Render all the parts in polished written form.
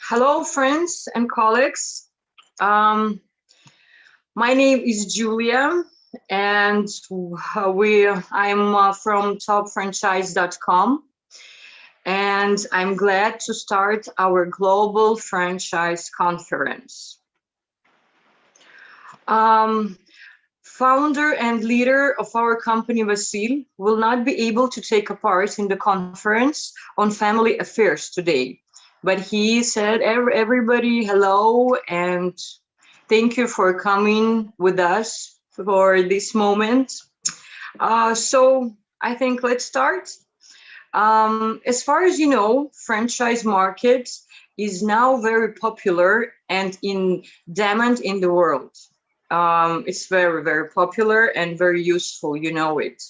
Hello, friends and colleagues. Um, my name is Julia, and I'm from Topfranchise.com, and I'm glad to start our global franchise conference. Founder and leader of our company, Vasil, will not be able to take a part in the conference on family affairs today. But he said, everybody, hello, and thank you for coming with us for this moment. So I think let's start. As far as you know, franchise market is now very popular and in demand in the world. It's very, very popular and very useful, you know it.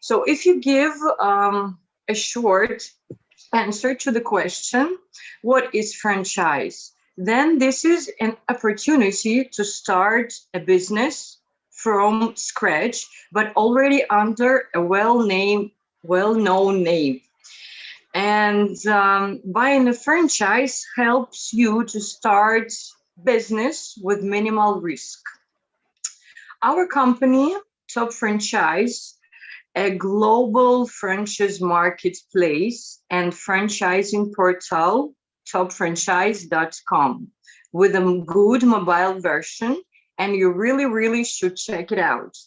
So if you give a short answer to the question, what is franchise? Then this is an opportunity to start a business from scratch, but already under a well-known name. And buying a franchise helps you to start business with minimal risk. Our company, Topfranchise, a global franchise marketplace and franchising portal, topfranchise.com, with a good mobile version, and you really should check it out.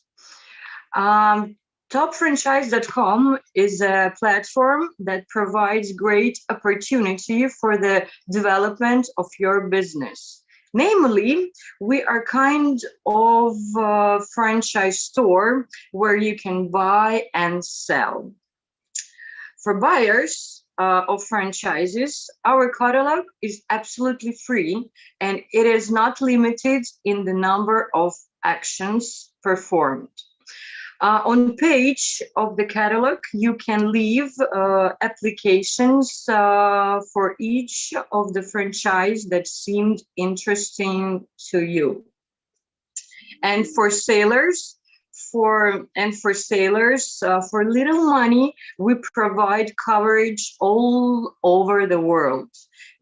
Topfranchise.com is a platform that provides great opportunity for the development of your business. Namely, we are kind of a franchise store where you can buy and sell. For buyers of franchises, our catalog is absolutely free and it is not limited in the number of actions performed. On page of the catalog, you can leave applications for each of the franchise that seemed interesting to you. And for sailors, for little money, we provide coverage all over the world,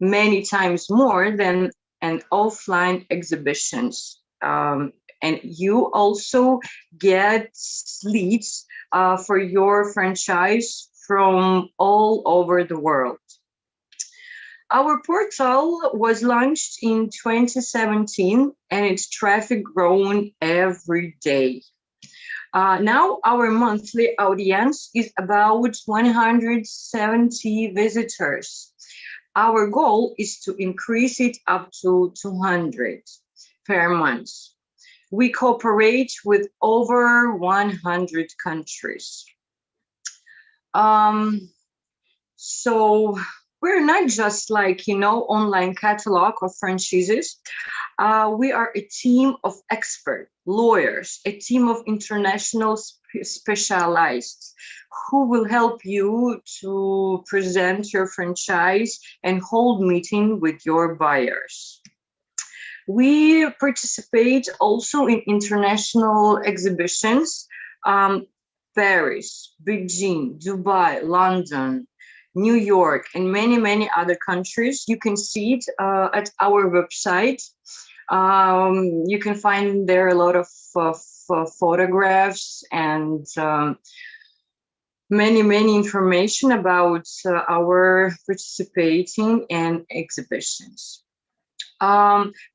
many times more than an offline exhibitions. And you also get leads for your franchise from all over the world. Our portal was launched in 2017 and its traffic grown every day. Now our monthly audience is about 170 visitors. Our goal is to increase it up to 200 per month. We cooperate with over 100 countries. So we're not just like, online catalog of franchises. We are a team of expert lawyers, a team of international specialists who will help you to present your franchise and hold meeting with your buyers. We participate also in international exhibitions, Paris, Beijing, Dubai, London, New York, and many other countries. You can see it at our website. You can find there a lot of photographs and many information about our participating in exhibitions.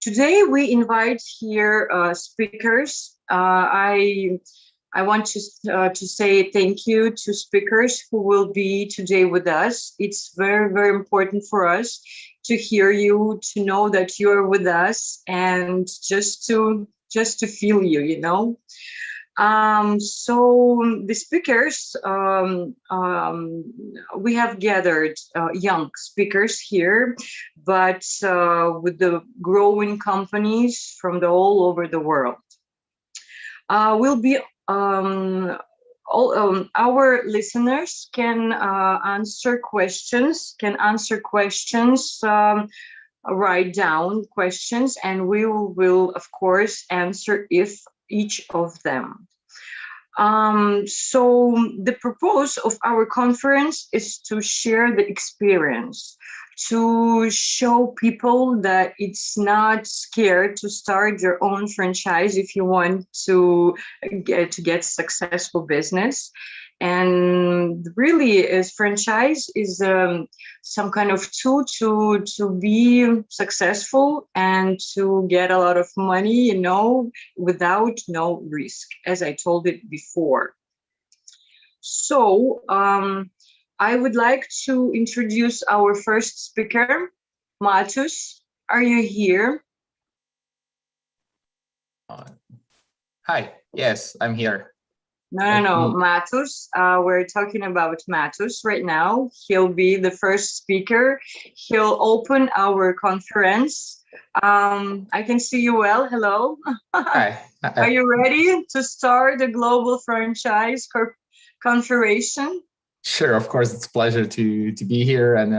Today we invite here speakers. I want to say thank you to speakers who will be today with us. It's very important for us to hear you, to know that you're with us, and just to feel you, So the speakers, we have gathered young speakers here, but with the growing companies from all over the world. We'll be our listeners can answer questions, write down questions, and we will of course answer each of them. So the purpose of our conference is to share the experience, to show people that it's not scared to start your own franchise if you want to get successful business. And really, is franchise is some kind of tool to be successful and to get a lot of money, without no risk, as I told it before. So I would like to introduce our first speaker, Matus. Are you here? Hi, yes, I'm here. No, Matus. We're talking about Matus right now. He'll be the first speaker. He'll open our conference. I can see you well. Hello. Hi. Are you ready to start the global franchise configuration? Sure, of course, it's a pleasure to be here, and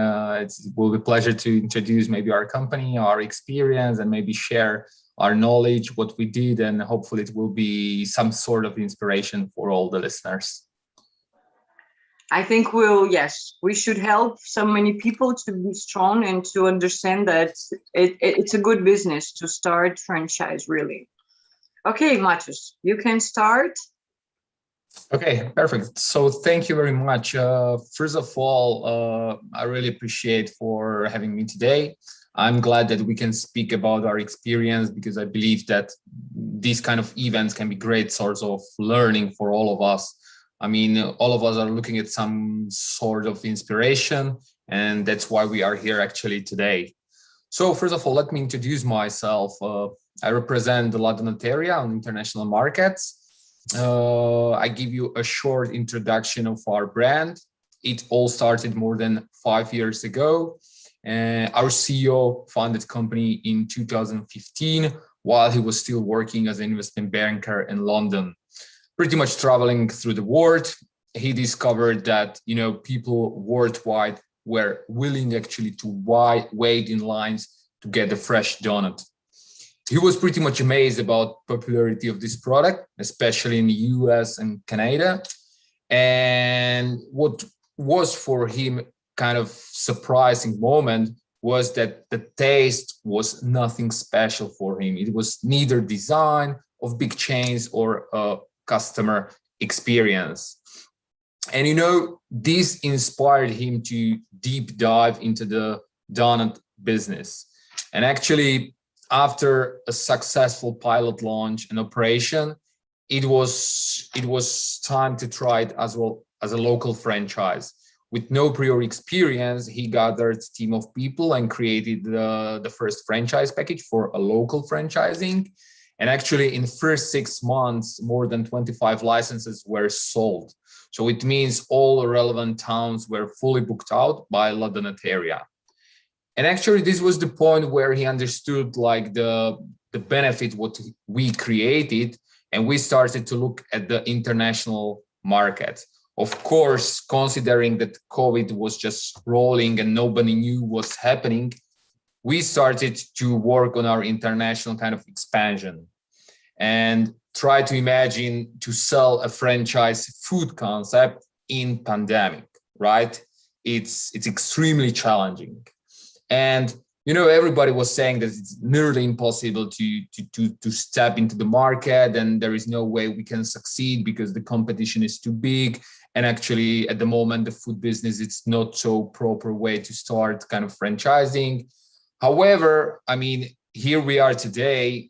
it will be a pleasure to introduce maybe our company, our experience, and maybe share our knowledge, what we did, and hopefully it will be some sort of inspiration for all the listeners. I think we should help so many people to be strong and to understand that it's a good business to start franchise, really. Okay, Matus, you can start. Okay, perfect. So thank you very much. First of all, I really appreciate for having me today. I'm glad that we can speak about our experience, because I believe that these kind of events can be great source of learning for all of us. I mean, all of us are looking at some sort of inspiration, and that's why we are here actually today. So first of all, let me introduce myself. I represent the Donuteria on international markets. I give you a short introduction of our brand. It all started more than 5 years ago. Our CEO founded the company in 2015 while he was still working as an investment banker in London. Pretty much traveling through the world, he discovered that people worldwide were willing actually to wait in lines to get a fresh donut. He was pretty much amazed about popularity of this product, especially in the US and Canada. And what was for him kind of surprising moment was that the taste was nothing special for him. It was neither design of big chains or customer experience. And this inspired him to deep dive into the donut business. And actually, after a successful pilot launch and operation, it was time to try it as well as a local franchise. With no prior experience, he gathered a team of people and created the first franchise package for a local franchising. And actually, in the first 6 months, more than 25 licenses were sold. So it means all relevant towns were fully booked out by La Donuteria. And actually, this was the point where he understood the benefit what we created, and we started to look at the international market. Of course, considering that COVID was just rolling and nobody knew what's happening, we started to work on our international kind of expansion and try to imagine to sell a franchise food concept in pandemic, right? It's extremely challenging. And everybody was saying that it's nearly impossible to step into the market, and there is no way we can succeed because the competition is too big. And actually, at the moment, the food business, it's not so proper way to start kind of franchising. However, I mean, here we are today.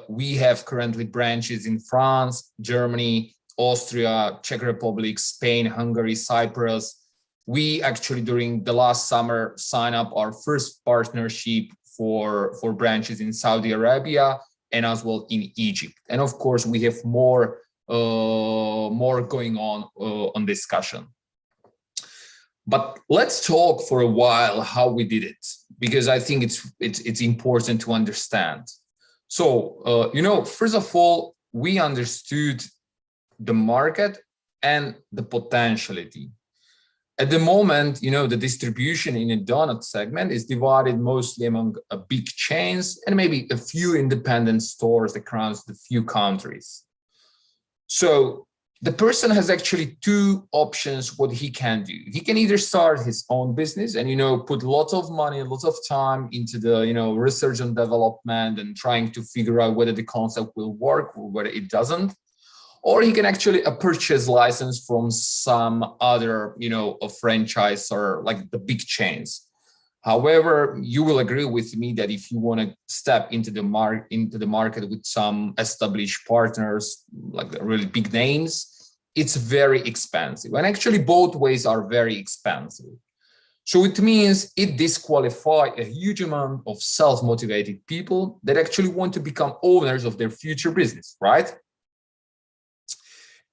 We have currently branches in France, Germany, Austria, Czech Republic, Spain, Hungary, Cyprus. We actually, during the last summer, signed up our first partnership for branches in Saudi Arabia and as well in Egypt. And of course, we have more going on discussion. But let's talk for a while how we did it, because I think it's important to understand. So, first of all, we understood the market and the potentiality. At the moment, the distribution in a donut segment is divided mostly among big chains and maybe a few independent stores across the few countries. So the person has actually two options what he can do. He can either start his own business and, put lots of money, lots of time into the, research and development and trying to figure out whether the concept will work or whether it doesn't. Or he can actually purchase license from some other, a franchise or like the big chains. However, you will agree with me that if you want to step into the market with some established partners, like the really big names, it's very expensive. And actually both ways are very expensive. So it means it disqualifies a huge amount of self-motivated people that actually want to become owners of their future business, right?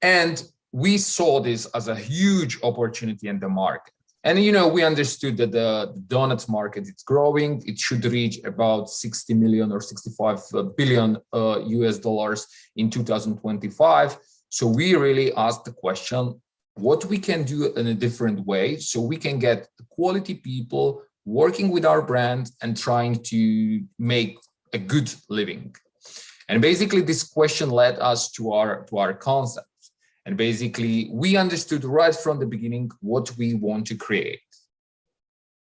And we saw this as a huge opportunity in the market. And, we understood that the donuts market is growing. It should reach about 60 million or 65 billion US dollars in 2025. So we really asked the question, what we can do in a different way so we can get quality people working with our brand and trying to make a good living. And basically this question led us to our concept. And basically, we understood right from the beginning what we want to create.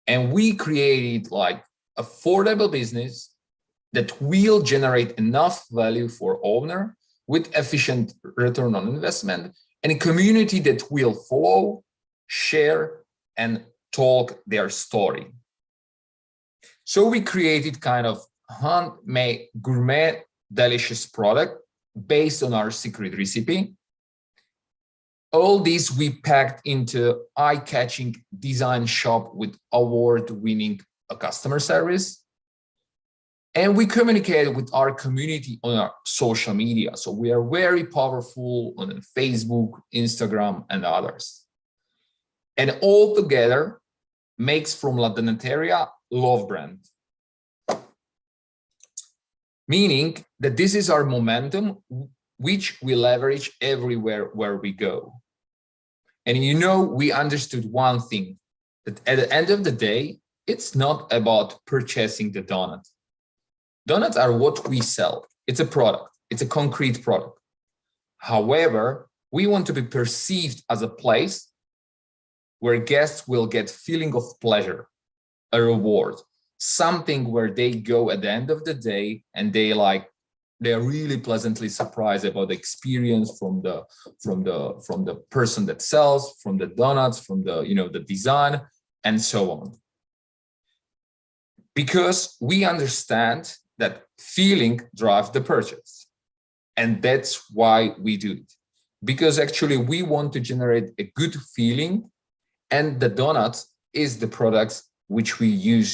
And we created like affordable business that will generate enough value for owner with efficient return on investment and a community that will follow, share, and talk their story. So we created kind of handmade gourmet delicious product based on our secret recipe. All this we packed into eye-catching design shop with award-winning customer service. And we communicated with our community on our social media. So we are very powerful on Facebook, Instagram, and others. And all together makes from La Donuteria love brand. Meaning that this is our momentum, which we leverage everywhere where we go. And we understood one thing, that at the end of the day, it's not about purchasing the donut. Donuts are what we sell. It's a product. It's a concrete product. However, we want to be perceived as a place where guests will get feeling of pleasure, a reward, something where they go at the end of the day and they're really pleasantly surprised about the experience from the person that sells, from the donuts, from the the design, and so on. Because we understand that feeling drives the purchase, and that's why we do it. Because actually we want to generate a good feeling, and the donuts is the products which we use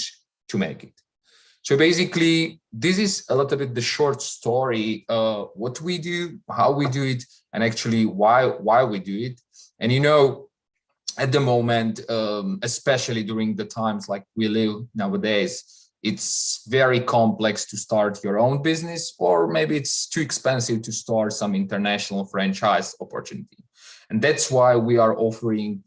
to make it. So basically, this is a little bit the short story, what we do, how we do it, and actually why we do it. And at the moment, especially during the times like we live nowadays, it's very complex to start your own business, or maybe it's too expensive to start some international franchise opportunity. And that's why we are offering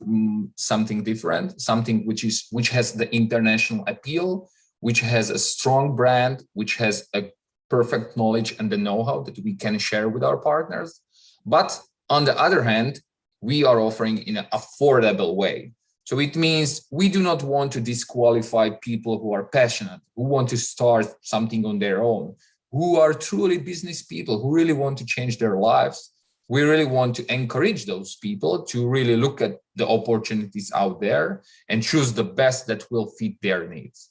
something different, something which has the international appeal, which has a strong brand, which has a perfect knowledge and the know-how that we can share with our partners. But on the other hand, we are offering in an affordable way. So it means we do not want to disqualify people who are passionate, who want to start something on their own, who are truly business people, who really want to change their lives. We really want to encourage those people to really look at the opportunities out there and choose the best that will fit their needs.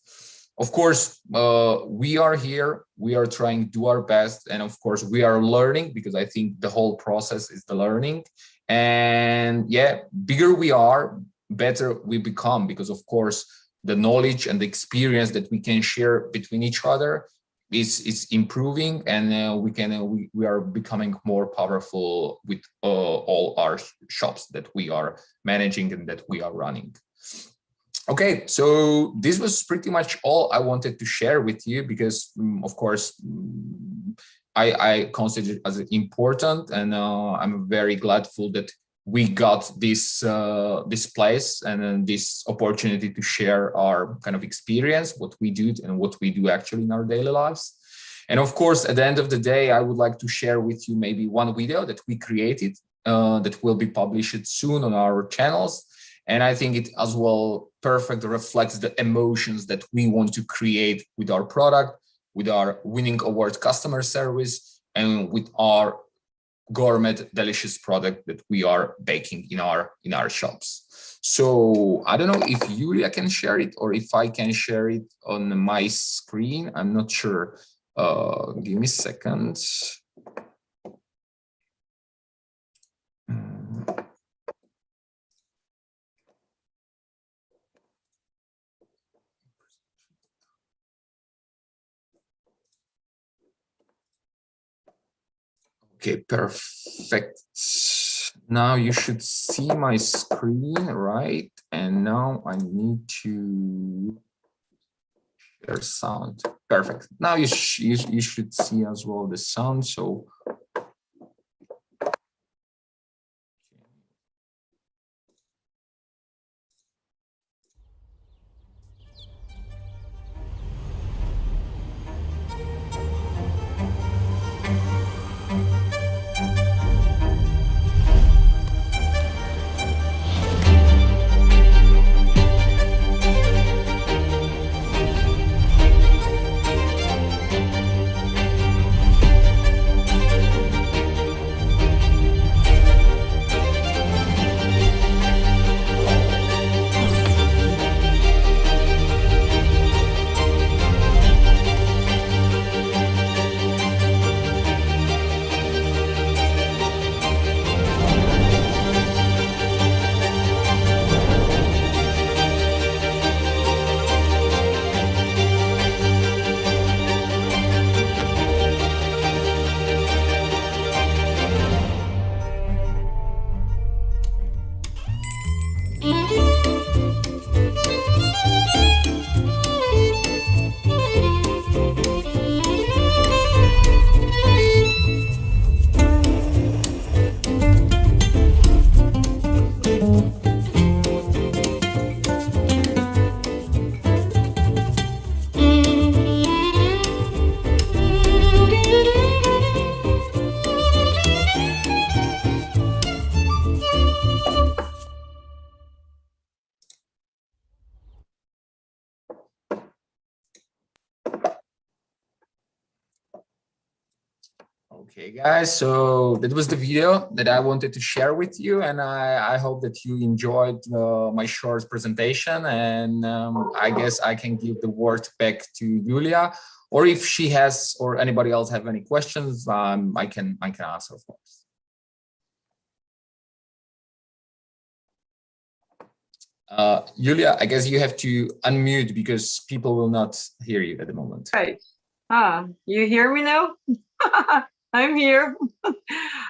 Of course, we are here, we are trying to do our best. And of course, we are learning, because I think the whole process is the learning. And yeah, bigger we are, better we become, because of course, the knowledge and the experience that we can share between each other is improving, and we are becoming more powerful with all our shops that we are managing and that we are running. Okay, so this was pretty much all I wanted to share with you, because of course I consider it as important, and I'm very gladful that we got this this place and this opportunity to share our kind of experience, what we do and what we do actually in our daily lives. And of course, at the end of the day, I would like to share with you maybe one video that we created that will be published soon on our channels. And I think it as well perfect reflects the emotions that we want to create with our product, with our winning award customer service, and with our gourmet delicious product that we are baking in our shops. So I don't know if Yulia can share it or if I can share it on my screen. I'm not sure. Give me a second. Okay, perfect. Now you should see my screen, right? And now I need to share sound. Perfect. Now you should see as well the sound. So okay, guys, so that was the video that I wanted to share with you, and I hope that you enjoyed my short presentation. And I guess I can give the word back to Yulia, or if she has or anybody else have any questions, I can answer, of course. Yulia, I guess you have to unmute because people will not hear you at the moment. Right. You hear me now? I'm here.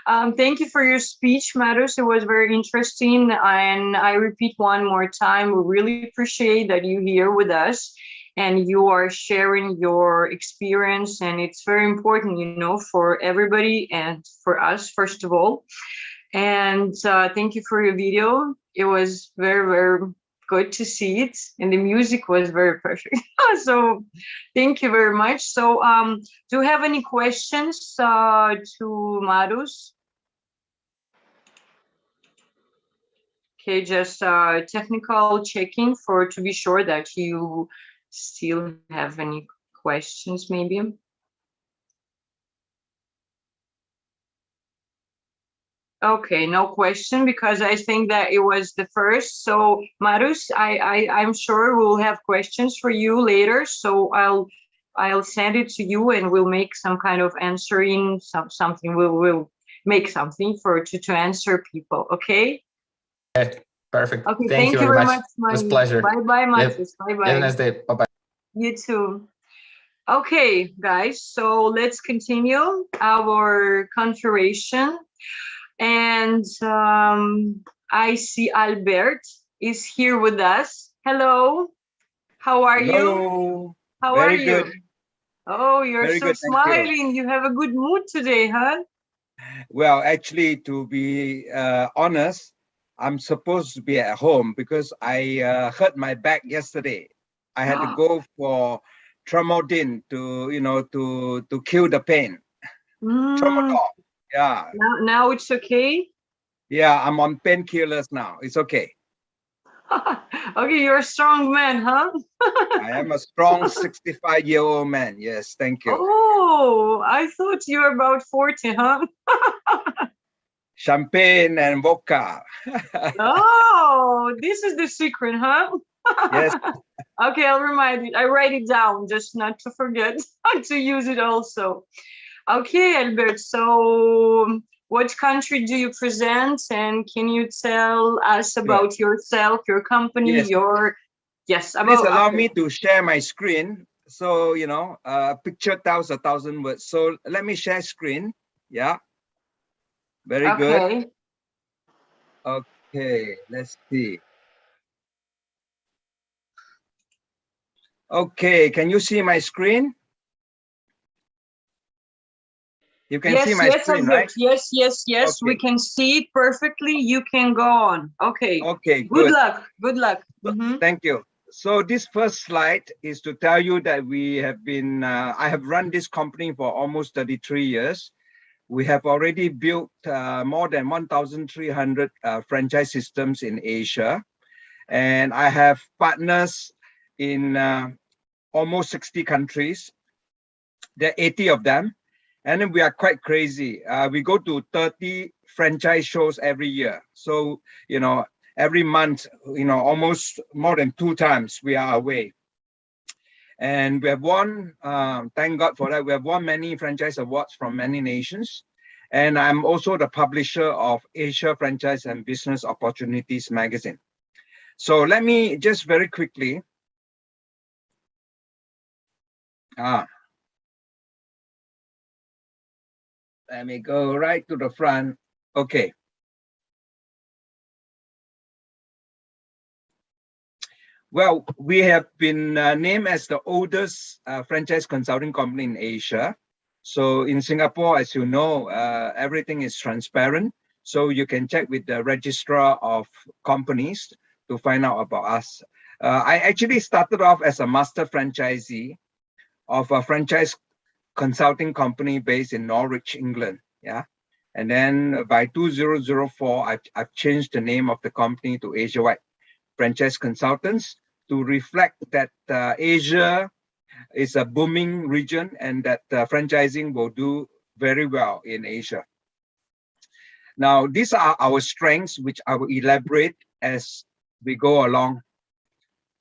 Thank you for your speech, Matus. It was very interesting. And I repeat one more time, we really appreciate that you're here with us and you are sharing your experience. And it's very important, you know, for everybody and for us, first of all. And thank you for your video. It was very, very good to see it. And the music was very perfect. So thank you very much. So do you have any questions to Matus? Okay, just technical checking to be sure that you still have any questions maybe. Okay, no question, because I think that it was the first. So Matus, I'm sure we'll have questions for you later. So I'll send it to you and we'll make some kind of answering something. We'll make something to answer people. Okay. Okay, perfect. Okay, Thank you very much. It was a pleasure. Bye bye, Matus. Bye bye. Have a nice day. Bye bye. You too. Okay, guys. So let's continue our conversation. And I see Albert is here with us. Hello. How are you? How are you? Good. Oh, you're Very so good, smiling. You have a good mood today, huh? Well, actually, to be honest, I'm supposed to be at home because I hurt my back yesterday. I had to go for Tramadol to kill the pain. Tramadol. Yeah. Now it's okay. Yeah, I'm on painkillers now. It's okay. Okay, you're a strong man, huh? I am a strong 65-year-old man. Yes, thank you. Oh, I thought you were about 40, huh? Champagne and vodka. Oh, this is the secret, huh? Yes. Okay, I'll remind you. I write it down just not to forget to use it also. Okay, Albert. So, what country do you present, and can you tell us Sure. about yourself, your company, Yes. your yes? Please About allow okay. me to share my screen. So, you know, a picture tells 1,000 words. So let me share screen. Yeah. Very good. Okay. Okay, let's see. Okay, can you see my screen? You can see Yes, my yes, screen, Albert. right? Yes, yes, yes. We Okay. can see it perfectly. You can go on. Okay. Okay, Good good. luck. Good luck. So, Mhm. thank you. So this first slide is to tell you that we have been, I have run this company for almost 33 years. We have already built more than 1,300 franchise systems in Asia. And I have partners in almost 60 countries. There are 80 of them. And then we are quite crazy. We go to 30 franchise shows every year. So, you know, every month, you know, almost more than 2 times we are away. And we have won, thank God for that, we have won many franchise awards from many nations. And I'm also the publisher of Asia Franchise and Business Opportunities magazine. So let me just very quickly, let me go right to the front. Okay. Well, we have been named as the oldest franchise consulting company in Asia. So in Singapore, as you know, everything is transparent. So you can check with the registrar of companies to find out about us. I actually started off as a master franchisee of a franchise consulting company based in Norwich, England. Yeah. And then by 2004, I've changed the name of the company to Asiawide Franchise Consultants to reflect that Asia is a booming region and that franchising will do very well in Asia. Now, these are our strengths, which I will elaborate as we go along.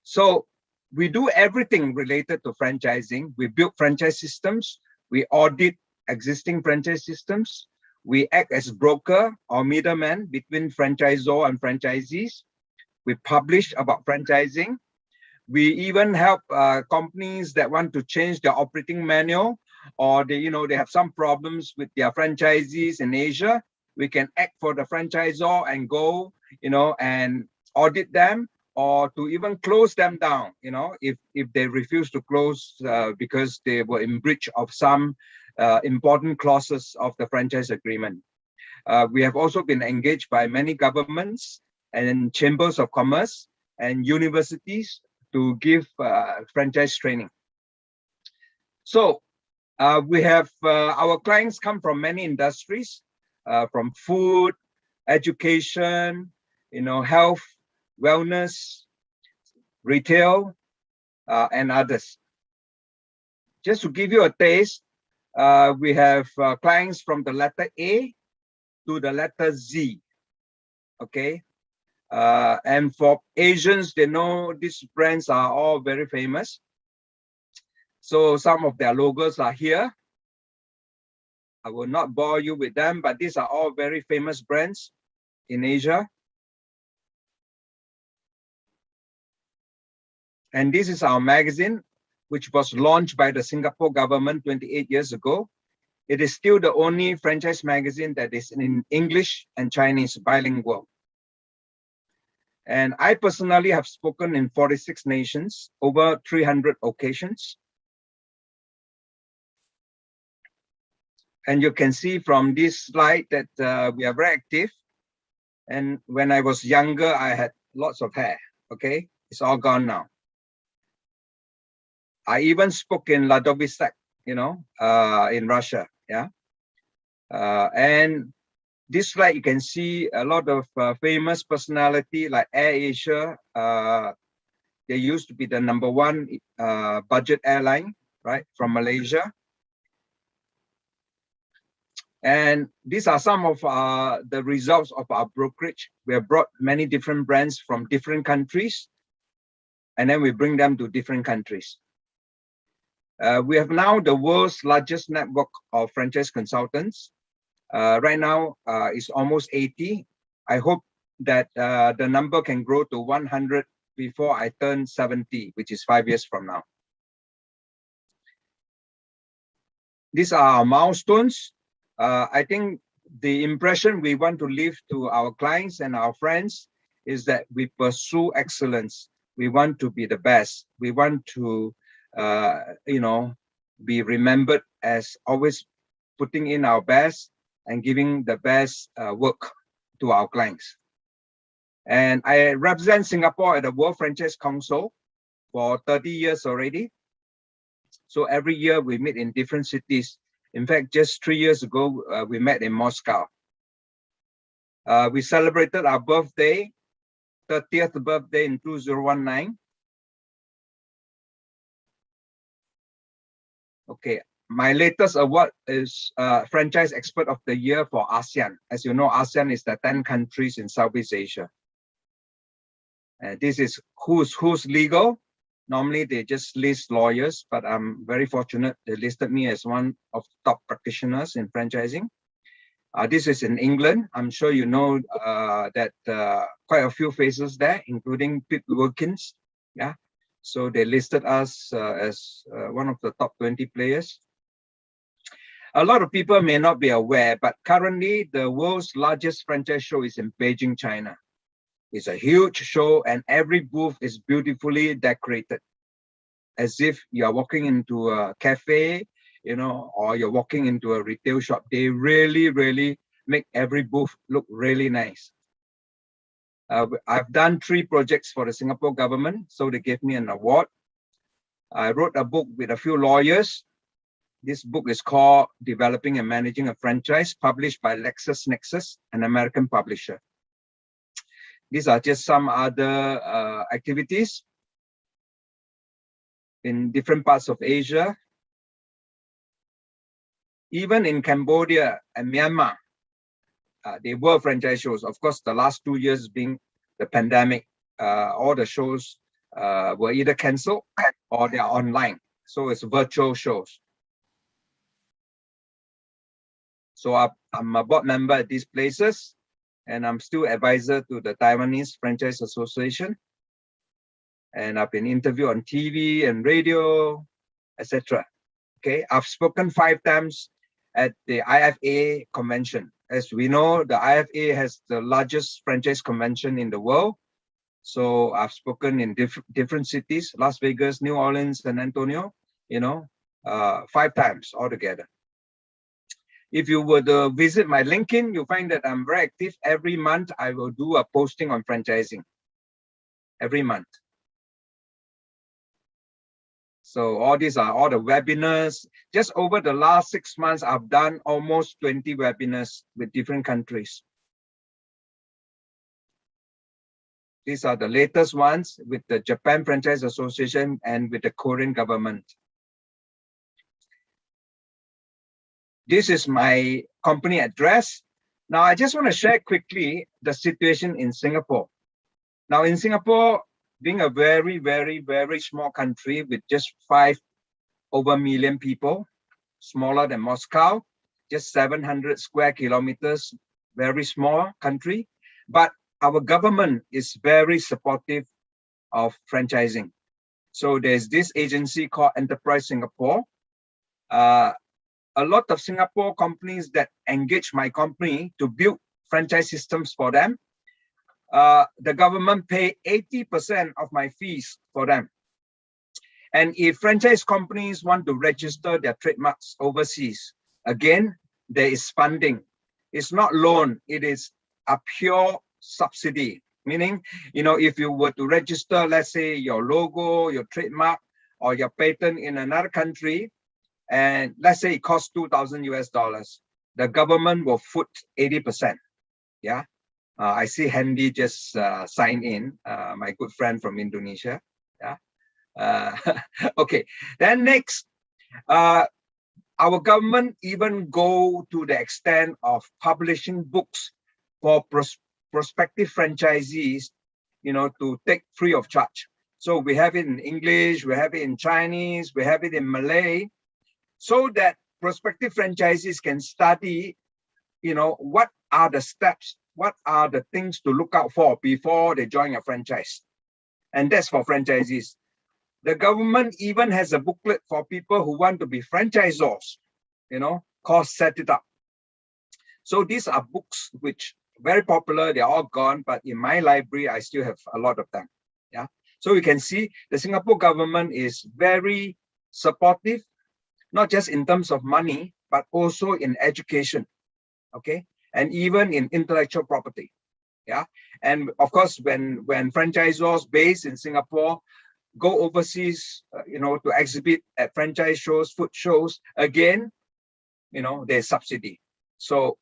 So we do everything related to franchising. We build franchise systems. We audit existing franchise systems. We act as broker or middleman between franchisor and franchisees. We publish about franchising. We even help companies that want to change their operating manual, or they have some problems with their franchisees in Asia. We can act for the franchisor and go, and audit them, or to even close them down, if they refuse to close because they were in breach of some important clauses of the franchise agreement. We have also been engaged by many governments and chambers of commerce and universities to give franchise training. So we have our clients come from many industries, from food, education, health, wellness, retail, and others. Just to give you a taste, we have clients from the letter A to the letter Z. Okay. And for Asians, they know these brands are all very famous. So some of their logos are here. I will not bore you with them, but these are all very famous brands in Asia. And this is our magazine, which was launched by the Singapore government 28 years ago. It is still the only franchise magazine that is in English and Chinese bilingual. And I personally have spoken in 46 nations, over 300 occasions. And you can see from this slide that we are very active. And when I was younger, I had lots of hair, okay? It's all gone now. I even spoke in Vladivostok, in Russia, yeah? And This slide, you can see a lot of famous personality like AirAsia. They used to be the #1 budget airline, right, from Malaysia. And these are some of the results of our brokerage. We have brought many different brands from different countries, and then we bring them to different countries. We have now the world's largest network of franchise consultants. Right now, it's almost 80. I hope that the number can grow to 100 before I turn 70, which is 5 years from now. These are our milestones. I think the impression we want to leave to our clients and our friends is that we pursue excellence. We want to be the best. We want to, be remembered as always putting in our best and giving the best work to our clients. And I represent Singapore at the World Franchise Council for 30 years already. So every year we meet in different cities. In fact, just 3 years ago, we met in Moscow. We celebrated our birthday, 30th birthday in 2019. Okay, my latest award is Franchise Expert of the Year for ASEAN. As you know, ASEAN is the 10 countries in Southeast Asia. This is who's legal. Normally, they just list lawyers, but I'm very fortunate they listed me as one of the top practitioners in franchising. This is in England. I'm sure you know that quite a few faces there, including Pete Wilkins. Yeah, so they listed us as one of the top 20 players. A lot of people may not be aware, but currently the world's largest franchise show is in Beijing, China. It's a huge show and every booth is beautifully decorated as if you are walking into a cafe, or you're walking into a retail shop. They really, really make every booth look really nice. I've done 3 projects for the Singapore government, so they gave me an award. I wrote a book with a few lawyers. This book is called Developing and Managing a Franchise, published by LexisNexis, an American publisher. These are just some other activities in different parts of Asia. Even in Cambodia and Myanmar, they were franchise shows. Of course, the last 2 years being the pandemic, all the shows were either cancelled or they are online. So it's virtual shows. So I'm a board member at these places, and I'm still advisor to the Taiwanese Franchise Association. And I've been interviewed on TV and radio, etc. Okay, I've spoken 5 times at the IFA convention. As we know, the IFA has the largest franchise convention in the world. So I've spoken in different cities, Las Vegas, New Orleans, San Antonio, 5 times altogether. If you were to visit my LinkedIn, you'll find that I'm very active. Every month, I will do a posting on franchising. Every month. So all these are all the webinars. Just over the last 6 months, I've done almost 20 webinars with different countries. These are the latest ones with the Japan Franchise Association and with the Korean government. This is my company address. Now, I just want to share quickly the situation in Singapore. Now, in Singapore, being a very, very, very small country with just 5 over million people, smaller than Moscow, just 700 square kilometers, very small country. But our government is very supportive of franchising. So there's this agency called Enterprise Singapore. A lot of Singapore companies that engage my company to build franchise systems for them, the government pay 80% of my fees for them. And if franchise companies want to register their trademarks overseas, again, there is funding. It's not loan, it is a pure subsidy. Meaning, if you were to register, let's say your logo, your trademark, or your patent in another country, and let's say it costs $2,000 US, the government will foot 80%. Yeah. I see Hendy just signed in, my good friend from Indonesia. Yeah. Okay. Then next, our government even go to the extent of publishing books for prospective franchisees, you know, to take free of charge. So we have it in English, we have it in Chinese, we have it in Malay, so that prospective franchisees can study, you know, what are the steps, what are the things to look out for before they join a franchise. And that's for franchisees. The government even has a booklet for people who want to be franchisors, you know, called Set It Up. So these are books which very popular, they're all gone, but in my library, I still have a lot of them. Yeah. So you can see the Singapore government is very supportive, not just in terms of money, but also in education. Okay. And even in intellectual property. Yeah. And of course, when franchisors based in Singapore go overseas, you know, to exhibit at franchise shows, food shows, again, you know, there's subsidy. So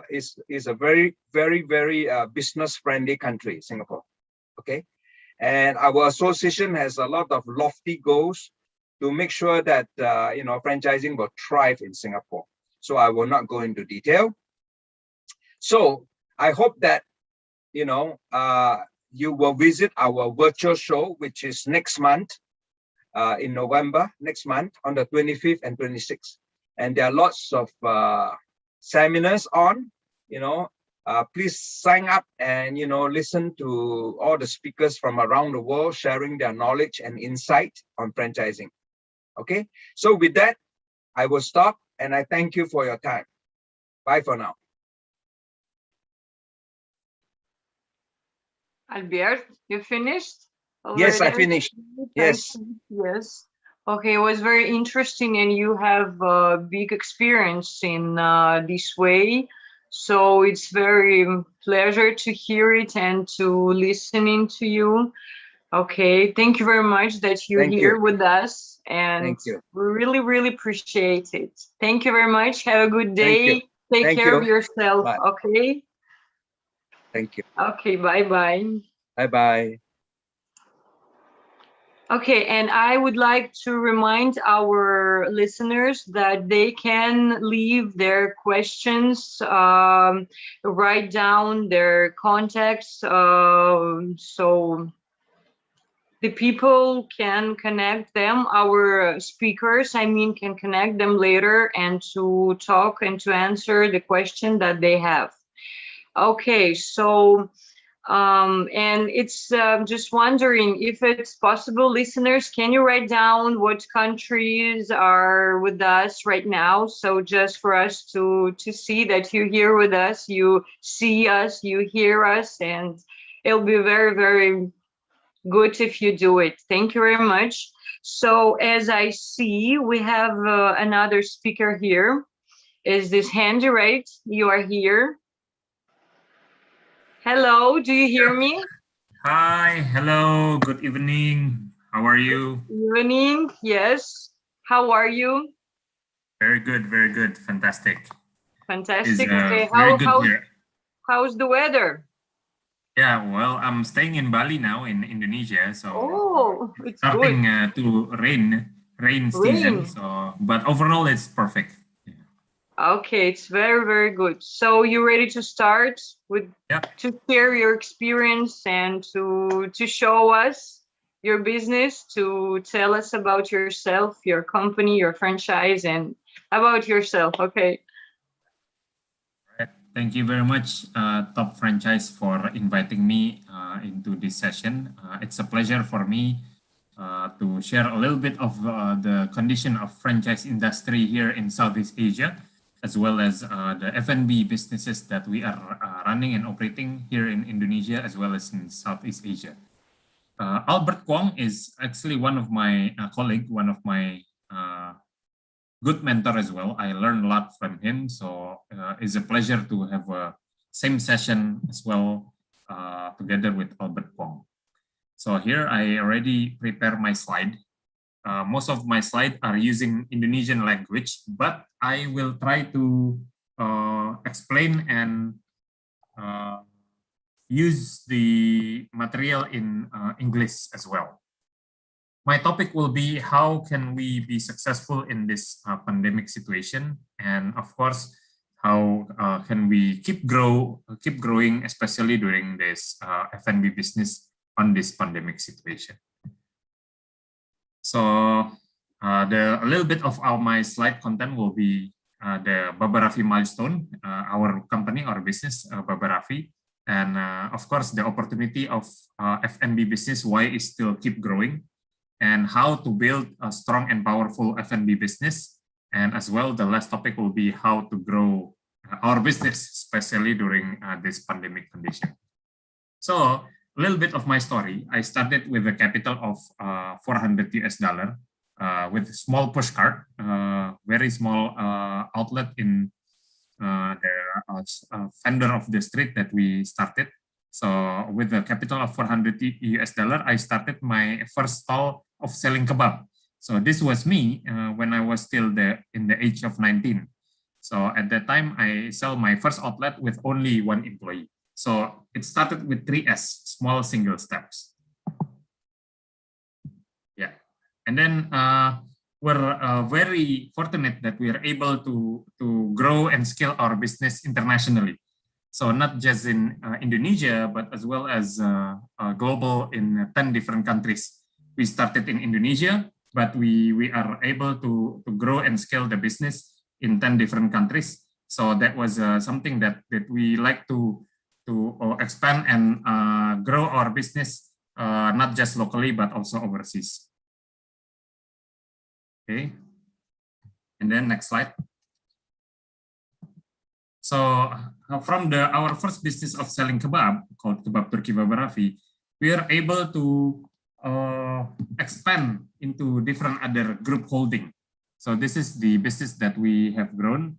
it's a very, very, very business-friendly country, Singapore. Okay, and our association has a lot of lofty goals to make sure that you know, franchising will thrive in Singapore. So I will not go into detail. So I hope that, you know, you will visit our virtual show, which is next month, in November, next month on the 25th and 26th. And there are lots of seminars on, you know, please sign up and, you know, listen to all the speakers from around the world sharing their knowledge and insight on franchising. Okay, so with that, I will stop and I thank you for your time. Bye for now. Albert, you finished? Yes, I already? finished. Yes. Yes. Okay, it was very interesting, and you have big experience in this way. So it's very pleasure to hear it and to listening to you. Okay, thank you very much that you're Thank here you. with us, and Thank you. we really, really appreciate it. Thank you very much. Have a good Thank you. day. Take Thank care of you. yourself. Bye. Okay. Thank you. Okay. Bye bye. Bye-bye. Okay, and I would like to remind our listeners that they can leave their questions, write down their contacts, so the people can connect them, our speakers, I mean, can connect them later and to talk and to answer the question that they have. Okay, so and it's just wondering if it's possible, listeners, can you write down what countries are with us right now? So just for us to see that you're here with us, you see us, you hear us, and it'll be very, very good if you do it. Thank you very much. So as I see, we have another speaker here. Is this Hendy, right? You are here. Hello, do you hear me? Hi, hello, good evening. How are you? Evening, yes. How are you? Very good, fantastic. Fantastic. It's Okay, very good here. how's the weather? Yeah, well, I'm staying in Bali now in Indonesia, so Oh, it's starting good. to rain season. Rain. So, but overall, it's perfect. Okay, it's very, very good. So you ready to start with to share your experience and to show us your business, to tell us about yourself, your company, your franchise, and about yourself. Okay. Right. Thank you very much, Topfranchise, for inviting me into this session. It's a pleasure for me to share a little bit of the condition of franchise industry here in Southeast Asia, as well as the F&B businesses that we are running and operating here in Indonesia, as well as in Southeast Asia. Albert Kwong is actually one of my colleague, one of my good mentor as well. I learned a lot from him, so it's a pleasure to have a same session as well together with Albert Kwong. So here I already prepared my slide. Most of my slides are using Indonesian language, but I will try to explain and use the material in English as well. My topic will be how can we be successful in this pandemic situation, and of course, how can we keep growing, especially during this F&B business on this pandemic situation. So a little bit of my slide content will be the Baba Rafi milestone, our company, our business, Baba Rafi, and of course the opportunity of F&B business, why it still keep growing, and how to build a strong and powerful F&B business. And as well, the last topic will be how to grow our business, especially during this pandemic condition. So a little bit of my story. I started with a capital of $400 with a small push cart, very small outlet in the vendor of the street that we started. So with a capital of $400, I started my first stall of selling kebab. So this was me when I was still in the age of 19. So at that time, I sell my first outlet with only one employee. So it started with 3S, small single steps. Yeah, and then we're very fortunate that we are able to grow and scale our business internationally. So not just in Indonesia, but as well as global in 10 different countries. We started in Indonesia, but we are able to grow and scale the business in 10 different countries. So that was something that we like to expand and grow our business, not just locally, but also overseas. Okay, and then next slide. So from our first business of selling kebab, called Kebab Turki Baba Rafi, we are able to expand into different other group holding. So this is the business that we have grown.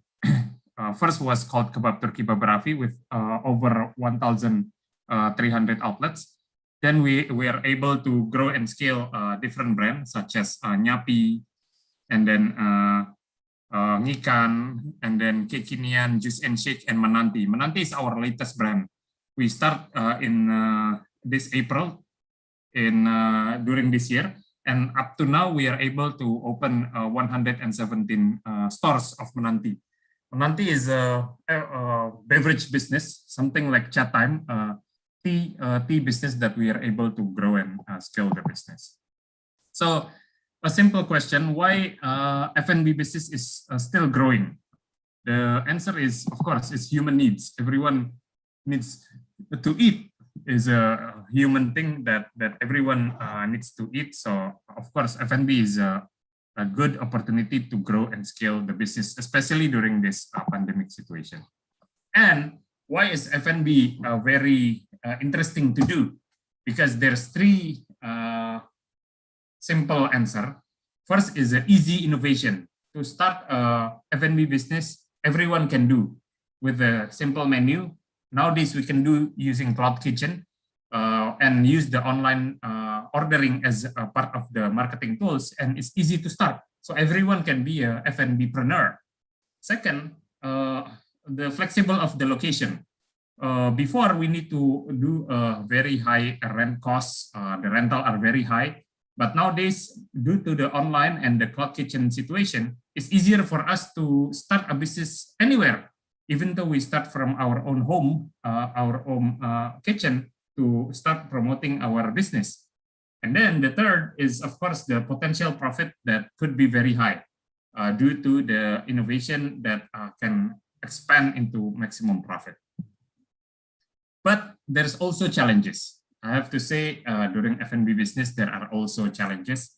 First was called Kebab Turki Baba Rafi with over 1,300 outlets. Then we are able to grow and scale different brands such as Nyapi, and then Ngikan, and then Kekinian, Juice and Shake, and Menanti. Menanti is our latest brand. We start in this April during this year, and up to now we are able to open 117 stores of Menanti. Menanti is a beverage business, something like chat time, tea business that we are able to grow and scale the business. So a simple question, why F&B business is still growing? The answer is, of course, it's human needs. Everyone needs to eat. Is a human thing that everyone needs to eat. So of course, F&B is a good opportunity to grow and scale the business, especially during this pandemic situation. And why is F&B very interesting to do? Because there's three simple answer. First is easy innovation. To start F&B business, everyone can do with a simple menu. Nowadays, we can do using cloud kitchen and use the online ordering as a part of the marketing tools, and it's easy to start. So everyone can be a F&B-preneur. Second, the flexible of the location. Before, we need to do very high rent costs. The rental are very high. But nowadays, due to the online and the cloud kitchen situation, it's easier for us to start a business anywhere. Even though we start from our own home, our own kitchen, to start promoting our business. And then the third is, of course, the potential profit that could be very high due to the innovation that can expand into maximum profit. But there's also challenges. I have to say, during F&B business, there are also challenges.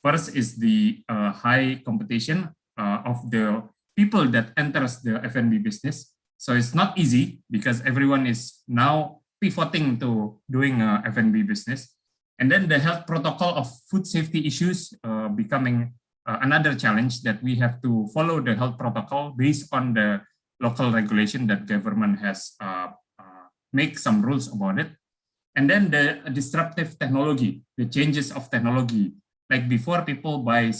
First is the high competition of the people that enters the F&B business. So it's not easy because everyone is now pivoting to doing F&B business. And then the health protocol of food safety issues becoming another challenge, that we have to follow the health protocol based on the local regulation that government has make some rules about it. And then the disruptive technology, the changes of technology. Like before, people buy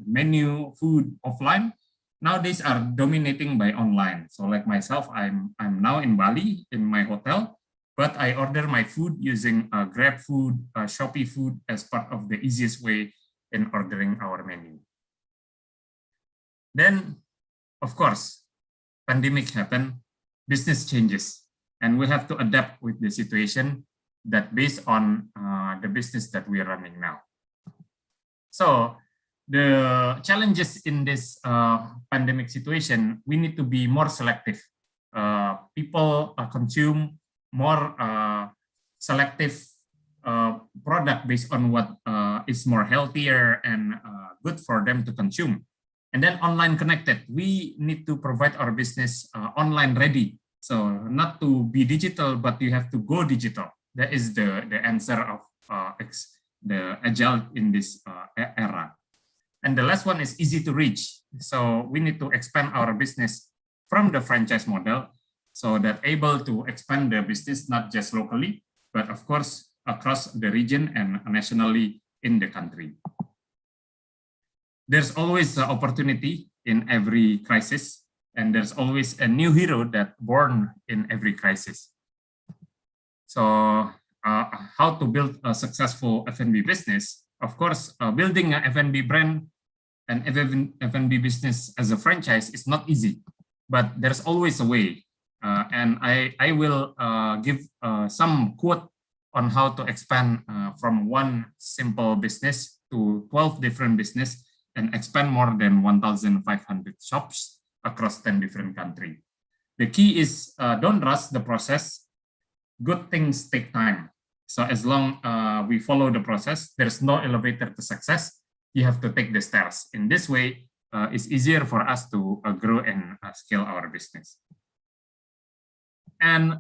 menu food offline. nowadays are dominating by online. So like myself, I'm now in Bali in my hotel, but I order my food using Grab Food, Shopee Food as part of the easiest way in ordering our menu. Then, of course, pandemic happened, business changes, and we have to adapt with the situation that based on the business that we are running now. So the challenges in this pandemic situation, we need to be more selective. People consume more selective product based on what is more healthier and good for them to consume. And then online connected, we need to provide our business online ready. So not to be digital, but you have to go digital. That is the answer of the agile in this era. And the last one is easy to reach. So we need to expand our business from the franchise model so that able to expand the business not just locally, but of course across the region and nationally in the country. There's always an opportunity in every crisis, and there's always a new hero that born in every crisis. So how to build a successful F&B business? Of course, building an F&B brand and F&B business as a franchise is not easy, but there's always a way. And I will give some quote on how to expand from one simple business to 12 different business and expand more than 1,500 shops across 10 different countries. The key is don't rush the process. Good things take time. So as long we follow the process, there's no elevator to success. You have to take the stairs. In this way, it's easier for us to grow and scale our business. And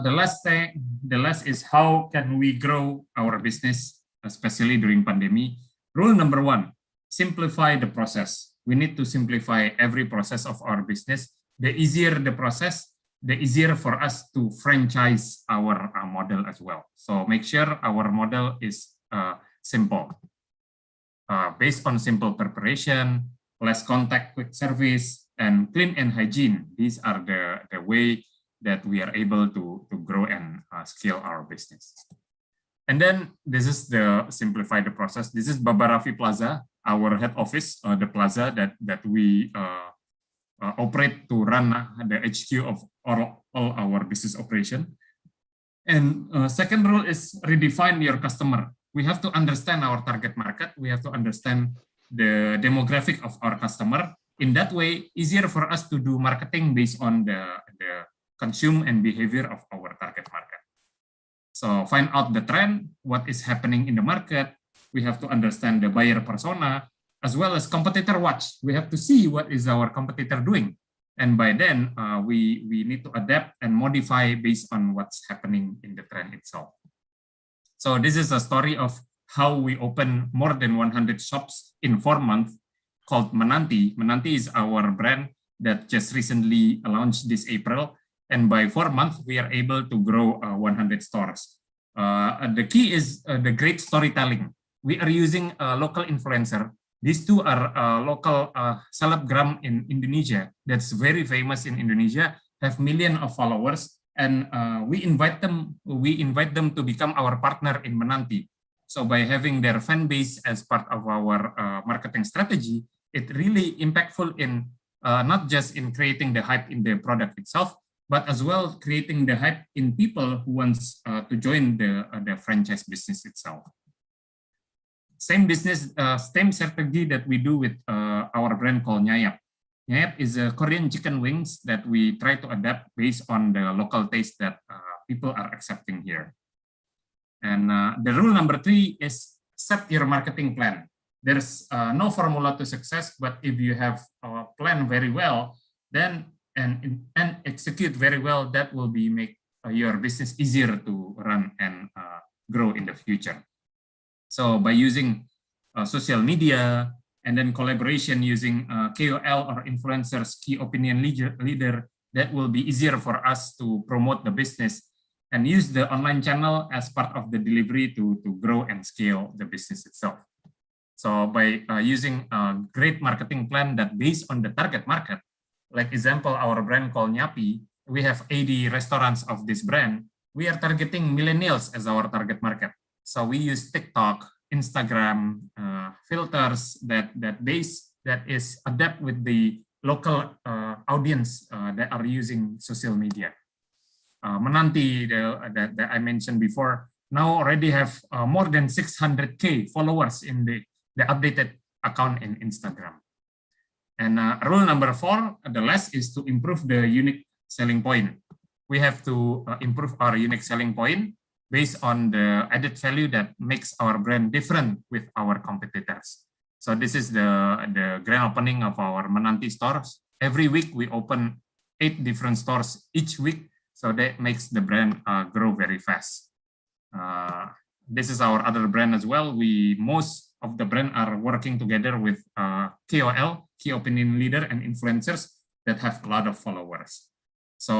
the last is how can we grow our business, especially during pandemic. Rule number one, simplify the process. We need to simplify every process of our business. The easier the process, the easier for us to franchise our model as well. So make sure our model is simple. Based on simple preparation, less contact, quick service, and clean and hygiene. These are the way that we are able to grow and scale our business. And then this is the simplify the process. This is Baba Rafi Plaza, our head office, the plaza that we operate to run the HQ of all our business operation. And second rule is redefine your customer. We have to understand our target market. We have to understand the demographic of our customer. In that way, easier for us to do marketing based on the consume and behavior of our target market. So find out the trend, what is happening in the market. We have to understand the buyer persona, as well as competitor watch. We have to see what is our competitor doing. And by then, we need to adapt and modify based on what's happening in the trend itself. So this is a story of how we open more than 100 shops in 4 months called Menanti. Menanti is our brand that just recently launched this April. And by 4 months, we are able to grow 100 stores. The key is the great storytelling. We are using a local influencer. These two are local celebgram in Indonesia that's very famous in Indonesia, have millions of followers, and we invite them to become our partner in Menanti. So by having their fan base as part of our marketing strategy, it really impactful in not just in creating the hype in the product itself, but as well creating the hype in people who wants to join the franchise business itself. Same business, same strategy that we do with our brand called Nyayap. Nyayap is a Korean chicken wings that we try to adapt based on the local taste that people are accepting here. And the rule number 3 is set your marketing plan. There's no formula to success, but if you have a plan very well, then and execute very well, that will be make your business easier to run and grow in the future. So by using social media and then collaboration using KOL or influencers, key opinion leader, that will be easier for us to promote the business and use the online channel as part of the delivery to grow and scale the business itself. So by using a great marketing plan that based on the target market, like example, our brand called Nyapi, we have 80 restaurants of this brand. We are targeting millennials as our target market. So we use TikTok, Instagram, filters that is adapt with the local audience that are using social media. Menanti that I mentioned before now already have more than 600K followers in the updated account in Instagram. And rule number 4, the last is to improve the unique selling point. We have to improve our unique selling point based on the added value that makes our brand different with our competitors. So this is the grand opening of our Menanti stores. Every week we open 8 different stores each week. So that makes the brand grow very fast. This is our other brand as well. Most of the brand are working together with KOL, key opinion leader and influencers that have a lot of followers. So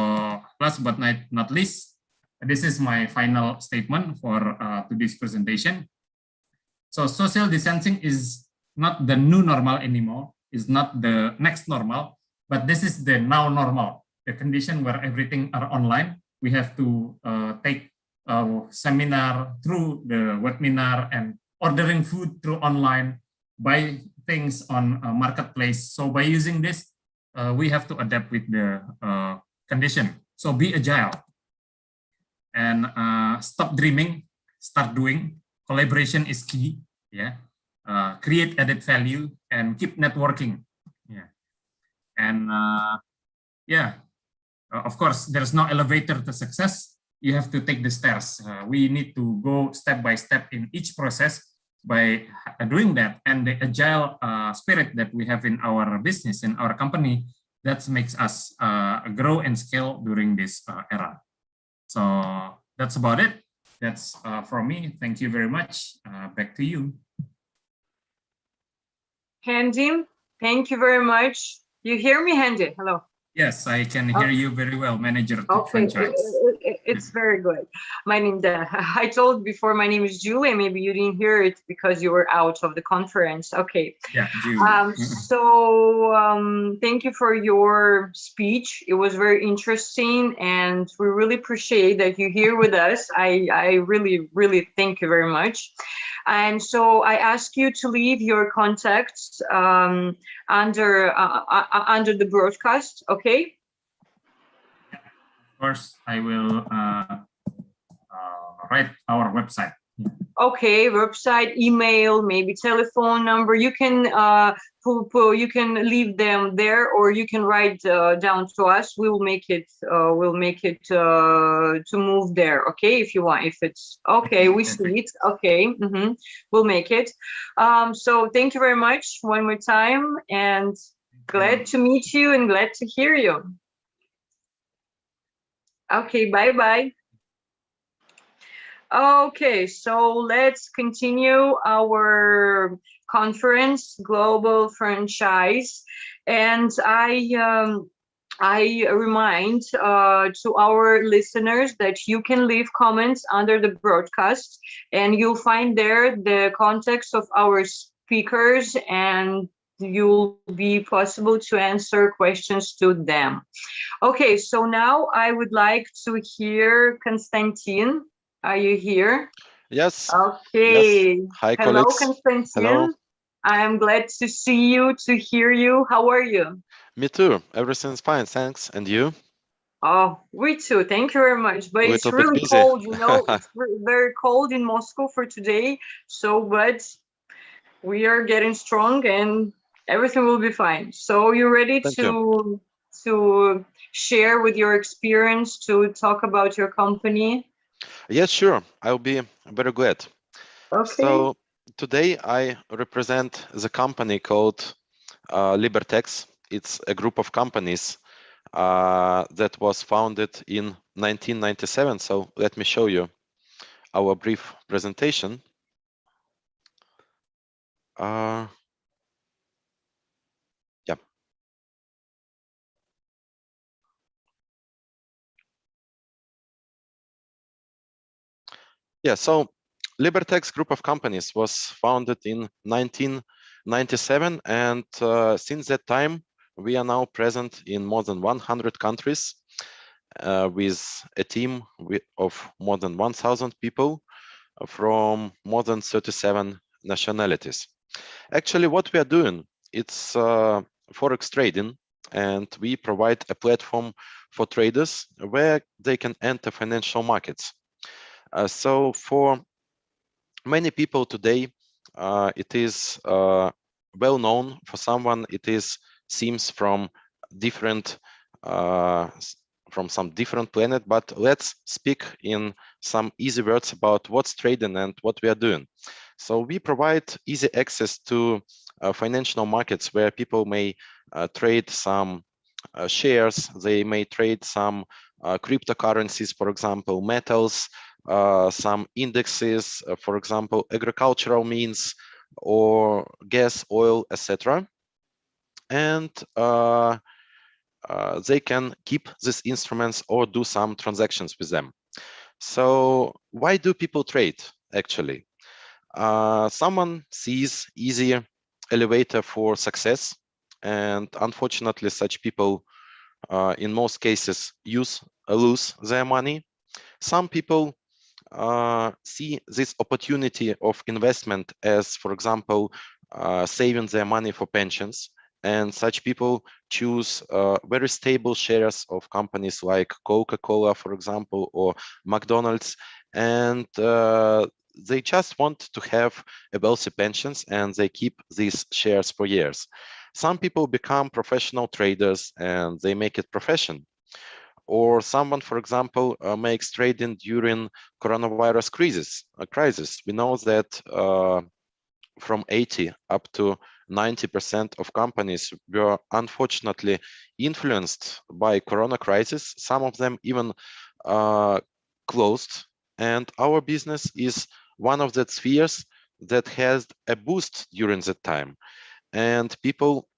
last but not least, this is my final statement for today's presentation. So social distancing is not the new normal anymore, is not the next normal, but this is the now normal, the condition where everything are online. We have to take a seminar through the webinar and ordering food through online, buy things on a marketplace. So by using this, we have to adapt with the condition. So be agile and stop dreaming, start doing. Collaboration is key. Yeah, create added value and keep networking. Yeah, and of course, there's no elevator to success. You have to take the stairs. We need to go step by step in each process. By doing that, and the agile spirit that we have in our business, in our company, that makes us grow and scale during this era. So that's about it. That's from me. Thank you very much. Back to you. Hendy, thank you very much. You hear me, Hendy? Hello. Yes, I can hear you very well, manager to Okay, franchise. it's very good. My name, I told before, my name is Julie. Maybe you didn't hear it because you were out of the conference. Okay. Yeah, Julie. Thank you for your speech. It was very interesting, and we really appreciate that you're here with us. I really, really thank you very much. And so I ask you to leave your contacts under the broadcast, okay? Of course, I will write our website. Okay, website, email, maybe telephone number. You can you can leave them there, or you can write down to us. We will make it. We'll make it to move there. Okay, if you want. If it's okay, we see it. Okay, we'll make it. So thank you very much one more time, and glad to meet you and glad to hear you. Okay, bye bye. Okay, so let's continue our conference, Global Franchise. And I remind to our listeners that you can leave comments under the broadcast, and you'll find there the context of our speakers, and you'll be possible to answer questions to them. Okay, so now I would like to hear Konstantin. Are you here? Yes. Okay. Yes. Hi, hello, colleagues. Konstantin. Hello. I am glad to see you, to hear you. How are you? Me too. Everything's fine, thanks. And you? Oh, we too. Thank you very much. But it's Little bit really busy. cold, you know. It's very cold in Moscow for today. So, but we are getting strong, and everything will be fine. So, you ready to share with your experience, to talk about your company? Yes, sure. I'll be very glad. Okay. So today I represent the company called Libertex. It's a group of companies that was founded in 1997. So let me show you our brief presentation. Yeah, so Libertex group of companies was founded in 1997, and since that time, we are now present in more than 100 countries with a team of more than 1,000 people from more than 37 nationalities. Actually, what we are doing, it's forex trading, and we provide a platform for traders where they can enter financial markets. So for many people today, it is well known. For someone, it seems from different from some different planet, but let's speak in some easy words about what's trading and what we are doing. So we provide easy access to financial markets where people may trade some shares, they may trade some cryptocurrencies, for example, metals, some indexes, for example, agricultural means or gas, oil, etc. And they can keep these instruments or do some transactions with them. So why do people trade actually? Someone sees easy elevator for success, and unfortunately such people in most cases lose their money. Some people see this opportunity of investment as, for example, saving their money for pensions, and such people choose very stable shares of companies like Coca-Cola, for example, or McDonald's, and they just want to have a wealthy pensions, and they keep these shares for years. Some people become professional traders and they make it profession. Or someone, for example, makes trading during coronavirus crisis. We know that from 80 up to 90% of companies were unfortunately influenced by corona crisis. Some of them even closed. And our business is one of the spheres that has a boost during that time. And people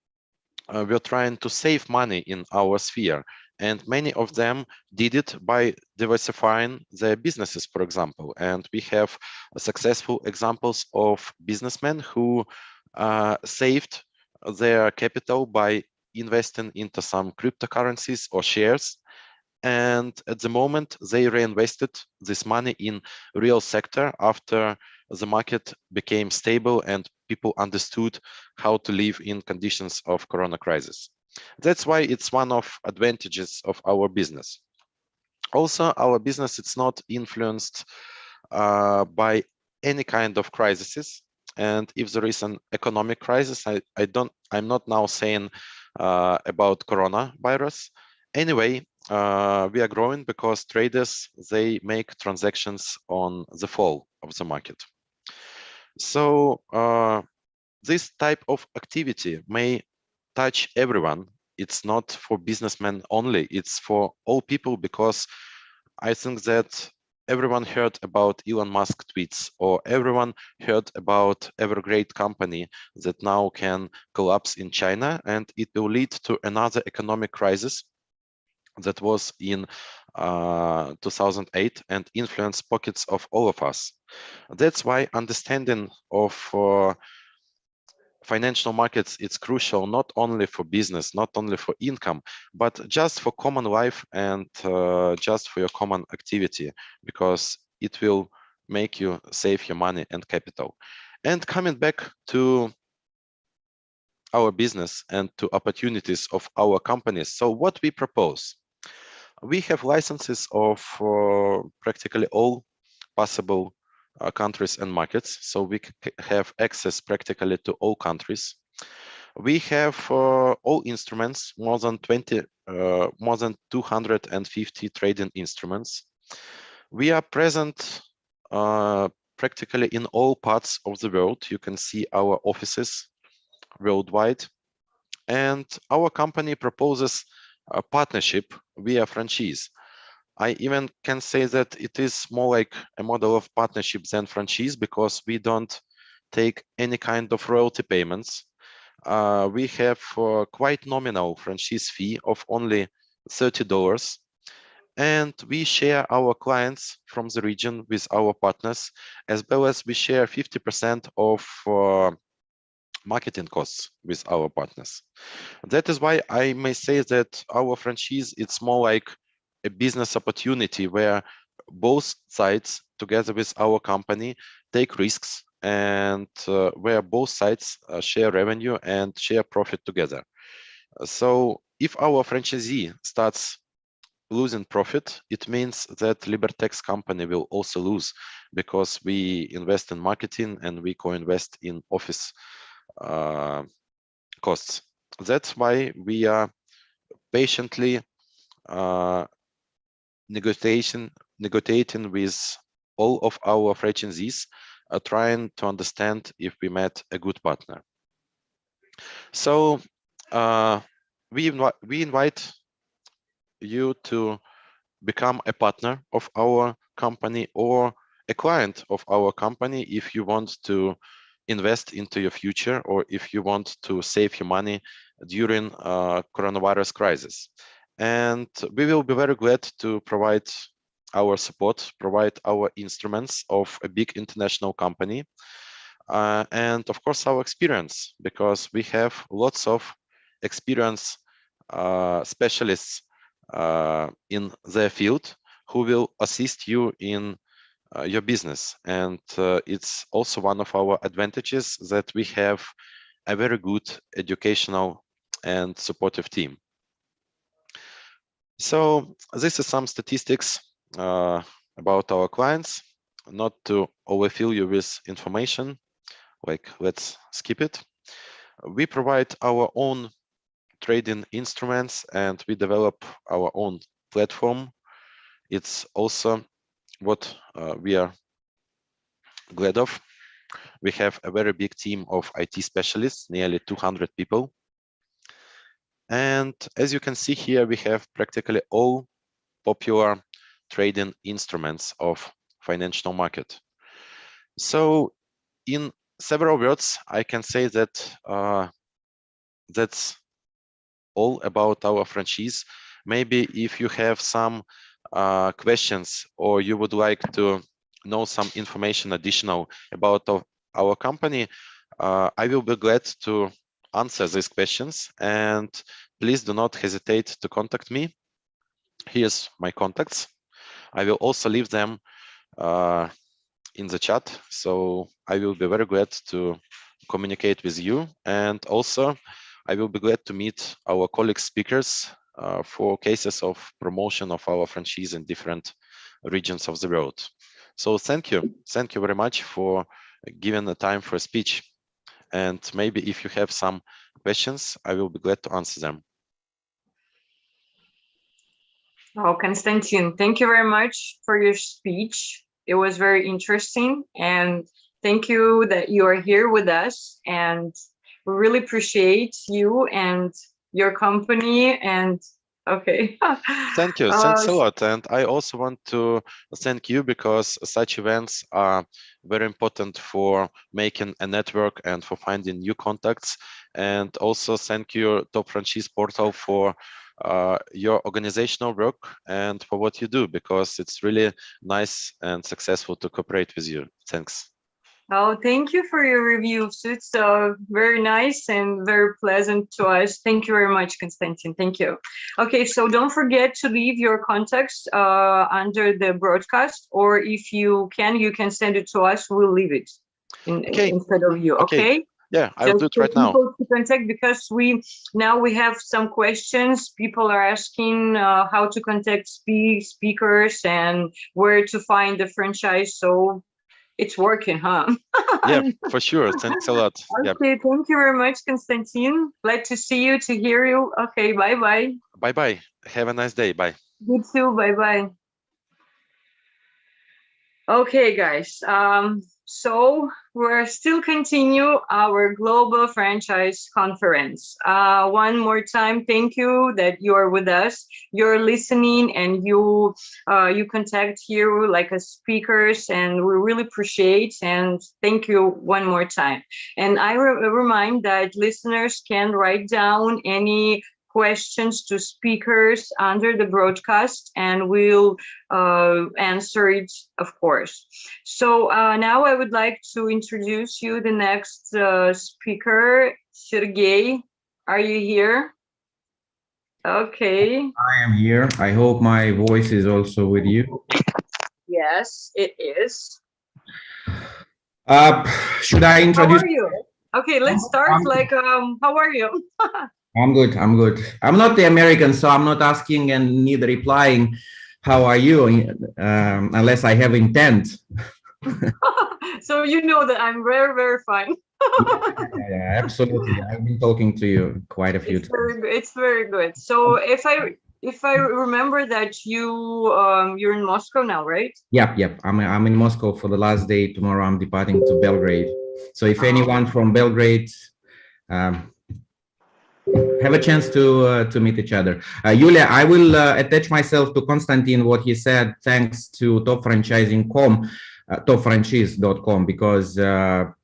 were trying to save money in our sphere. And many of them did it by diversifying their businesses, for example. And we have successful examples of businessmen who saved their capital by investing into some cryptocurrencies or shares. And at the moment, they reinvested this money in real sector after the market became stable and people understood how to live in conditions of corona crisis. That's why it's one of advantages of our business. Also, our business, it's not influenced by any kind of crises. And if there is an economic crisis, I'm not now saying about coronavirus. Anyway, we are growing because traders, they make transactions on the fall of the market. So this type of activity may touch everyone. It's not for businessmen only, it's for all people, because I think that everyone heard about Elon Musk tweets, or everyone heard about Evergrande company that now can collapse in China, and it will lead to another economic crisis that was in 2008 and influenced pockets of all of us. That's why understanding of financial markets, it's crucial not only for business, not only for income, but just for common life and just for your common activity, because it will make you save your money and capital. And coming back to our business and to opportunities of our companies, so what we propose, we have licenses of practically all possible countries and markets, so we have access practically to all countries. We have all instruments, more than 250 trading instruments. We are present practically in all parts of the world. You can see our offices worldwide, and our company proposes a partnership via franchise. I even can say that it is more like a model of partnership than franchise, because we don't take any kind of royalty payments. We have quite nominal franchise fee of only $30, And we share our clients from the region with our partners, as well as we share 50% of marketing costs with our partners. That is why I may say that our franchise, it's more like a business opportunity where both sides, together with our company, take risks, and where both sides share revenue and share profit together. So if our franchisee starts losing profit, it means that Libertex company will also lose, because we invest in marketing and we co-invest in office costs. That's why we are patiently negotiating with all of our franchisees, trying to understand if we met a good partner. So we invite you to become a partner of our company or a client of our company if you want to invest into your future, or if you want to save your money during coronavirus crisis. And we will be very glad to provide our support, provide our instruments of a big international company, and of course our experience, because we have lots of experience specialists in their field who will assist you in your business. And it's also one of our advantages that we have a very good educational and supportive team. So this is some statistics about our clients. Not to overfill you with information, like let's skip it. We provide our own trading instruments and we develop our own platform. It's also what we are glad of. We have a very big team of IT specialists, nearly 200 people. And as you can see here, we have practically all popular trading instruments of financial market. So in several words, I can say that that's all about our franchise. Maybe if you have some questions, or you would like to know some information additional about our company, I will be glad to answer these questions. And please do not hesitate to contact me. Here's my contacts. I will also leave them in the chat. So I will be very glad to communicate with you. And also, I will be glad to meet our colleague speakers for cases of promotion of our franchise in different regions of the world. So thank you very much for giving the time for a speech. And maybe if you have some questions, I will be glad to answer them. Oh, Konstantin, thank you very much for your speech. It was very interesting, and thank you that you are here with us, and we really appreciate you and your company. And okay. Thank you. Thanks a lot. And I also want to thank you, because such events are very important for making a network and for finding new contacts. And also thank you, Topfranchise portal, for your organizational work and for what you do, because it's really nice and successful to cooperate with you. Thanks. Oh, thank you for your reviews. It's very nice and very pleasant to us. Thank you very much, Konstantin. Thank you. Okay, so don't forget to leave your contacts under the broadcast, or if you can send it to us. We'll leave it instead of you. Okay. Yeah, I'll do it right now. To contact, because we have some questions. People are asking how to contact speakers and where to find the franchise. So it's working, huh? Yeah, for sure. Thanks a lot. Okay, yep. Thank you very much, Konstantin. Glad to see you, to hear you. Okay, bye-bye. Bye-bye. Have a nice day. Bye. You too. Bye-bye. Okay, guys. So we're still continue our global franchise conference. One more time, thank you that you are with us. You're listening, and you contact here like a speakers, and we really appreciate, and thank you one more time. And I remind that listeners can write down any questions to speakers under the broadcast, and we'll answer it, of course. So now I would like to introduce you the next speaker, Sergey. Are you here? Okay. I am here. I hope my voice is also with you. Yes, it is. Should I introduce? How are you? Okay, let's start. How are you? I'm good. I'm good. I'm not the American, so I'm not asking and neither replying. How are you? Unless I have intent. So you know that I'm very, very fine. Yeah, absolutely. I've been talking to you quite a few times. It's very good. So if I remember that you're in Moscow now, right? Yep. I'm in Moscow for the last day. Tomorrow I'm departing to Belgrade. So if anyone from Belgrade have a chance to meet each other. Yulia, I will attach myself to Konstantin what he said, thanks to Topfranchise.com, because the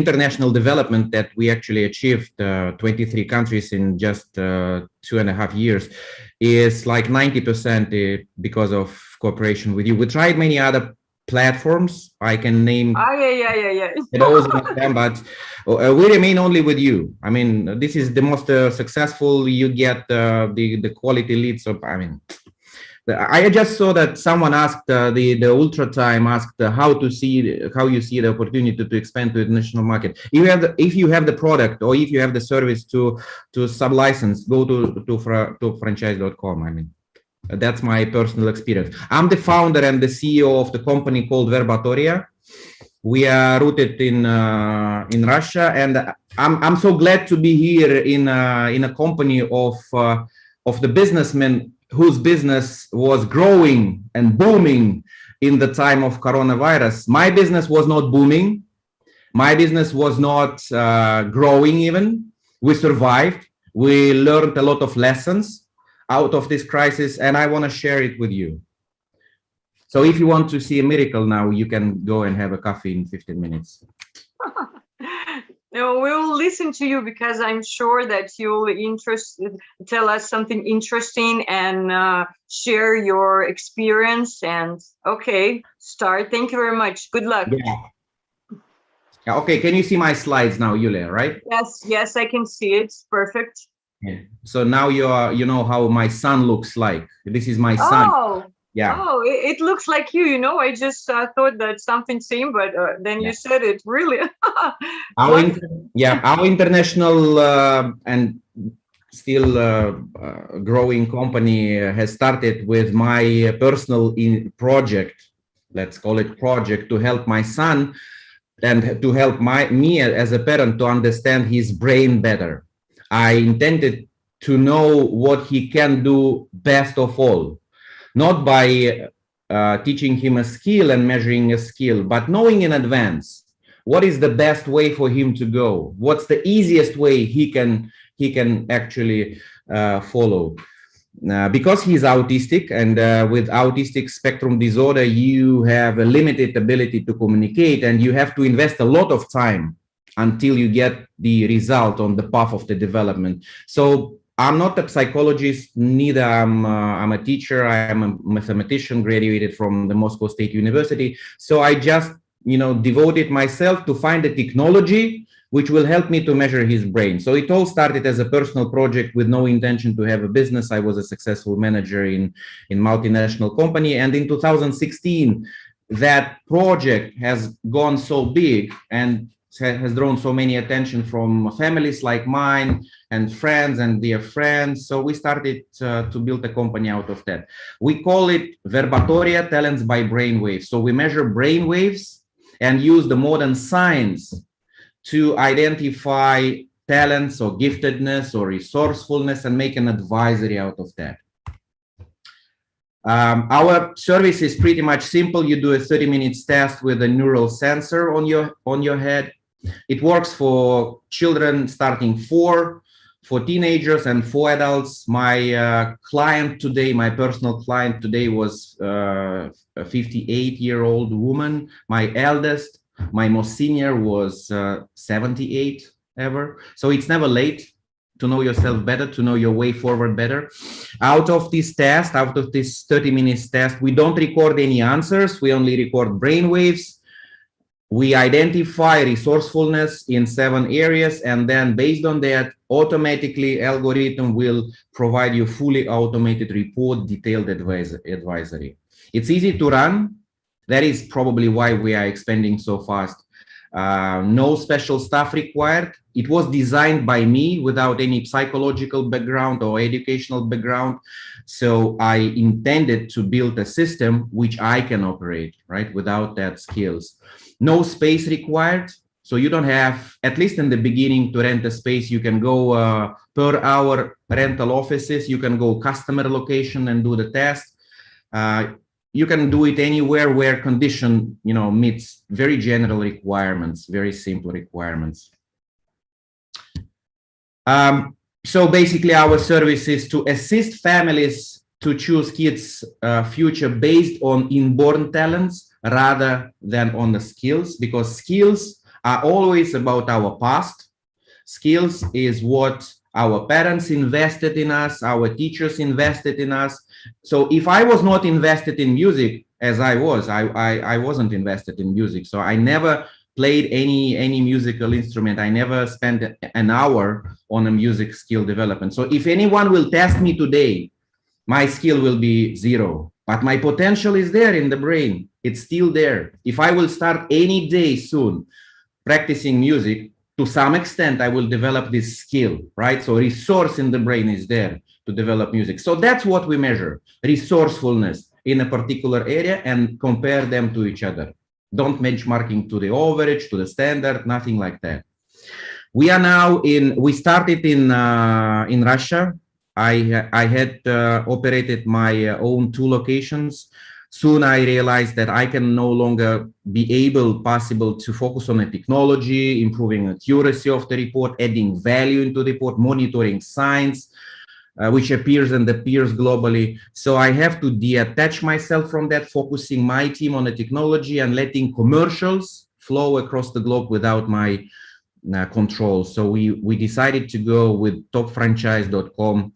international development that we actually achieved, 23 countries in just 2.5 years, is like 90% because of cooperation with you. We tried many other platforms. I can name those of them, but we remain only with you. I mean, this is the most successful. You get the quality leads. So I mean, I just saw that someone asked the Ultra Time asked how you see the opportunity to expand to the international market. If you have the product or if you have the service to sub-license, go to franchise.com. I mean, that's my personal experience. I'm the founder and the CEO of the company called Verbatoria. We are rooted in Russia, and I'm so glad to be here in a company of the businessmen whose business was growing and booming in the time of coronavirus. My business was not booming. My business was not growing even. We survived. We learned a lot of lessons out of this crisis, and I want to share it with you. So if you want to see a miracle now, you can go and have a coffee in 15 minutes. No, we will listen to you because I'm sure that you'll tell us something interesting and share your experience. And okay, start. Thank you very much. Good luck. Yeah. Okay, can you see my slides now, Yulia, right? Yes, I can see it. Perfect. Yeah. So now you know how my son looks like. This is my son. Oh. Yeah. Oh, it looks like you. I just thought that something same, but then you said it really. Our international and still growing company has started with my personal project. Let's call it project, to help my son and to help me as a parent to understand his brain better. I intended to know what he can do best of all. Not by teaching him a skill and measuring a skill, but knowing in advance what is the best way for him to go. What's the easiest way he can actually follow. Because he's autistic, and with autistic spectrum disorder, you have a limited ability to communicate, and you have to invest a lot of time until you get the result on the path of the development. So I'm not a psychologist, neither I'm a teacher. I am a mathematician, graduated from the Moscow State University. So I just, devoted myself to find a technology which will help me to measure his brain. So it all started as a personal project with no intention to have a business. I was a successful manager in multinational company. And in 2016, that project has gone so big and has drawn so many attention from families like mine and friends and their friends. So we started to build a company out of that. We call it Verbatoria, talents by brainwaves. So we measure brainwaves and use the modern science to identify talents or giftedness or resourcefulness and make an advisory out of that. Our service is pretty much simple. You do a 30 minutes test with a neural sensor on your head. It works for children starting 4, for teenagers, and for adults. My client today, my personal client today, was a 58-year-old woman. My eldest, my most senior, was 78 ever. So it's never late to know yourself better, to know your way forward better. Out of this test, out of this 30 minutes test, we don't record any answers. We only record brainwaves. We identify resourcefulness in 7 areas, and then based on that, automatically algorithm will provide you fully automated report, detailed advisory. It's easy to run. That is probably why we are expanding so fast. No special stuff required. It was designed by me without any psychological background or educational background. So I intended to build a system which I can operate, right, without that skills. No space required. So you don't have, at least in the beginning, to rent a space. You can go per hour rental offices. You can go customer location and do the test. You can do it anywhere where condition, meets very general requirements, very simple requirements. So basically our service is to assist families to choose kids' future based on inborn talents rather than on the skills, because skills are always about our past. Skills is what our parents invested in us, our teachers invested in us. So if I was not invested in music, as I wasn't invested in music. So I never played any musical instrument. I never spent an hour on a music skill development. So if anyone will test me today, my skill will be 0, but my potential is there in the brain. It's still there. If I will start any day soon practicing music, to some extent, I will develop this skill, right? So resource in the brain is there to develop music. So that's what we measure, resourcefulness in a particular area, and compare them to each other. Don't benchmarking to the average, to the standard, nothing like that. We are now we started in Russia. I had operated my own 2 locations. Soon I realized that I can no longer be possible to focus on the technology, improving accuracy of the report, adding value into the report, monitoring signs, which appears and appears globally. So I have to detach myself from that, focusing my team on the technology and letting commercials flow across the globe without my control. So we decided to go with Topfranchise.com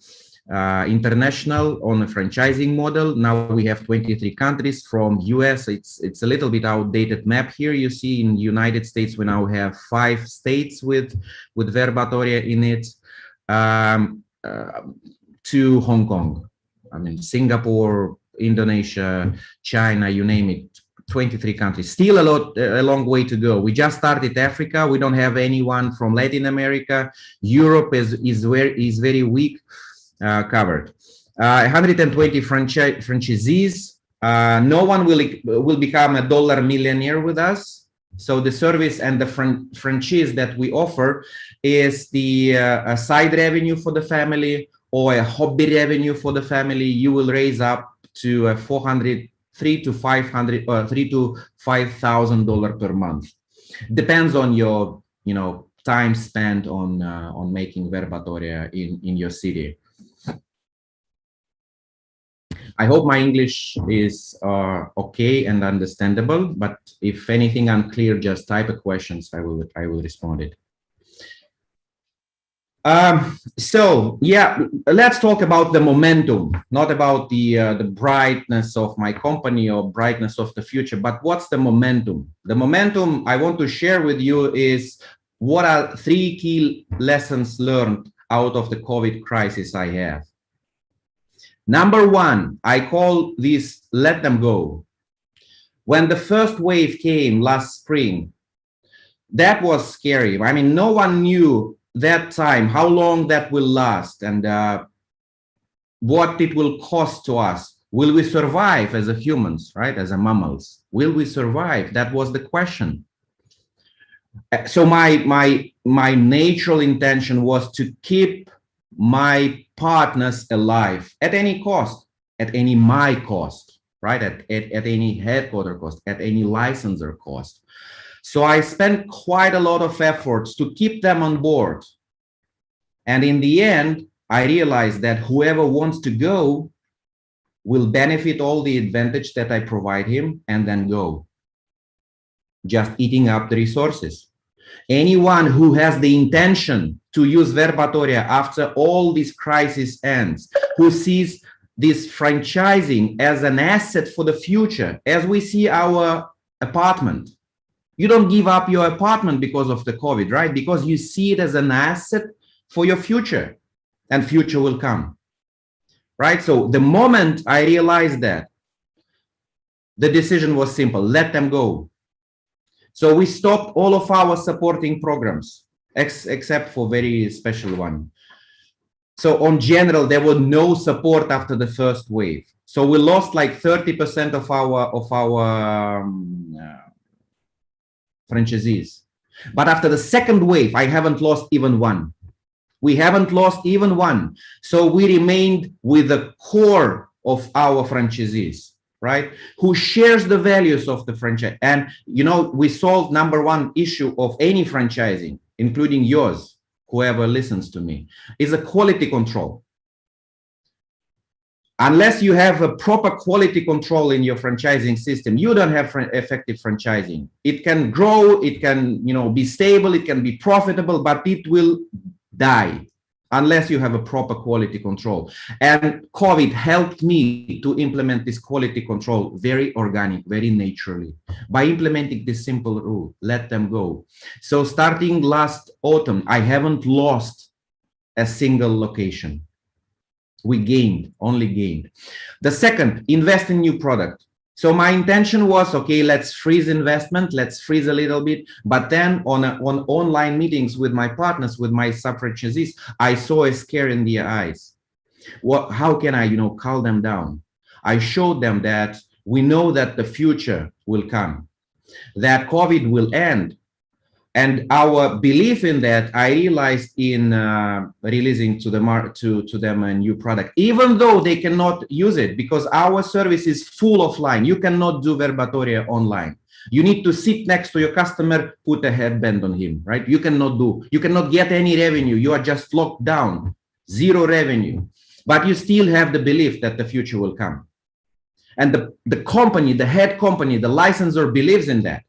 international on a franchising model. Now we have 23 countries from US. It's a little bit outdated map here. You see in United States, we now have 5 states with Verbatoria in it, to Hong Kong. I mean, Singapore, Indonesia, China, you name it, 23 countries. Still a long way to go. We just started Africa. We don't have anyone from Latin America. Europe is very weak. Covered. 120 franchisees. No one will become a dollar millionaire with us. So the service and the franchise that we offer is the a side revenue for the family or a hobby revenue for the family. You will raise up to $3,000 to $5,000 per month. Depends on your time spent on making Verbatoria in your city. I hope my English is okay and understandable, but if anything unclear, just type a questions. I will respond it. So yeah, let's talk about the momentum, not about the brightness of my company or brightness of the future, but what's the momentum? The momentum I want to share with you is what are 3 key lessons learned out of the COVID crisis I have. Number 1, I call this let them go. When the first wave came last spring, that was scary. I mean, no one knew that time how long that will last and what it will cost to us. Will we survive as a humans, right? As a mammals, will we survive? That was the question. So my natural intention was to keep my partners alive at any cost, at any my cost, right? At any headquarter cost, at any licensor cost. So I spent quite a lot of efforts to keep them on board. And in the end, I realized that whoever wants to go will benefit all the advantage that I provide him and then go, just eating up the resources. Anyone who has the intention to use Verbatoria after all this crisis ends, who sees this franchising as an asset for the future, as we see our apartment. You don't give up your apartment because of the COVID, right? Because you see it as an asset for your future, and future will come, right? So the moment I realized that, the decision was simple: let them go. So we stopped all of our supporting programs, except for very special one. So on general, there was no support after the first wave. So we lost like 30% of our franchisees. But after the second wave, I haven't lost even one. We haven't lost even one. So we remained with the core of our franchisees, right? Who shares the values of the franchise. And, you know, we solved number one issue of any franchising, including yours, whoever listens to me, is a quality control. Unless you have a proper quality control in your franchising system, you don't have effective franchising. It can grow, it can, you know, be stable, it can be profitable, but it will die unless you have a proper quality control. And COVID helped me to implement this quality control very organic, very naturally, by implementing this simple rule: let them go. So starting last autumn, I haven't lost a single location. We gained, only gained. The second, invest in new product. So my intention was, okay, let's freeze investment, let's freeze a little bit. But then on online meetings with my partners, with my sub-franchisees, I saw a scare in their eyes. How can I, you know, calm them down? I showed them that we know that the future will come, that COVID will end. And our belief in that, I realized in releasing to them a new product, even though they cannot use it, because our service is full offline. You cannot do Verbatoria online. You need to sit next to your customer, put a headband on him, right? You cannot get any revenue. You are just locked down, zero revenue, but you still have the belief that the future will come. And the company, the head company, the licensor believes in that,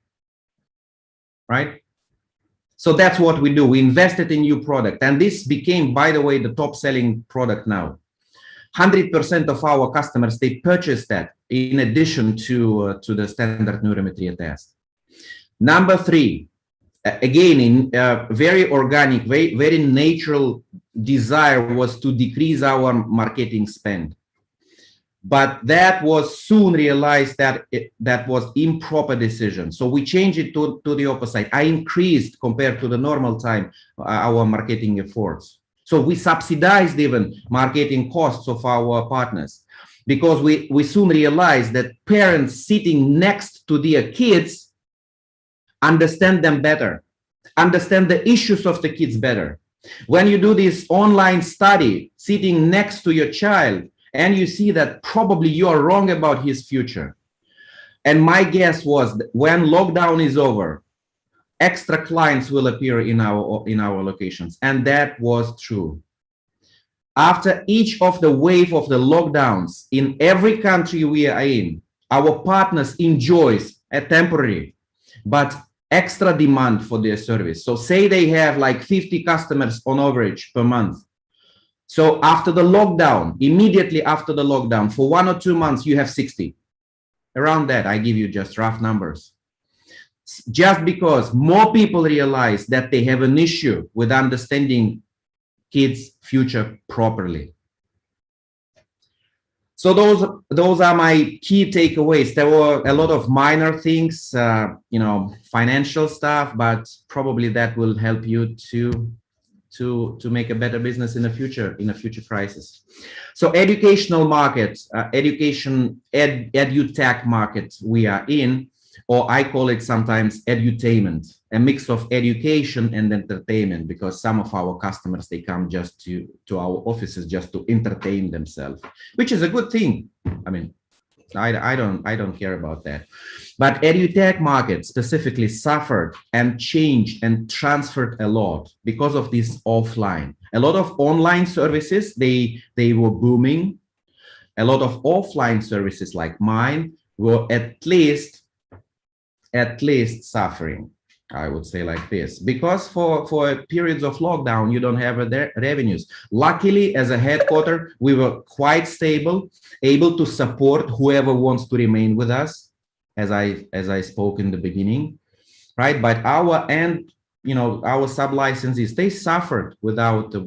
right? So that's what we do. We invested in new product. And this became, by the way, the top selling product now. 100% of our customers, they purchased that in addition to the standard neurometry test. Number three, again, in very organic, very natural desire was to decrease our marketing spend. But that was soon realized that that was improper decision. So we changed it to the opposite. I increased, compared to the normal time, our marketing efforts. So we subsidized even marketing costs of our partners, because we soon realized that parents sitting next to their kids understand them better, understand the issues of the kids better. When you do this online study, sitting next to your child, and you see that probably you are wrong about his future. And my guess was that when lockdown is over, extra clients will appear in our locations. And that was true. After each of the wave of the lockdowns in every country we are in, our partners enjoys a temporary but extra demand for their service. So say they have like 50 customers on average per month. So after the lockdown, immediately after the lockdown, for 1 or 2 months, you have 60. Around that, I give you just rough numbers. Just because more people realize that they have an issue with understanding kids' future properly. So those are my key takeaways. There were a lot of minor things, you know, financial stuff, but probably that will help you to make a better business in the future, in a future crisis. So educational markets, edutech market we are in, or I call it sometimes edutainment, a mix of education and entertainment, because some of our customers, they come just to our offices just to entertain themselves, which is a good thing. I mean, I don't care about that. But edutech market specifically suffered and changed and transferred a lot because of this offline. A lot of online services, they were booming. A lot of offline services like mine were at least suffering. I would say like this, because for periods of lockdown, you don't have revenues. Luckily, as a headquarter, we were quite stable, able to support whoever wants to remain with us, as I spoke in the beginning, right? But our end, you know, our sub licensees, they suffered without the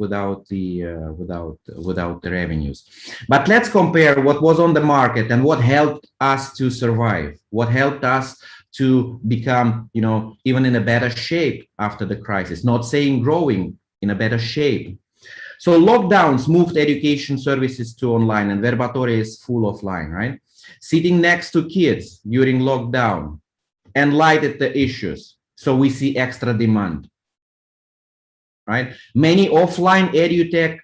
revenues. But let's compare what was on the market and what helped us to survive, what helped us to become, you know, even in a better shape after the crisis, not saying growing, in a better shape. So lockdowns moved education services to online, and Verbatoria is full offline, right? Sitting next to kids during lockdown enlightened the issues. So we see extra demand, right? Many offline edutech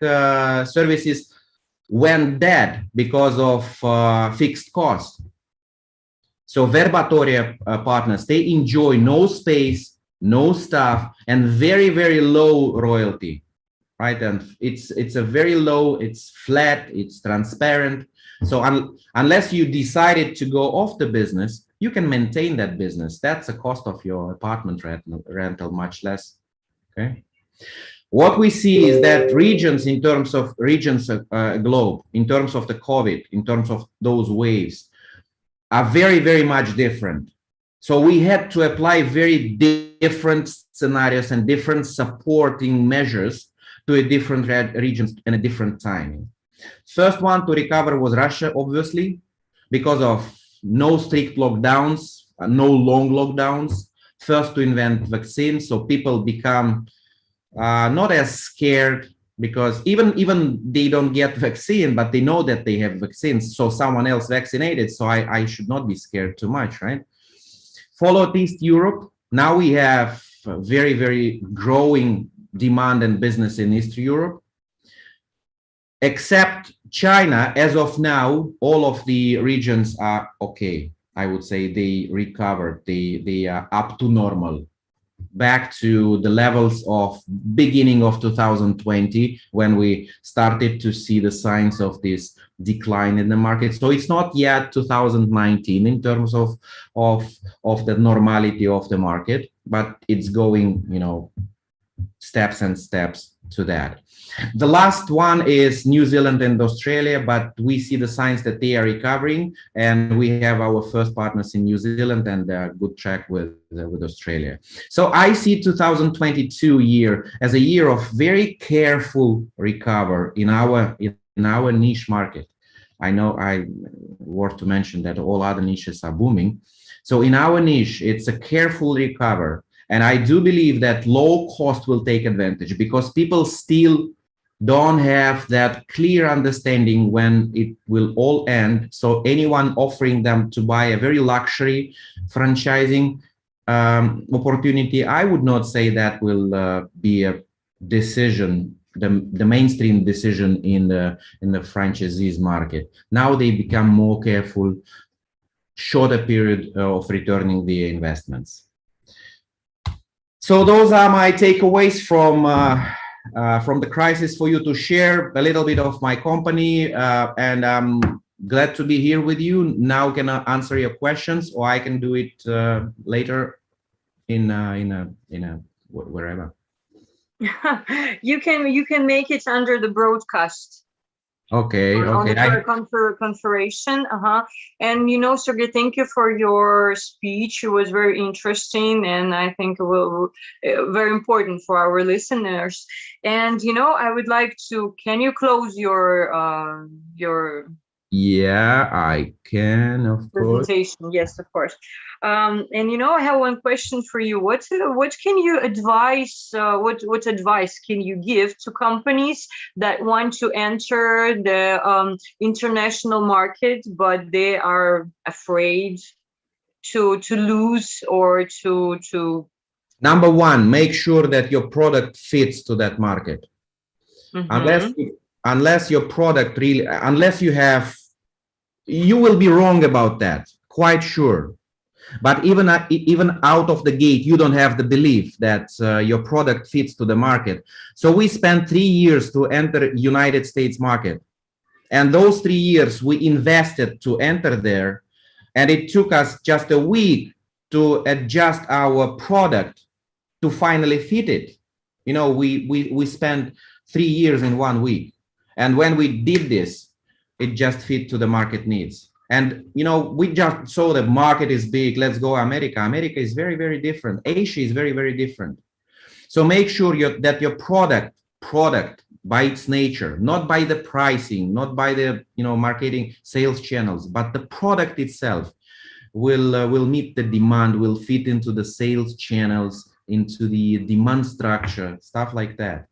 services went dead because of fixed costs. So Verbatoria partners, they enjoy no space, no staff, and very, very low royalty, right? And it's a very low, it's flat, it's transparent. So unless you decided to go off the business, you can maintain that business. That's the cost of your apartment rental, much less, okay? What we see is that regions, in terms of regions globe, in terms of the COVID, in terms of those waves, are very, very much different. So we had to apply very different scenarios and different supporting measures to a different regions and a different timing. First one to recover was Russia, obviously, because of no strict lockdowns, no long lockdowns. First to invent vaccines, so people become not as scared, because even they don't get vaccine, but they know that they have vaccines, so someone else vaccinated, so I should not be scared too much, right? Followed East Europe. Now we have very, very growing demand and business in East Europe. Except China, as of now, all of the regions are okay. I would say they recovered, they are up to normal, back to the levels of beginning of 2020, when we started to see the signs of this decline in the market. So it's not yet 2019 in terms of the normality of the market, but it's going, you know, steps and steps to that. The last one is New Zealand and Australia, but we see the signs that they are recovering, and we have our first partners in New Zealand and a good track with Australia. So I see 2022 year as a year of very careful recover in our niche market. I know worth to mention that all other niches are booming. So in our niche, it's a careful recover. And I do believe that low cost will take advantage, because people still don't have that clear understanding when it will all end. So anyone offering them to buy a very luxury franchising opportunity, I would not say that will be a decision, the mainstream decision in the franchisees market. Now they become more careful, shorter period of returning the investments. So those are my takeaways from the crisis for you, to share a little bit of my company, and I'm glad to be here with you. Now can I answer your questions, or I can do it later in wherever. You can make it under the broadcast. Okay, on okay. the configuration. And you know, Sergey, thank you for your speech. It was very interesting, and I think it will very important for our listeners. And you know, I would like to. Can you close your Yeah, I can, of course. presentation? Yes, of course. And you know, I have one question for you. What can you advise? What advice can you give to companies that want to enter the international market, but they are afraid to lose or to? Number one, make sure that your product fits to that market. Unless your product really, unless you have, you will be wrong about that, quite sure. But even out of the gate, you don't have the belief that your product fits to the market. So we spent 3 years to enter United States market. And those 3 years we invested to enter there. And it took us just a week to adjust our product to finally fit it. You know, we spent 3 years in 1 week. And when we did this, it just fit to the market needs. And, you know, we just saw the market is big. Let's go America. America is very, very different. Asia is very, very different. So make sure that your product by its nature, not by the pricing, not by the, you know, marketing sales channels, but the product itself will meet the demand, will fit into the sales channels, into the demand structure, stuff like that.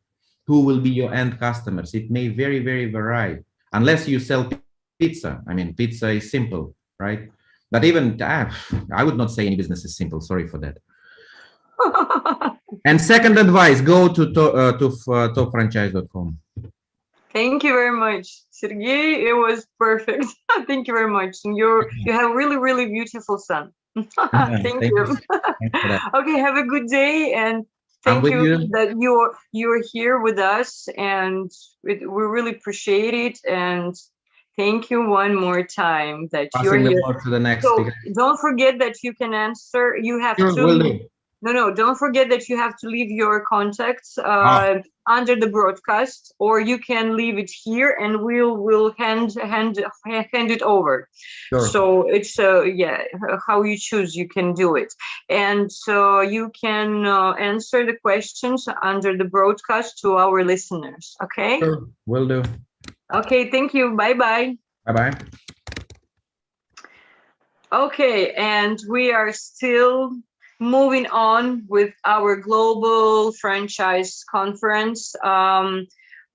Who will be your end customers? It may very, very vary, unless you sell pizza. I mean, pizza is simple, right? But even I would not say any business is simple. Sorry for that. And second advice, go to topfranchise.com. Thank you very much, Sergey. It was perfect. Thank you very much. And you have really, really beautiful son. Thank you. Okay, have a good day, and thank you that you're here with us, and we really appreciate it. And thank you one more time that you're here. To the next so don't forget that you can answer. You have to. No, don't forget that you have to leave your contacts under the broadcast, or you can leave it here, and we'll hand it over. Sure. So it's yeah, how you choose, you can do it, and so you can answer the questions under the broadcast to our listeners. Okay. Sure, will do. Okay, thank you. Bye bye. Bye bye. Okay, and we are still moving on with our global franchise conference.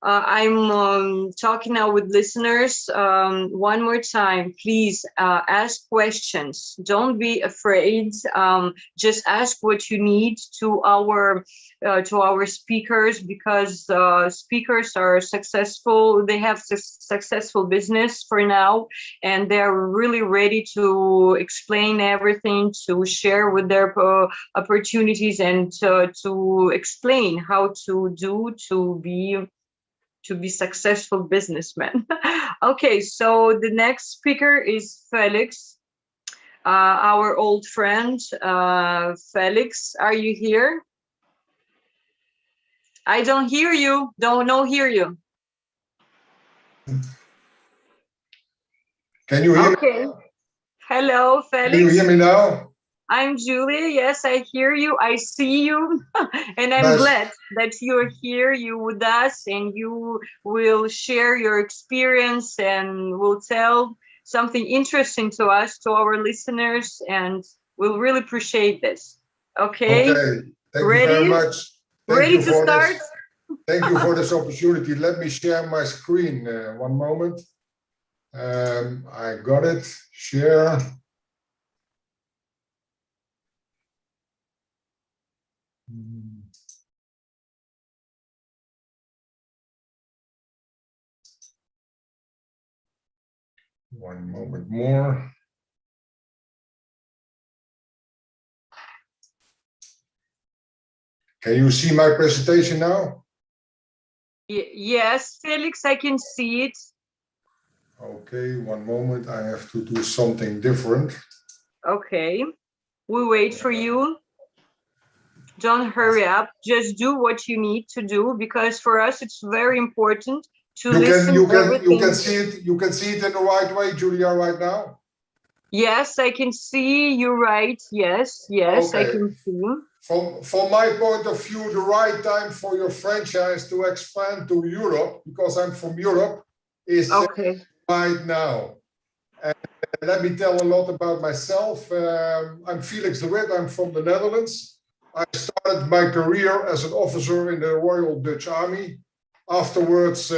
I'm talking now with listeners. One more time, please ask questions. Don't be afraid. Just ask what you need to our speakers, because speakers are successful. They have successful business for now, and they're really ready to explain everything, to share with their opportunities, and to explain how to be successful businessmen. Okay, so the next speaker is Felix, our old friend. Felix, are you here? I don't hear you. Don't hear you. Can you hear me? Hello, Felix. Can you hear me now? I'm Julia. Yes, I hear you. I see you. And I'm glad that you're here, you with us, and you will share your experience and will tell something interesting to us, to our listeners, and we'll really appreciate this. Okay. Okay. Thank you very much. Ready to start? Thank you for this opportunity. Let me share my screen. One moment. I got it. Share. One moment more. Can you see my presentation now? Yes, Felix, I can see it. Okay, one moment. I have to do something different. Okay, we wait for you. Don't hurry up. Just do what you need to do, because for us it's very important to listen. You can see it. You can see it in the right way, Julia, right now. Yes, I can see you right. Yes, okay. I can see. From my point of view, the right time for your franchise to expand to Europe, because I'm from Europe, is right now. And let me tell a lot about myself. I'm Felix de Wit. I'm from the Netherlands. I started my career as an officer in the Royal Dutch Army. Afterwards,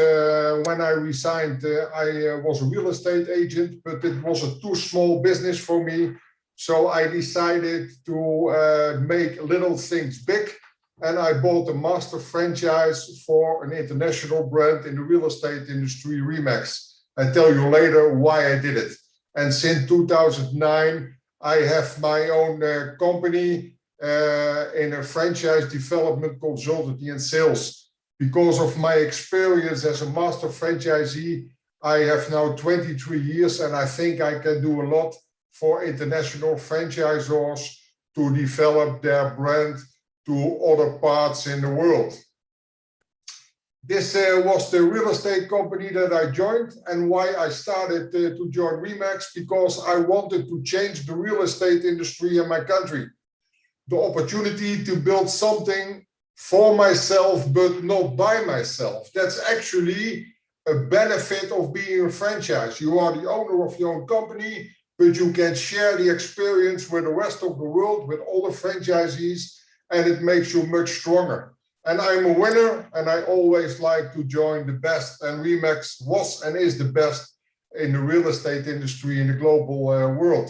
when I resigned, I was a real estate agent, but it was a too small business for me. So I decided to make little things big, and I bought a master franchise for an international brand in the real estate industry, REMAX. I'll tell you later why I did it. And since 2009, I have my own company in a franchise development, consultancy and sales. Because of my experience as a master franchisee, I have now 23 years, and I think I can do a lot for international franchisors to develop their brand to other parts in the world. This was the real estate company that I joined, and why I started to join REMAX, because I wanted to change the real estate industry in my country. The opportunity to build something for myself, but not by myself. That's actually a benefit of being a franchise. You are the owner of your own company, but you can share the experience with the rest of the world, with all the franchisees, and it makes you much stronger. And I'm a winner, and I always like to join the best, and REMAX was and is the best in the real estate industry in the global world.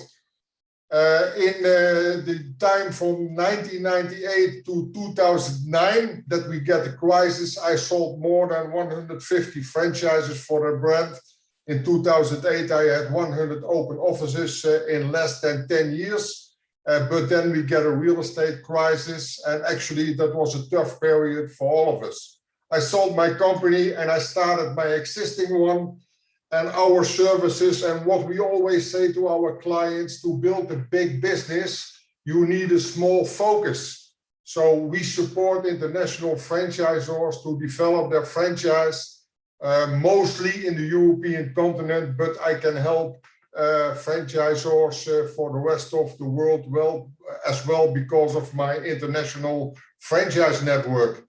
In the time from 1998 to 2009 that we get the crisis, I sold more than 150 franchises for a brand. In 2008, I had 100 open offices in less than 10 years. But then we get a real estate crisis, and actually that was a tough period for all of us. I sold my company and I started my existing one, and our services, and what we always say to our clients: to build a big business, you need a small focus. So we support international franchisors to develop their franchise, mostly in the European continent, but I can help franchisors for the rest of the world as well because of my international franchise network.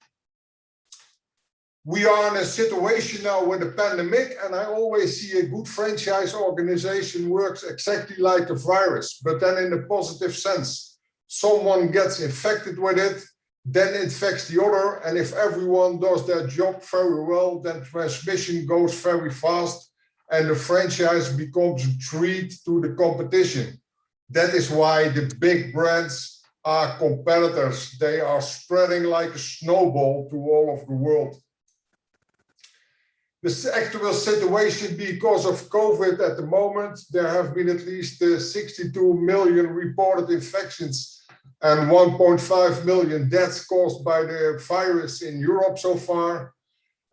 We are in a situation now with the pandemic, and I always see a good franchise organization works exactly like a virus, but then in a positive sense. Someone gets infected with it, then infects the other, and if everyone does their job very well, then transmission goes very fast, and the franchise becomes a threat to the competition. That is why the big brands are competitors. They are spreading like a snowball to all of the world. The actual situation, because of COVID at the moment, there have been at least 62 million reported infections and 1.5 million deaths caused by the virus in Europe so far.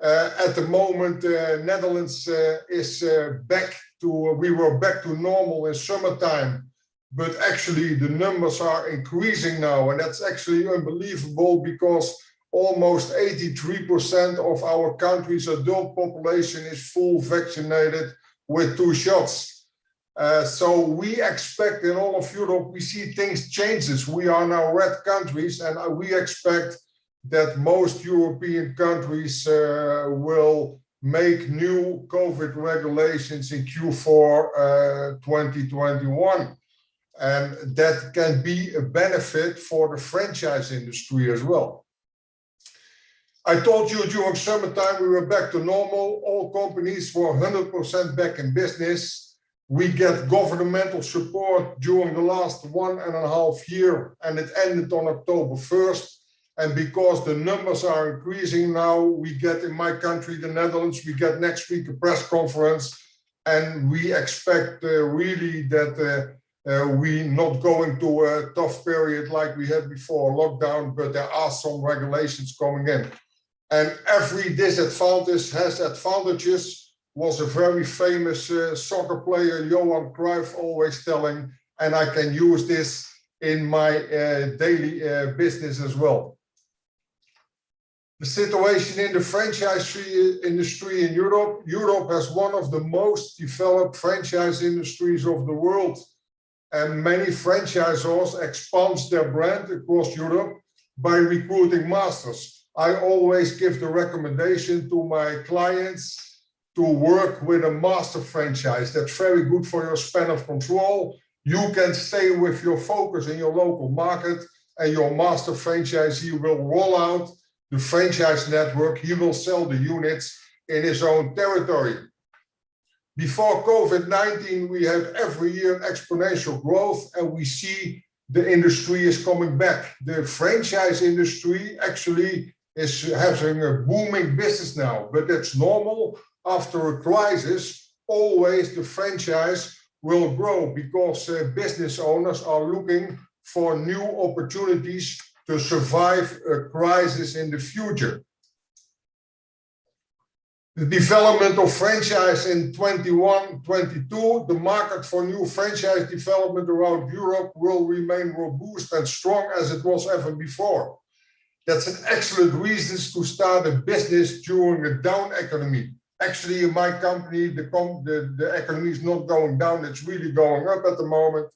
At the moment, Netherlands is back to, we were back to normal in summertime, but actually the numbers are increasing now, and that's actually unbelievable because almost 83% of our country's adult population is full vaccinated with 2 shots. So we expect in all of Europe, we see things changes. We are now red countries, and we expect that most European countries will make new COVID regulations in Q4 2021. And that can be a benefit for the franchise industry as well. I told you during summertime we were back to normal. All companies were 100% back in business. We get governmental support during the last 1.5 years, and it ended on October 1st. And because the numbers are increasing now, we get in my country, the Netherlands, we get next week a press conference, and we expect really that we're not going to a tough period like we had before lockdown, but there are some regulations coming in. And every disadvantage has advantages, was a very famous soccer player, Johan Cruyff, always telling, and I can use this in my daily business as well. The situation in the franchise industry in Europe. Europe has one of the most developed franchise industries of the world. And many franchisors expand their brand across Europe by recruiting masters. I always give the recommendation to my clients to work with a master franchise. That's very good for your span of control. You can stay with your focus in your local market, and your master franchisee will roll out the franchise network. He will sell the units in his own territory. Before COVID-19, we had every year exponential growth, and we see the industry is coming back. The franchise industry actually is having a booming business now, but that's normal. After a crisis, always the franchise will grow because business owners are looking for new opportunities to survive a crisis in the future. The development of franchise in 21-22, the market for new franchise development around Europe will remain robust and strong as it was ever before. That's an excellent reason to start a business during a down economy. Actually, in my company, the economy is not going down, it's really going up at the moment.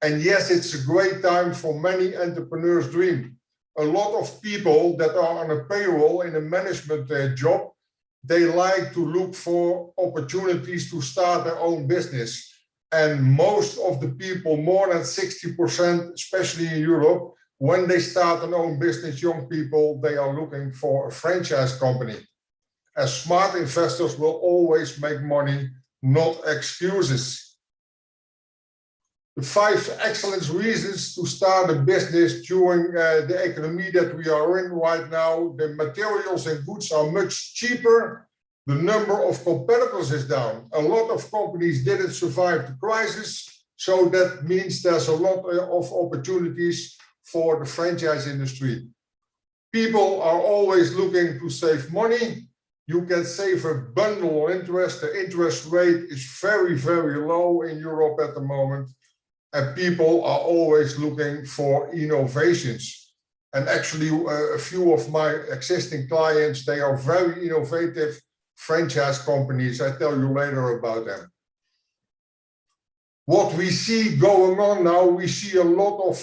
And yes, it's a great time for many entrepreneurs' dream. A lot of people that are on a payroll in a management job, they like to look for opportunities to start their own business. And most of the people, more than 60%, especially in Europe, when they start an own business, young people, they are looking for a franchise company. As smart investors will always make money, not excuses. The 5 excellent reasons to start a business during the economy that we are in right now. The materials and goods are much cheaper. The number of competitors is down. A lot of companies didn't survive the crisis. So that means there's a lot of opportunities for the franchise industry. People are always looking to save money. You can save a bundle of interest. The interest rate is very, very low in Europe at the moment. And people are always looking for innovations. And actually, a few of my existing clients, they are very innovative franchise companies. I tell you later about them. What we see going on now, we see a lot of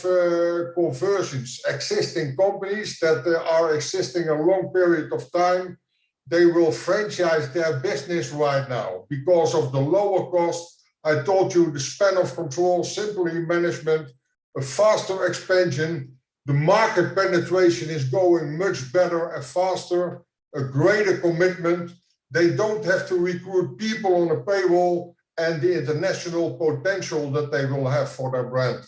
conversions. Existing companies that are existing a long period of time, they will franchise their business right now because of the lower cost. I told you the span of control, simply management, a faster expansion. The market penetration is going much better and faster, a greater commitment. They don't have to recruit people on a payroll and the international potential that they will have for their brand.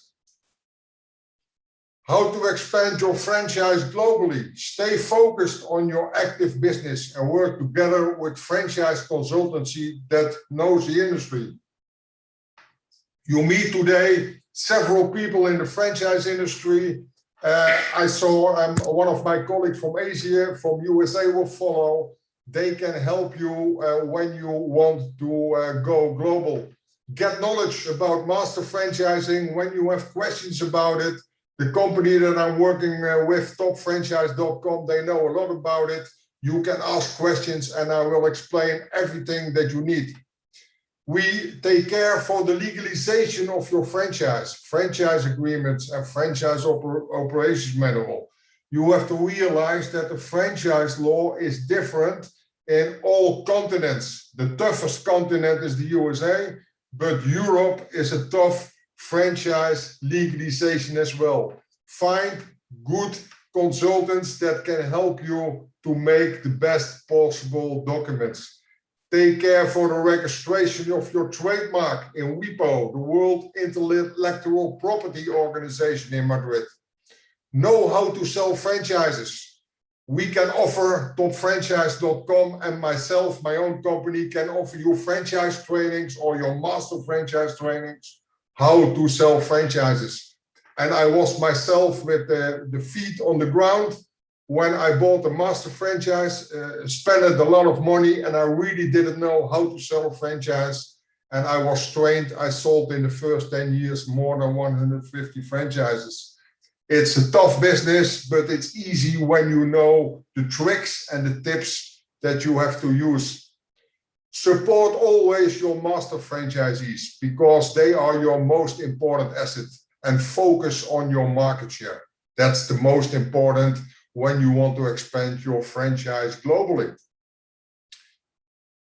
How to expand your franchise globally. Stay focused on your active business and work together with franchise consultancy that knows the industry. You meet today several people in the franchise industry. I saw one of my colleagues from Asia, from USA will follow. They can help you when you want to go global. Get knowledge about master franchising when you have questions about it. The company that I'm working with, Topfranchise.com, they know a lot about it. You can ask questions and I will explain everything that you need. We take care for the legalization of your franchise agreements and franchise operations manual. You have to realize that the franchise law is different in all continents. The toughest continent is the USA, but Europe is a tough franchise legalization as well. Find good consultants that can help you to make the best possible documents. Take care for the registration of your trademark in WIPO, the World Intellectual Property Organization in Madrid. Know how to sell franchises. We can offer, Topfranchise.com and myself, my own company, can offer you franchise trainings or your master franchise trainings, how to sell franchises. And I was myself with the feet on the ground when I bought a master franchise, spent a lot of money, and I really didn't know how to sell a franchise. And I was trained. I sold in the first 10 years more than 150 franchises. It's a tough business, but it's easy when you know the tricks and the tips that you have to use. Support always your master franchisees because they are your most important asset, and focus on your market share. That's the most important when you want to expand your franchise globally.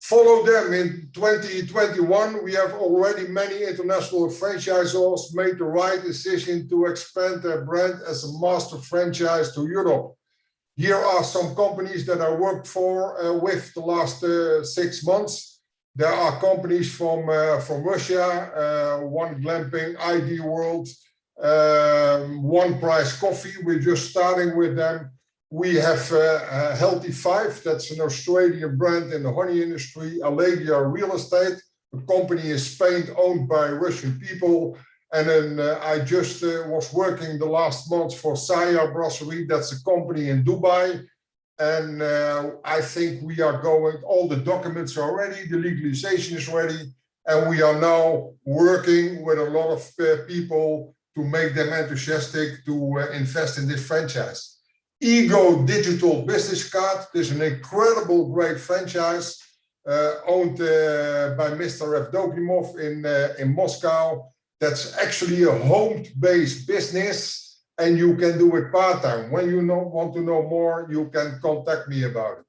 Follow them. In 2021, we have already many international franchisors made the right decision to expand their brand as a master franchise to Europe. Here are some companies that I worked for with the last 6 months. There are companies from Russia, One Glamping, ID World, One Price Coffee. We're just starting with them. We have Healthy Five, that's an Australian brand in the honey industry. Allegia Real Estate, a company in Spain owned by Russian people. And then I just was working the last month for Saya Brasserie, that's a company in Dubai. And I think we are going, all the documents are ready, the legalization is ready. And we are now working with a lot of people to make them enthusiastic to invest in this franchise. Ego Digital Business Card. This is an incredible, great franchise owned by Mr. Devlopment in Moscow. That's actually a home-based business, and you can do it part-time. When you want to know more, you can contact me about it.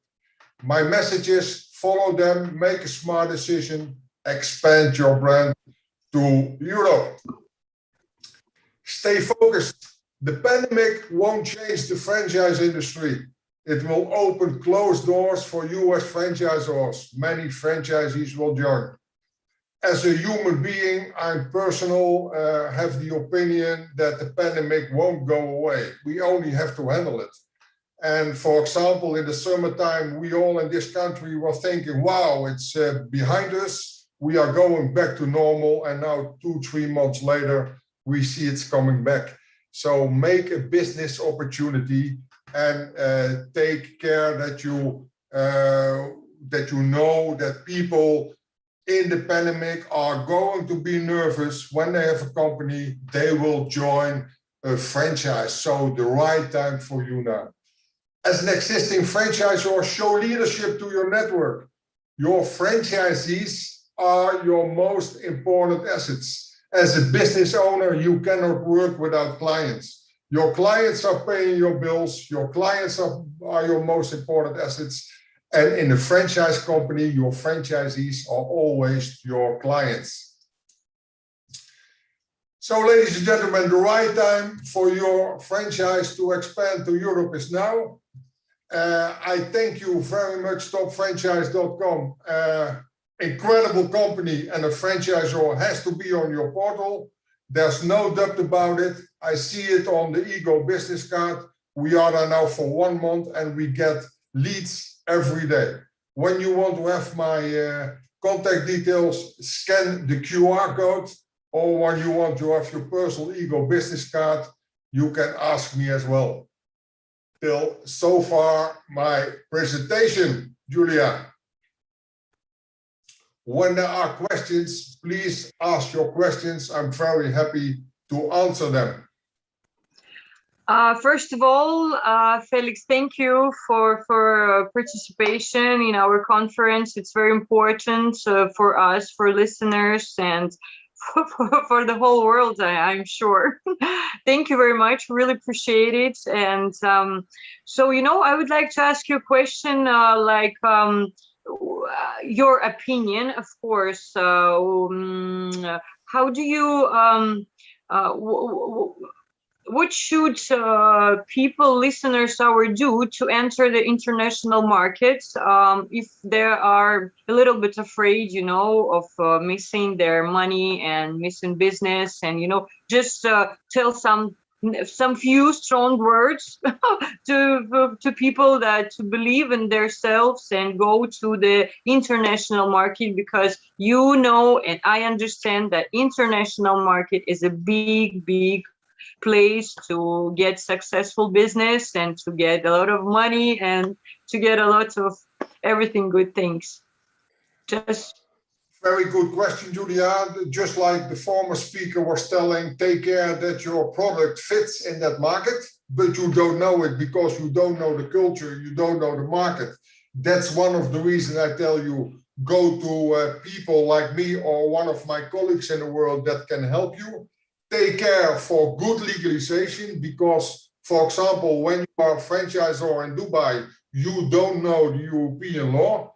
My message is follow them, make a smart decision, expand your brand to Europe. Stay focused. The pandemic won't change the franchise industry. It will open closed doors for US franchisors. Many franchisees will join. As a human being, I'm have the opinion that the pandemic won't go away. We only have to handle it. And for example, in the summertime, we all in this country were thinking, wow, it's behind us. We are going back to normal. And now 2-3 months later, we see it's coming back. So make a business opportunity and take care that you know that people in the pandemic are going to be nervous. When they have a company, they will join a franchise. So the right time for you now. As an existing franchisor, show leadership to your network. Your franchisees are your most important assets. As a business owner, you cannot work without clients. Your clients are paying your bills. Your clients are your most important assets. And in a franchise company, your franchisees are always your clients. So, ladies and gentlemen, the right time for your franchise to expand to Europe is now. I thank you very much, Topfranchise.com. Incredible company, and a franchisor has to be on your portal. There's no doubt about it. I see it on the Ego business card. We are there now for 1 month and we get leads every day. When you want to have my contact details, scan the QR code, or when you want to have your personal Ego business card, you can ask me as well. Till so far, my presentation, Julia. When there are questions, please ask your questions. I'm very happy to answer them. First of all, Felix, thank you for participation in our conference. It's very important for us, for listeners, and for the whole world, I'm sure. Thank you very much. Really appreciate it. And so, I would like to ask you a question your opinion, of course. How do you, what should people, listeners, do to enter the international markets if they are a little bit afraid, of missing their money and missing business, and just tell some few strong words to people that to believe in themselves and go to the international market, because and I understand that international market is a big place to get successful business and to get a lot of money and to get a lot of everything good things. Just very good question, Julia. Just like the former speaker was telling, take care that your product fits in that market, but you don't know it because you don't know the culture, you don't know the market. That's one of the reasons I tell you, go to people like me or one of my colleagues in the world that can help you. Take care for good legalization, because, for example, when you are a franchisor in Dubai, you don't know the European law.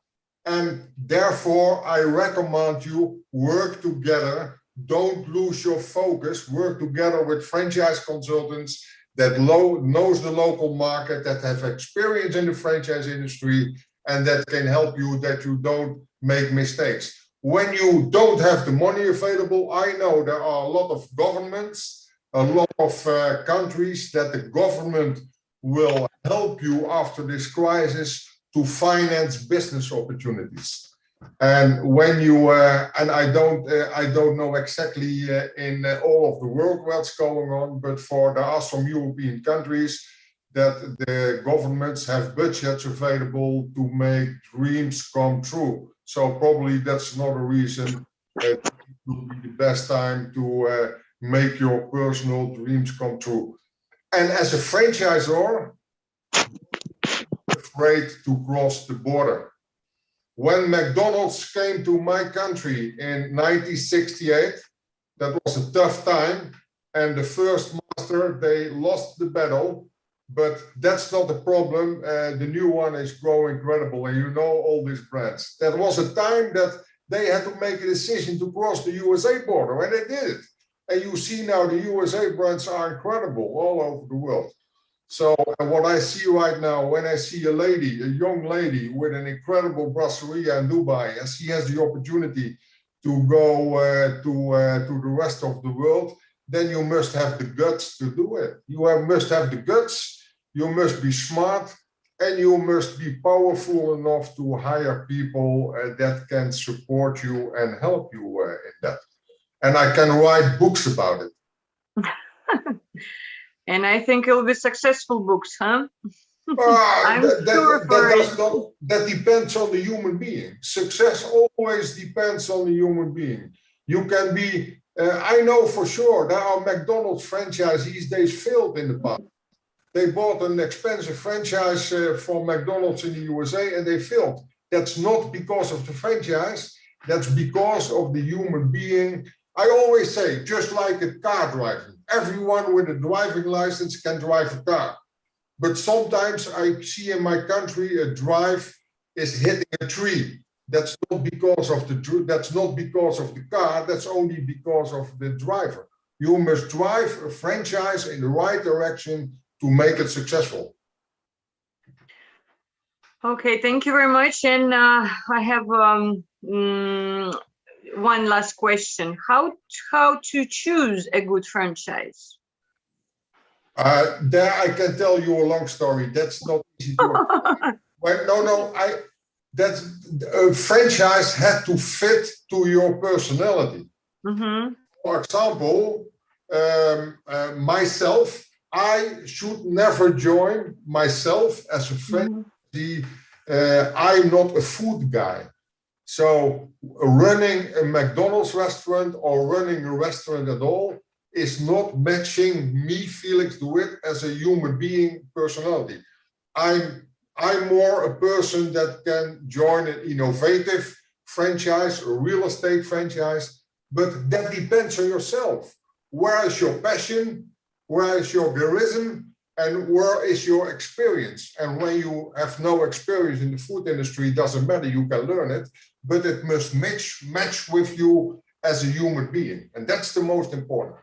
And therefore, I recommend you work together. Don't lose your focus. Work together with franchise consultants that knows the local market, that have experience in the franchise industry, and that can help you that you don't make mistakes. When you don't have the money available, I know there are a lot of governments, a lot of countries that the government will help you after this crisis to finance business opportunities. And when you and I don't know exactly in all of the world what's going on, but there are some European countries that the governments have budgets available to make dreams come true. So probably that's not a reason it will be the best time to make your personal dreams come true. And as a franchisor, afraid to cross the border. When McDonald's came to my country in 1968, that was a tough time, and the first master, they lost the battle, but that's not the problem. The new one is growing incredible, and you know all these brands. That was a time that they had to make a decision to cross the USA border, and they did it. And you see now the USA brands are incredible all over the world. So what I see right now, when I see a lady, a young lady with an incredible brasseria in Dubai, and she has the opportunity to go to the rest of the world, then you must have the guts to do it. Must have the guts, you must be smart, and you must be powerful enough to hire people that can support you and help you in that. And I can write books about it. And I think it'll be successful books, huh? That depends on the human being. Success always depends on the human being. You can be, I know for sure there are McDonald's franchisees, they failed in the past. They bought an expensive franchise from McDonald's in the USA and they failed. That's not because of the franchise, that's because of the human being. I always say, just like a car driving, everyone with a driving license can drive a car. But sometimes I see in my country a drive is hitting a tree. That's not because of the car, that's only because of the driver. You must drive a franchise in the right direction to make it successful. Okay, thank you very much. And I have one last question. How to choose a good franchise? There I can tell you a long story. That's not easy to a franchise had to fit to your personality. Mm-hmm. For example, myself, I should never join myself as a franchisee. I'm not a food guy. So running a McDonald's restaurant or running a restaurant at all is not matching me, Felix de Wit, as a human being personality. I'm more a person that can join an innovative franchise, a real estate franchise, but that depends on yourself. Where is your passion? Where is your charisma? And where is your experience? And when you have no experience in the food industry, it doesn't matter, you can learn it, but it must match with you as a human being. And that's the most important.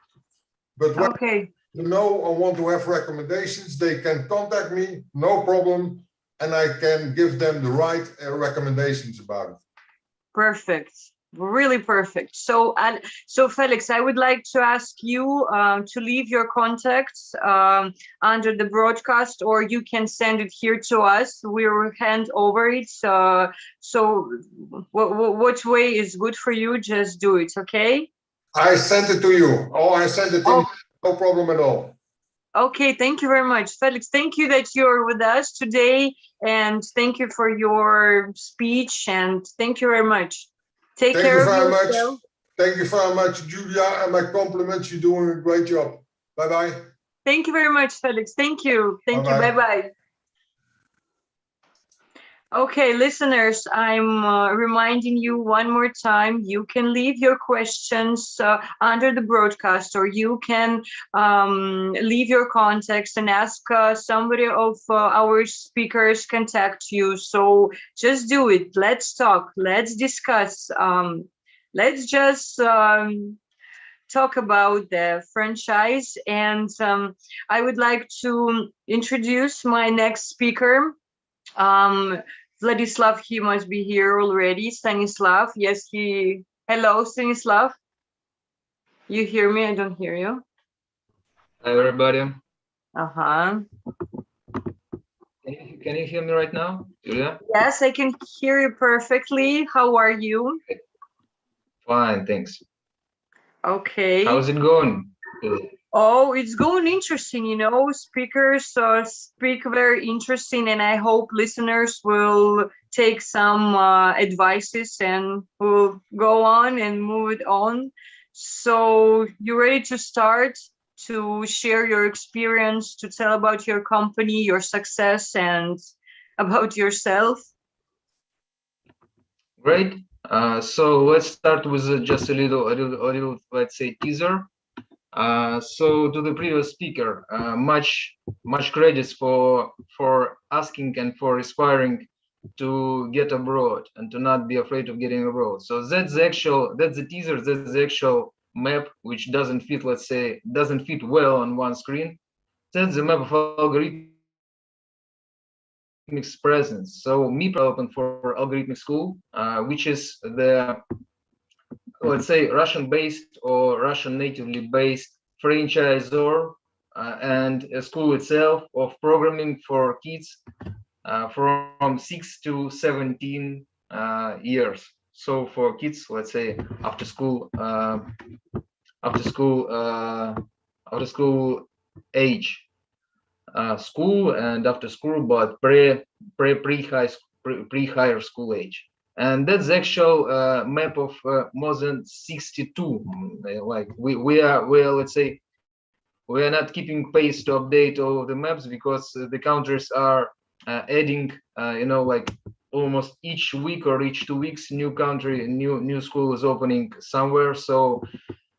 But when you know or want to have recommendations, they can contact me, no problem, and I can give them the right recommendations about it. Perfect. Really perfect. So Felix, I would like to ask you to leave your contacts under the broadcast, or you can send it here to us. We will hand over it. So what way is good for you? Just do it, okay? I sent it to you. I sent it to you. No problem at all. Okay, thank you very much, Felix. Thank you that you're with us today, and thank you for your speech, and thank you very much. Take care of yourself. Thank you very much, Julia, and my compliments. You're doing a great job. Bye-bye. Thank you very much, Felix. Thank you. Thank you. Bye-bye. Okay, listeners, I'm reminding you one more time, you can leave your questions under the broadcast, or you can leave your contacts and ask somebody of our speakers contact you. So just do it. Let's talk. Let's discuss. Let's just talk about the franchise. And I would like to introduce my next speaker. Vladislav, he must be here already. Stanislav, yes, hello, Stanislav. You hear me? I don't hear you. Hi, everybody. Uh-huh. Can you hear me right now, Julia? Yes, I can hear you perfectly. How are you? Fine, thanks. Okay. How's it going? Oh, it's going interesting, you know, speakers speak very interesting, and I hope listeners will take some advices and will go on and move it on. So you ready to start to share your experience, to tell about your company, your success, and about yourself. Great. So let's start with just a little, let's say, teaser. So to the previous speaker, much credits for asking and for aspiring to get abroad and to not be afraid of getting abroad. So that's the teaser, that's the actual map, which doesn't fit, let's say, doesn't fit well on one screen. That's the map of Algorithmic's presence. So me open for Algorithmic School, which is the, let's say, Russian-based or Russian natively based franchisor and a school itself of programming for kids from 6 to 17 years. So for kids, let's say, after school age, school and after school, but pre-higher school age. And that's the actual map of more than 62. Like we are let's say, we are not keeping pace to update all of the maps because the countries are adding, like almost each week or each 2 weeks, new country, new school is opening somewhere. So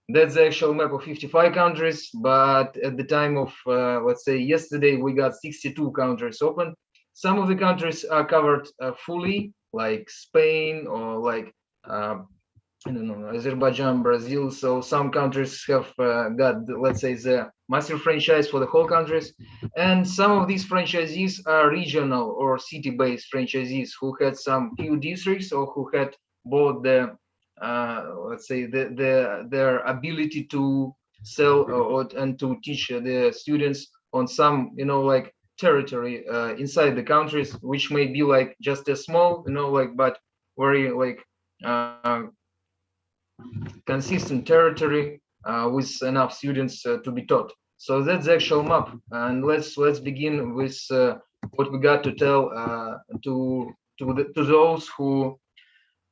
that's the actual map of 55 countries. But at the time of, let's say, yesterday, we got 62 countries open. Some of the countries are covered fully, like Spain or like, I don't know, Azerbaijan, Brazil. So some countries have got, let's say, the master franchise for the whole countries. And some of these franchisees are regional or city-based franchisees who had some few districts or who had both the, let's say, their ability to sell and to teach the students on some, like territory inside the countries, which may be like just a small, like, but very like consistent territory with enough students to be taught. So that's the actual map. And let's begin with what we got to tell to those who,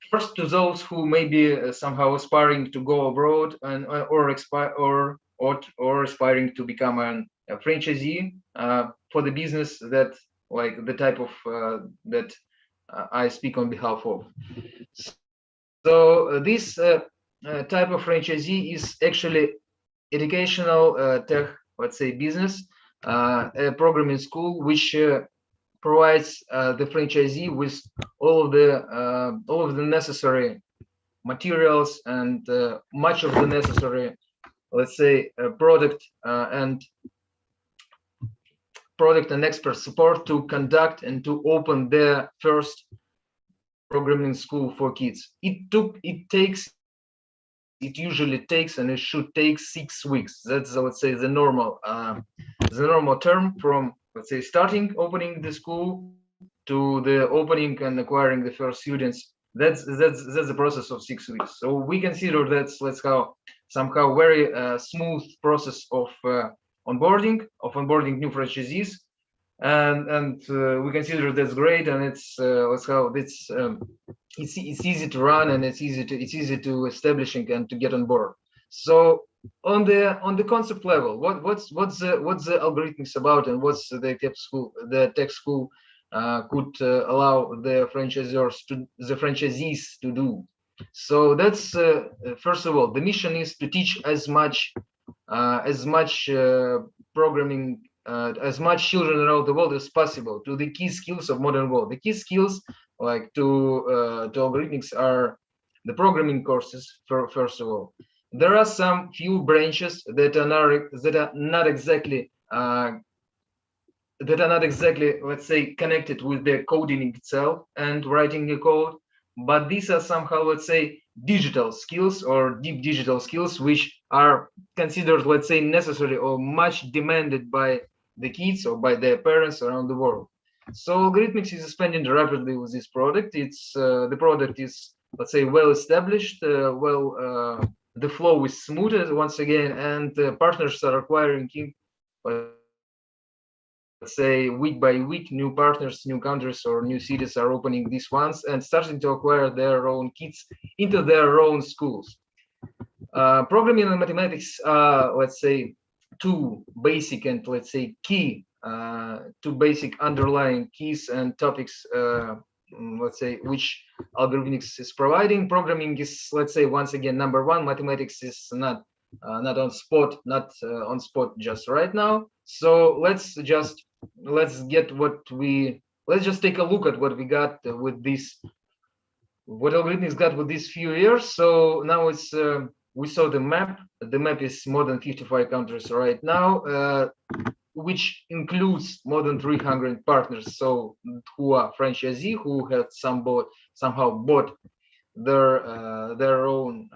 first, to those who may be somehow aspiring to go abroad and or aspiring to become a franchisee for the business that, like, the type of that I speak on behalf of. So this type of franchisee is actually educational tech, let's say, business, a programming school which provides the franchisee with all of the necessary materials and much of the necessary, let's say, product and expert support to conduct and to open their first programming school for kids. It usually takes, and it should take 6 weeks. That's, let's say, the normal term from, let's say, opening the school to the opening and acquiring the first students. That's the process of 6 weeks. So we consider that's somehow very smooth process of onboarding new franchisees, and we consider that's great, and it's it's easy to run, and it's easy to establishing and to get on board. So on the concept level, what's the algorithmics about, and what's the tech school could allow the franchisees to do. So that's first of all, the mission is to teach as much programming, as much children around the world as possible to the key skills of modern world. The key skills, like to algorithmics, are the programming courses. First of all, there are some few branches that are not exactly let's say, connected with the coding itself and writing the code, but these are somehow, let's say, digital skills or deep digital skills which are considered, let's say, necessary or much demanded by the kids or by their parents around the world. So Algorithmics is expanding rapidly with this product. It's the product is, let's say, well established, the flow is smooth once again, and partners are acquiring, let's say, week by week, new partners, new countries, or new cities are opening these ones and starting to acquire their own kids into their own schools. Programming and mathematics are, let's say, two basic and, let's say, key two basic underlying keys and topics, let's say, which Algorithmics is providing. Programming is, let's say, once again, number one. Mathematics is not on spot just right now. So let's just take a look at what we got with this, what Algorithmics got with these few years. So now it's we saw the map. The map is more than 55 countries right now, which includes more than 300 partners. So who are franchisee, who have somehow bought their own,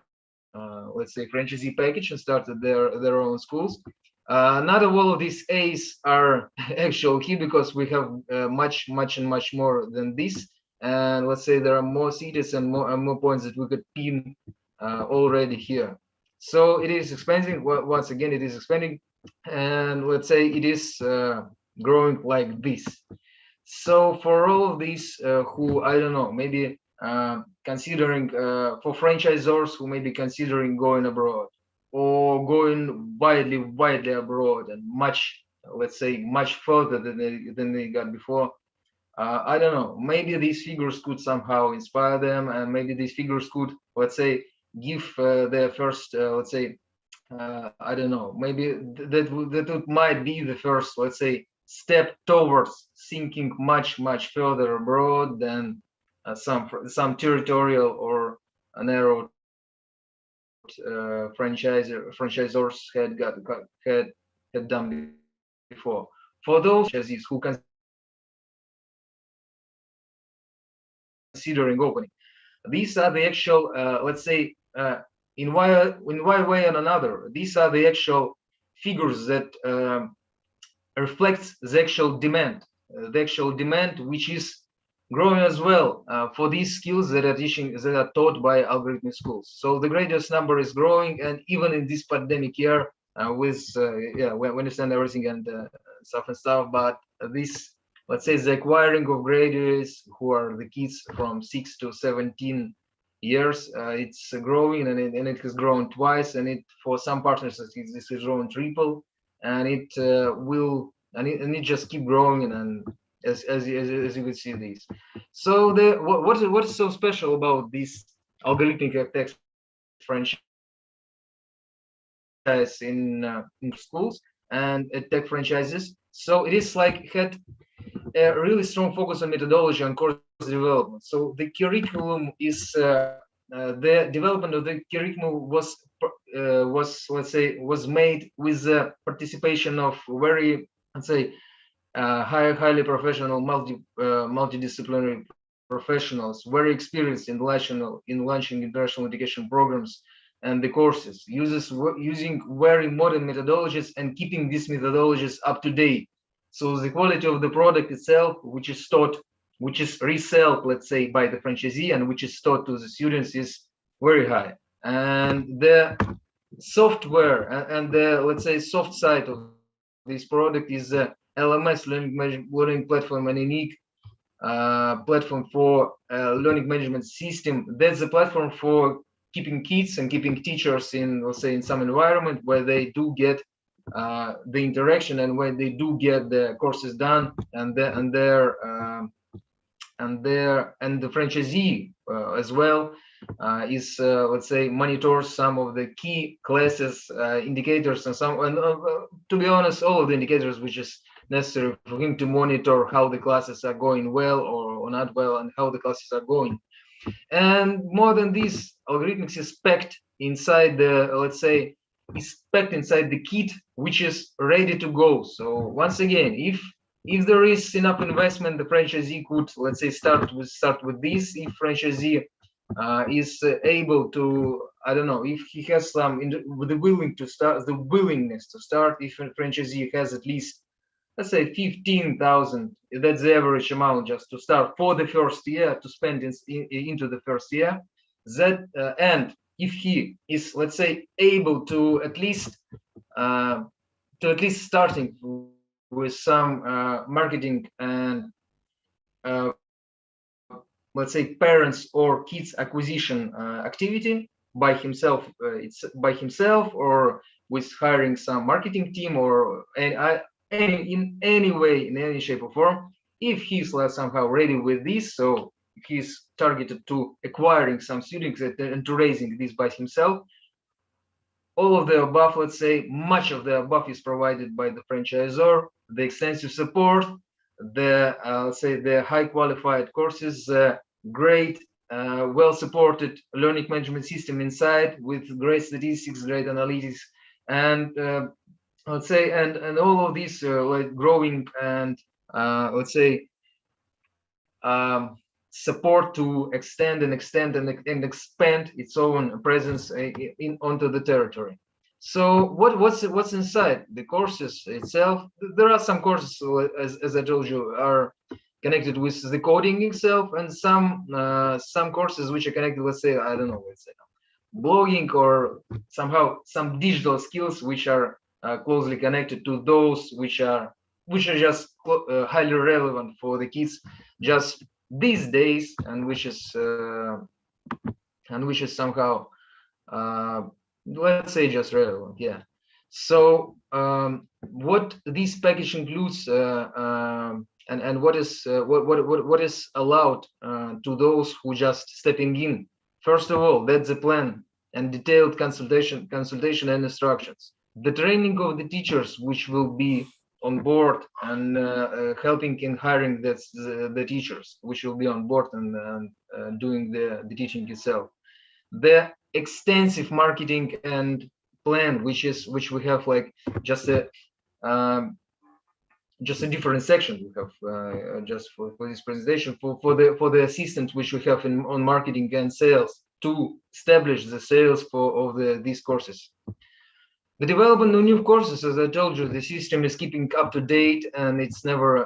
let's say, franchisee package and started their own schools. Not all of these A's are actual key, because we have much more than this. And let's say there are more cities and more points that we could pin already here. So it is expanding. Once again, it is expanding, and let's say it is growing like this. So for all of these who, I don't know, maybe considering, for franchisors who may be considering going abroad or going widely abroad and let's say much further than they got before, I don't know, maybe these figures could somehow inspire them, and maybe these figures could, let's say, give their first, let's say, I don't know, maybe that might be the first, let's say, step towards thinking much further abroad than some territorial or narrow franchisors had done before. For those franchisees who considering opening, these are the actual, let's say, in one way or another, these are the actual figures that reflects the actual demand, which is growing as well for these skills that are taught by algorithmic schools. So the greatest number is growing, and even in this pandemic year, we understand everything and stuff, but this, let's say, the acquiring of graduates who are the kids from 6 to 17 years, it's growing, and it has grown twice, and for some partners this is growing triple, and it will, and it just keep growing, and as you can see these. So what is so special about this algorithmic tech franchise in schools and tech franchises? So it is like had a really strong focus on methodology and course development. So the curriculum is the development of the curriculum was let's say made with the participation of very, let's say, highly professional multidisciplinary professionals, very experienced in launching international education programs and the courses, using very modern methodologies and keeping these methodologies up to date. So the quality of the product itself, which is taught, which is resold, let's say, by the franchisee, and which is taught to the students, is very high. And the software and the, let's say, soft side of this product is the LMS, learning platform, and unique platform for learning management system. That's a platform for keeping kids and keeping teachers in, let's say, in some environment where they do get the interaction and where they do get the courses done, and the franchisee as well is, let's say, monitors some of the key classes indicators, and to be honest, all of the indicators which is necessary for him to monitor how the classes are going well or not well, and how the classes are going. And more than this, Algorithmics is packed inside the, let's say, inside the kit, which is ready to go. So once again, if there is enough investment, the franchisee could, let's say, start with this. If franchisee is able to, I don't know, if he has the willingness to start, if a franchisee has at least, let's say, 15,000, that's the average amount just to start for the first year, to spend into the first year, and if he is, let's say, able to at least starting with some marketing and let's say parents or kids acquisition activity by himself, or with hiring some marketing team, or in any way, in any shape or form. If he's like somehow ready with this, so he's targeted to acquiring some students and to raising this by himself. All of the above, let's say, much of the above is provided by the franchisor, the extensive support, the let's say the high qualified courses, great well supported learning management system inside with great statistics, great analytics, and let's say and all of these like growing and let's say support to extend and expand its own presence onto the territory. So what's inside the courses itself? There are some courses, as I told you, are connected with the coding itself, and some courses which are connected, let's say, I don't know, let's say blogging or somehow some digital skills which are closely connected to those which are just highly relevant for the kids just these days, and which is somehow let's say just relevant. Yeah. So what this package includes and what is allowed to those who just stepping in. First of all, that's the plan and detailed consultation and instructions. The training of the teachers, which will be on board and helping in hiring the teachers, which will be on board and doing the teaching itself. The extensive marketing and plan, which we have like just a different section we have just for this presentation for the assistant which we have on marketing and sales to establish the sales of these courses. The development of new courses, as I told you, the system is keeping up to date, and it's never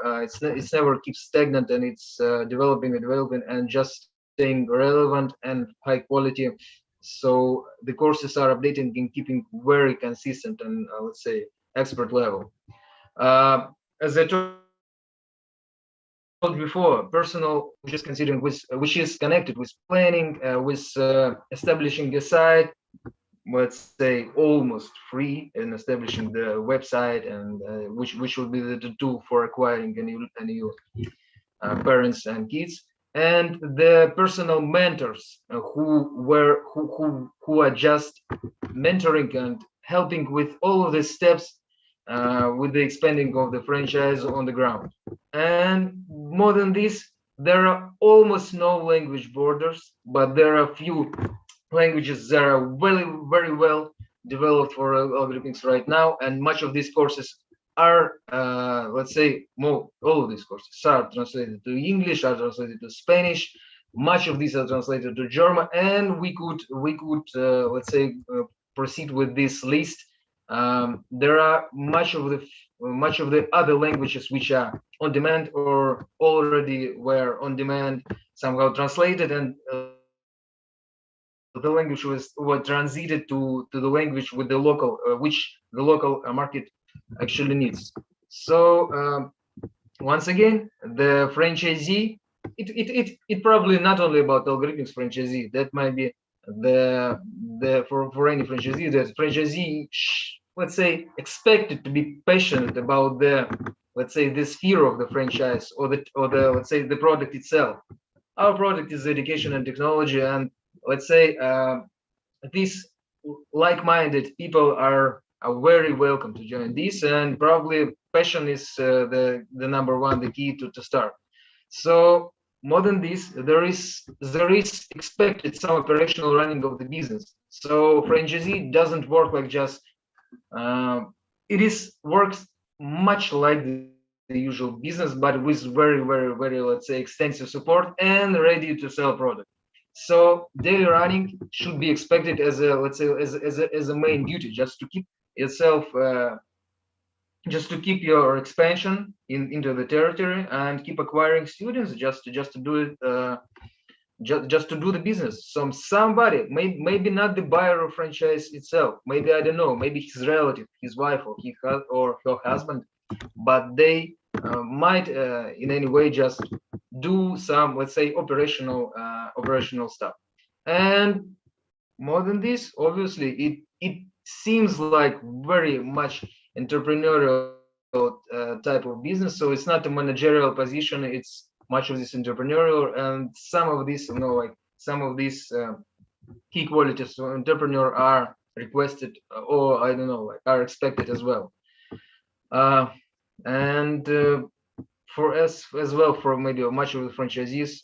keeps stagnant, and it's developing and just staying relevant and high quality. So the courses are updating and keeping very consistent and let's say expert level. As I told before, personal which is considering which is connected with planning, with establishing a site, let's say almost free, in establishing the website, and which will be the tool for acquiring any parents and kids, and the personal mentors who are just mentoring and helping with all of the steps with the expanding of the franchise on the ground. And more than this, there are almost no language borders, but there are few languages that are very well developed for algorithmics right now, and much of these courses are let's say all of these courses are translated to English, are translated to Spanish, much of these are translated to German, and we could let's say proceed with this list. There are much of the other languages which are on demand or already were on demand, somehow translated, and the language was transited to the language with the local which the local market actually needs. So once again, the franchisee, it probably not only about algorithmics franchisee, that might be the for any franchisee, that franchisee let's say expected to be passionate about the, let's say, the sphere of the franchise or the let's say the product itself. Our product is education and technology, and let's say these like-minded people are very welcome to join this, and probably passion is the number one, the key to start. So more than this, there is expected some operational running of the business. So franchisee doesn't work like just works much like the usual business, but with very let's say extensive support and ready to sell product. So daily running should be expected as a, let's say, as a main duty, just to keep yourself just to keep your expansion into the territory and keep acquiring students, just to do it just to do the business. Somebody, maybe not the buyer of franchise itself, maybe, I don't know, maybe his relative, his wife, or her husband, but they might in any way just do some, let's say, operational stuff. And more than this, obviously, it seems like very much entrepreneurial type of business. So it's not a managerial position. It's much of this entrepreneurial, and some of these, like some of these key qualities of entrepreneur are requested, or I don't know, like are expected as well. And for us as well, for maybe much of the franchisees,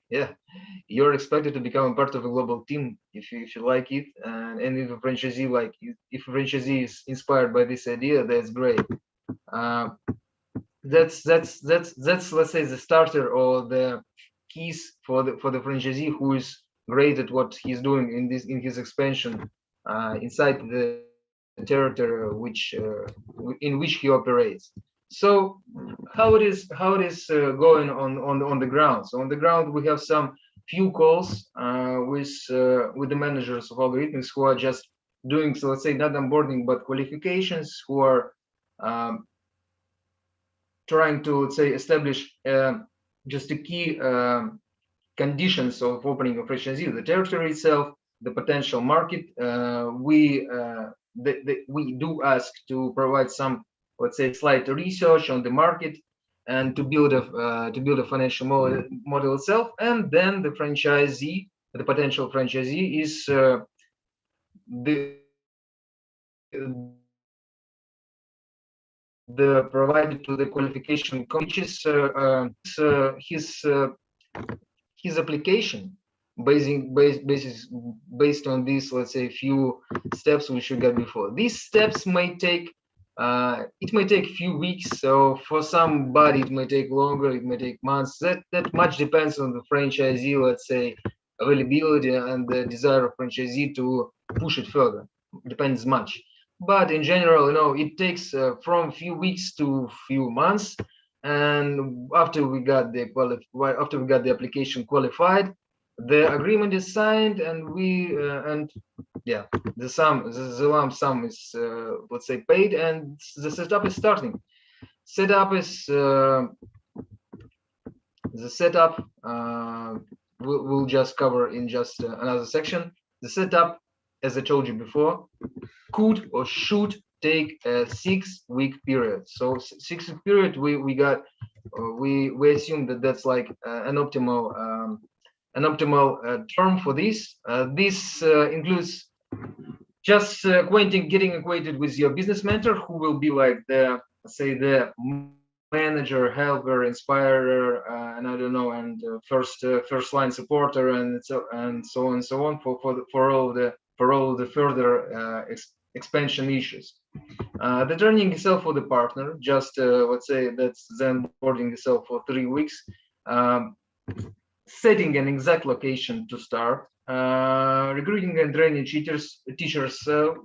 yeah, you're expected to become a part of a global team if you like it, and if a franchisee if a franchisee is inspired by this idea, that's great. That's let's say the starter or the keys for the franchisee who is great at what he's doing in his expansion inside the territory in which he operates. So how it is going on the ground? So on the ground we have some few calls with the managers of Algorithmics who are just doing, so let's say not onboarding but qualifications, who are trying to, let's say, establish just the key conditions of opening a franchisee, the territory itself, the potential market. We do ask to provide some, let's say, slight research on the market and to build a financial model itself. And then the franchisee, the potential franchisee, is the provider to the qualification, which is his application based on these, let's say, few steps which we got before. These steps may take a few weeks. So for somebody it may take longer, it may take months. That much depends on the franchisee, let's say, availability and the desire of franchisee to push it further. Depends much. But in general, it takes from few weeks to few months. And after we got the application qualified, the agreement is signed, and the lump sum is let's say paid, and the setup is starting. The setup we'll just cover in just another section. The setup, as I told you before, could or should take a 6-week period. So 6-week period, we assume that that's like an optimal term for this. This includes just getting acquainted with your business mentor, who will be like the manager, helper, inspirer, and I don't know, and first line supporter, and so on for all the further expansion issues. The training itself for the partner, just let's say that's then onboarding itself for 3 weeks, setting an exact location to start, recruiting and training teachers,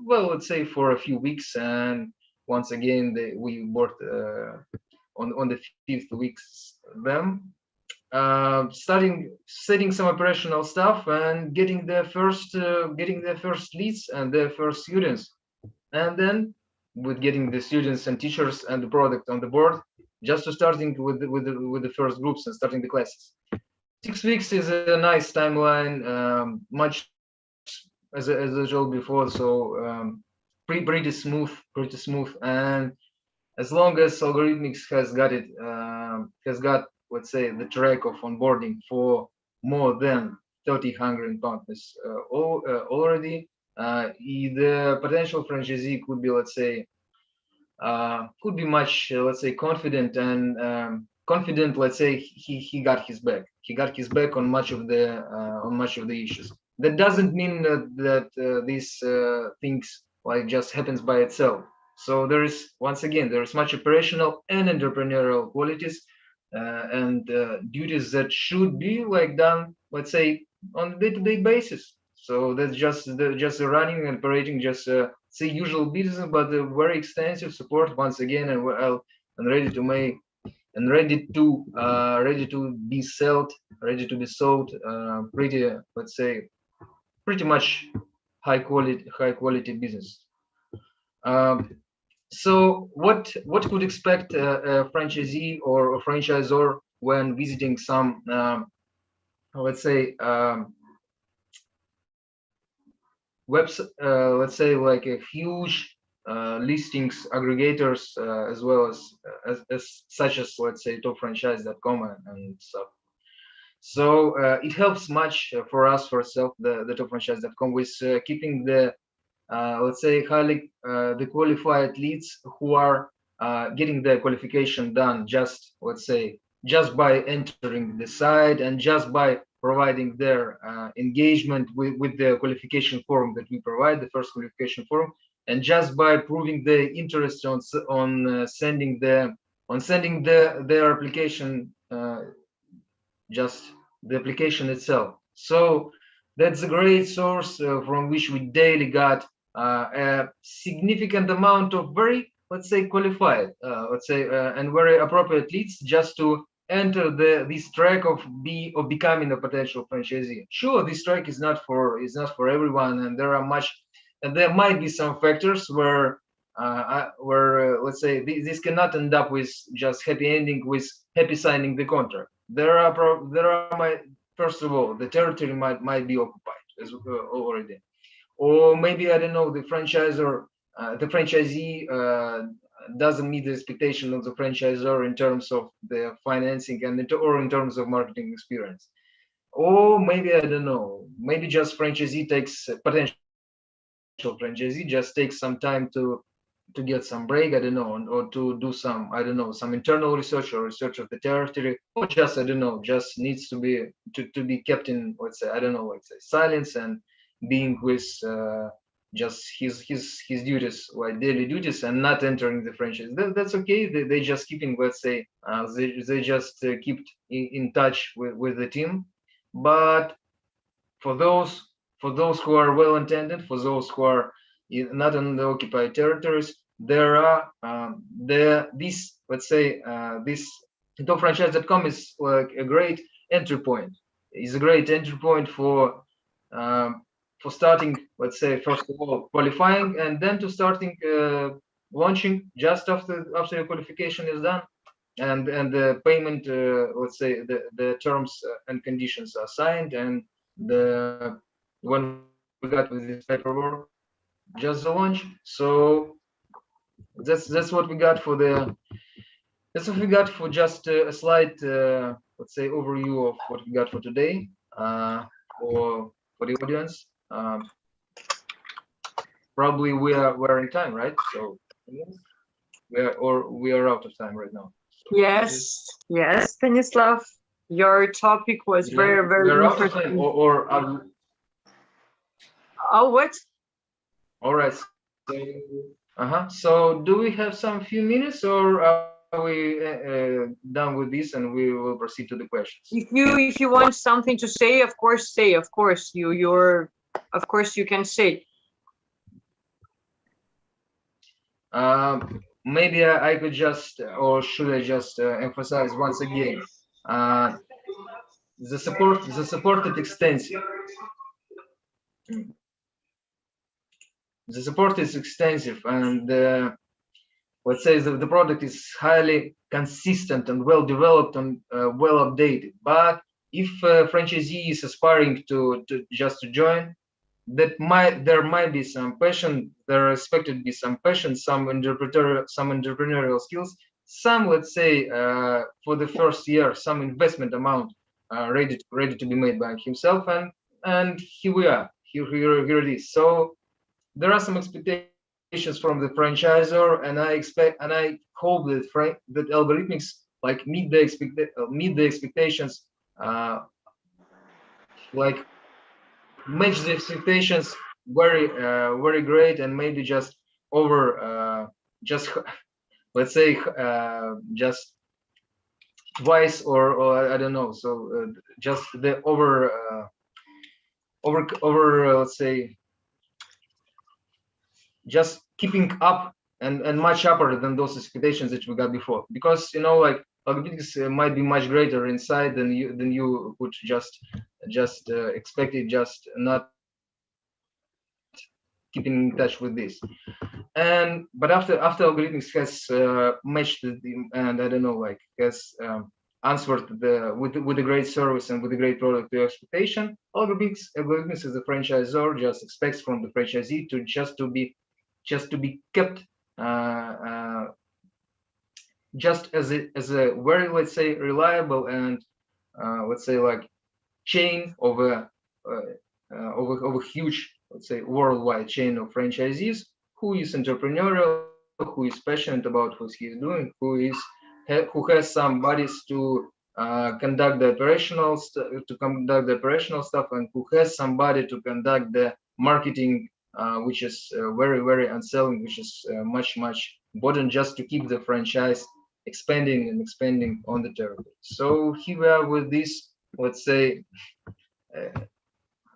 well, let's say for a few weeks, and once again we board on the 5th weeks them. Setting some operational stuff and getting their first leads and their first students, and then with getting the students and teachers and the product on the board, just to starting with the first groups and starting the classes. 6 weeks is a nice timeline, much as I told before, so pretty smooth, and as long as Algorithmics has got let's say the track of onboarding for more than 3,000 partners already, the potential franchisee could be, let's say, could be much, let's say, confident, let's say, he got his back. He got his back on much of the issues. That doesn't mean that these things like just happens by itself. So there is much operational and entrepreneurial qualities and duties that should be like done, let's say, on a day-to-day basis. So that's just the running and operating, just say usual business, but a very extensive support once again, and ready to be sold, pretty, let's say, pretty much high quality business. So what could expect a franchisee or a franchisor when visiting some, let's say, website, let's say, like a huge listings aggregators as well as such as, let's say, Topfranchise.com and stuff. So it helps much for us, for itself, the Topfranchise.com, with keeping the let's say highly the qualified leads who are getting the qualification done just, let's say, just by entering the site and just by providing their engagement with the qualification form that we provide, the first qualification form, and just by proving the interest on sending their application, just the application itself. So that's a great source from which we daily got a significant amount of very, let's say, qualified, let's say, and very appropriate leads just to enter this track of becoming a potential franchisee. Sure, this track is not for everyone, and there might be some factors where let's say this cannot end up with just happy ending, with happy signing the contract. First of all, the territory might be occupied as already, or maybe, I don't know, the franchisor, the franchisee doesn't meet the expectation of the franchisor in terms of the financing or in terms of marketing experience, or maybe, I don't know, maybe just potential franchisee just takes some time to get some break, I don't know, or to do some, I don't know, some internal research or research of the territory, or just, I don't know, just needs to be kept in, let's say, I don't know, let's say, silence and being with just his duties, like daily duties, and not entering the franchise. That's okay. They just keeping, let's say, they just keep in touch with the team. But for those who are well intended, for those who are not in the occupied territories, there are this, let's say, this Topfranchise.com is like a great entry point. It's a great entry point for starting, let's say, first of all, qualifying, and then to starting launching just after your qualification is done, and the payment, let's say, the terms and conditions are signed, and the when we got with this paperwork, just the launch. So that's what we got for just a slight, let's say, overview of what we got for today, for the audience. Probably we're in time, right? So we are out of time right now. Yes, Stanislav, your topic was very interesting. Oh, what? All right. So do we have some few minutes, or are we done with this and we will proceed to the questions? If you want something to say, of course, say. Of course, of course you can say. Maybe I could just, or should I just emphasize once again, the support is extensive. The support is extensive, and let's say the product is highly consistent and well developed and well updated. But if a franchisee is aspiring to join, there might be some passion. There are expected to be some passion, some entrepreneurial skills, some, let's say, for the first year, some investment amount ready to be made by himself, and here we are. Here it is. So there are some expectations from the franchisor, and I hope that Algorithmics like meet the expectations, like match the expectations very great, and maybe just over let's say just twice or I don't know. So just the over let's say just keeping up and much upper than those expectations that we got before, because like Algorithmics might be much greater inside than you would just expect it, just not keeping in touch with this. But after Algorithmics has matched and I don't know, like has answered with a great service and with a great product to your expectation, Algorithmics as a franchisor just expects from the franchisee to just to be kept just as a very, let's say, reliable and let's say like chain of a huge, let's say, worldwide chain of franchisees who is entrepreneurial, who is passionate about what he's doing, who has some bodies to conduct the operational stuff, and who has somebody to conduct the marketing, which is very, very unselling, which is much important just to keep the franchise expanding and expanding on the territory. So here we are with this, let's say,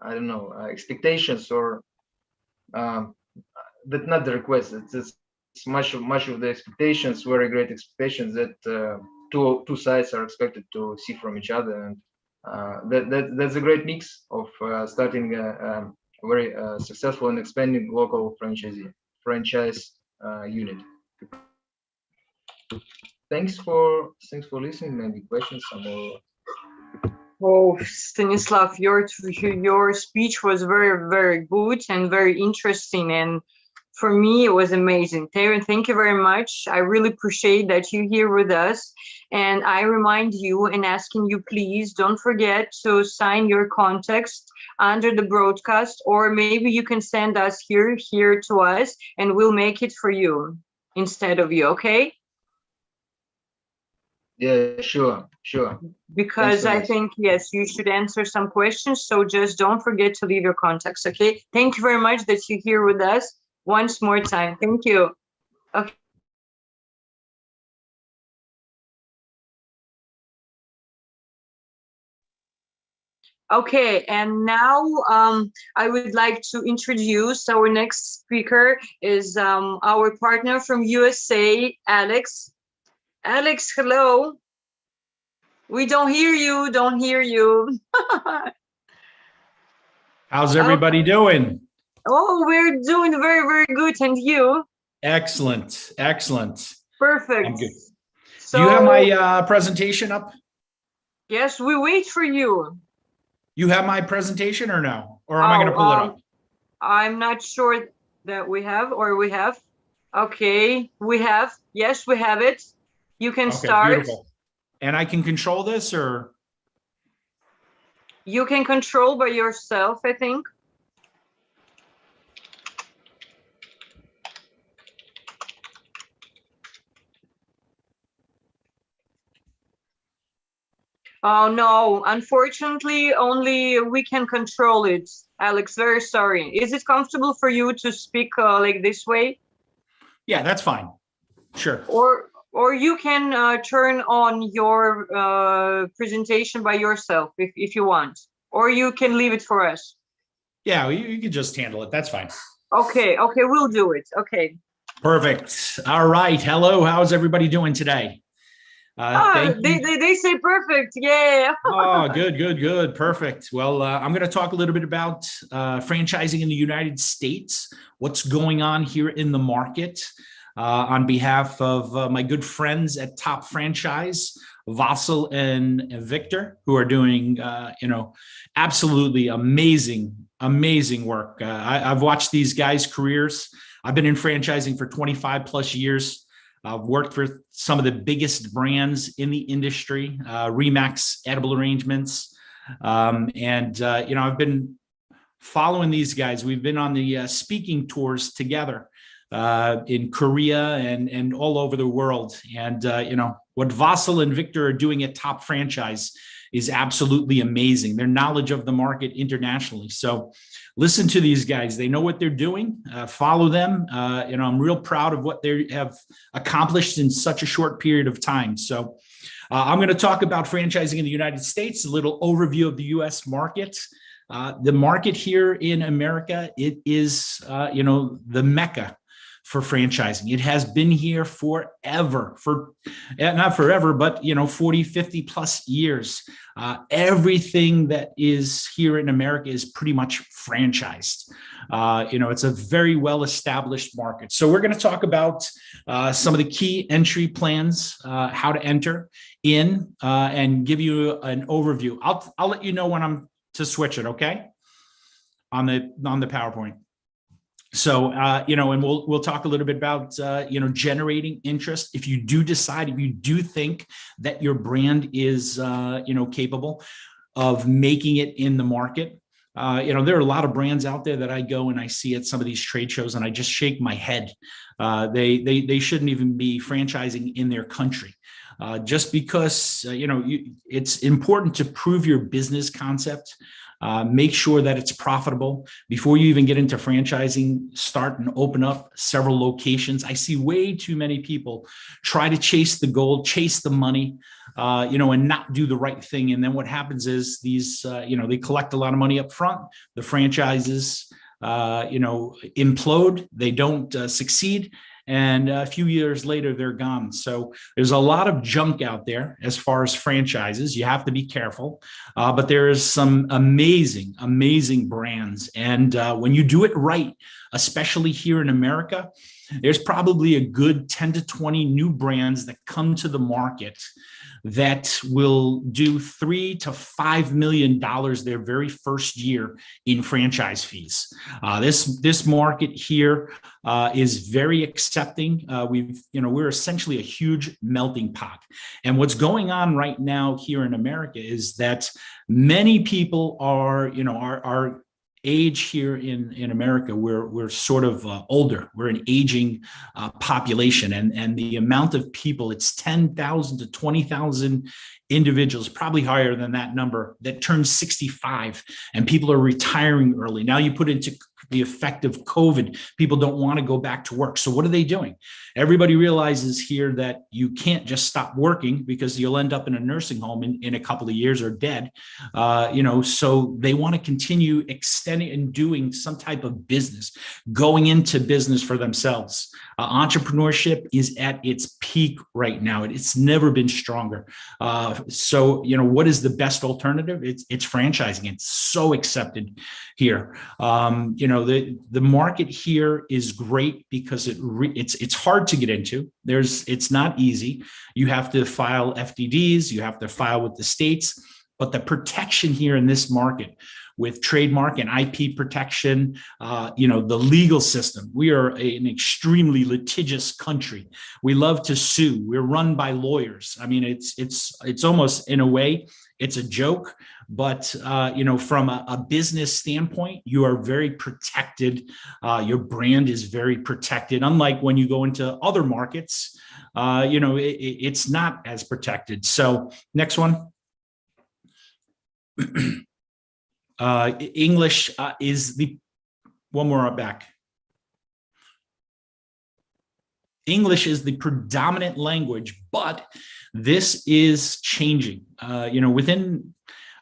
I don't know, expectations, or but not the request. It's much of the expectations, very great expectations that two sides are expected to see from each other, and that's a great mix of starting a very successful and expanding local franchise unit. Thanks for listening. Any questions? Oh, Stanislav, your speech was very, very good and very interesting, and for me it was amazing. Thank you very much. I really appreciate that you're here with us, and I remind you and asking you, please don't forget to sign your contacts under the broadcast, or maybe you can send us here to us, and we'll make it for you instead of you. Okay? Yeah, sure. Because I think, yes, you should answer some questions. So just don't forget to leave your contacts. Okay. Thank you very much that you're here with us once more time. Thank you. Okay. Okay, and now I would like to introduce our next speaker is our partner from USA, Alex. Alex, hello. We don't hear you. How's everybody doing? Oh, we're doing very, very good. And you? Excellent. Perfect. I'm good. So, do you have my presentation up? Yes, we wait for you. You have my presentation or no? Or am I going to pull it up? I'm not sure that we have, or we have. Okay, we have. Yes, we have it. You can start. Beautiful. And I can control this, or? You can control by yourself, I think. Oh, no, unfortunately, only we can control it. Alex, very sorry. Is it comfortable for you to speak like this way? Yeah, that's fine. Sure. Or you can turn on your presentation by yourself if you want, or you can leave it for us. Yeah, you can just handle it. That's fine. Okay, we'll do it. Okay. Perfect. All right. Hello. How's everybody doing today? They say perfect. Yeah. Oh, good. Perfect. Well, I'm going to talk a little bit about franchising in the United States, what's going on here in the market. On behalf of my good friends at Topfranchise, Vasil and Victor, who are doing, absolutely amazing work. I've watched these guys' careers. I've been in franchising for 25 plus years. I've worked for some of the biggest brands in the industry, REMAX edible arrangements. I've been following these guys. We've been on the speaking tours together. In Korea and all over the world. And, what Vasil and Victor are doing at Topfranchise is absolutely amazing. Their knowledge of the market internationally. So listen to these guys. They know what they're doing. Follow them. I'm real proud of what they have accomplished in such a short period of time. So I'm going to talk about franchising in the United States, a little overview of the U.S. market. The market here in America, it is, the Mecca for franchising. It has been here forever, not forever, but 40, 50 plus years. Everything that is here in America is pretty much franchised. It's a very well-established market. So we're going to talk about some of the key entry plans, how to enter in, and give you an overview. I'll let you know when I'm to switch it, okay? On the PowerPoint. So, and we'll talk a little bit about, generating interest. If you do decide, if you do think that your brand is, capable of making it in the market, there are a lot of brands out there that I go and I see at some of these trade shows and I just shake my head. They shouldn't even be franchising in their country. Just because, it's important to prove your business concept. Make sure that it's profitable before you even get into franchising. Start and open up several locations. I see way too many people try to chase the gold, chase the money, and not do the right thing. And then what happens is these, they collect a lot of money up front. The franchises, implode. They don't succeed. And a few years later, they're gone. So there's a lot of junk out there as far as franchises. You have to be careful, but there is some amazing, amazing brands. And when you do it right, especially here in America, there's probably a good 10 to 20 new brands that come to the market that will do $3 to $5 million their very first year in franchise fees. This market here is very accepting. We're essentially a huge melting pot. And what's going on right now here in America is that many people are, our age here in America, we're sort of older. We're an aging population, and the amount of people, it's 10,000 to 20,000 individuals, probably higher than that number, that turn 65, and people are retiring early. Now you put into the effect of COVID, people don't want to go back to work. So what are they doing? Everybody realizes here that you can't just stop working because you'll end up in a nursing home in a couple of years or dead. So they want to continue extending and doing some type of business, going into business for themselves. Entrepreneurship is at its peak right now. It's never been stronger. So what is the best alternative? It's franchising. It's so accepted here. The market here is great because it's hard to get into. It's not easy. You have to file FDDs, you have to file with the states, but the protection here in this market with trademark and IP protection, the legal system. We are an extremely litigious country. We love to sue. We're run by lawyers. I mean, it's almost, in a way, it's a joke, but from a business standpoint, you are very protected. Your brand is very protected. Unlike when you go into other markets, it's not as protected. So next one. English is the one more back. English is the predominant language, but this is changing. Within,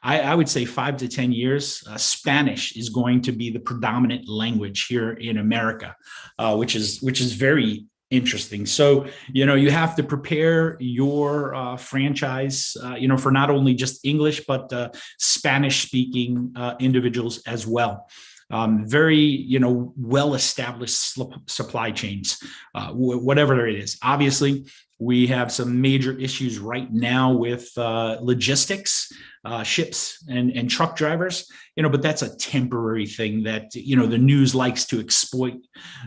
I would say 5 to 10 years, Spanish is going to be the predominant language here in America, which is very interesting. So, you have to prepare your franchise, for not only just English, but Spanish speaking individuals as well. Very, well-established supply chains, whatever it is. Obviously, we have some major issues right now with logistics, ships and truck drivers, but that's a temporary thing that, the news likes to exploit,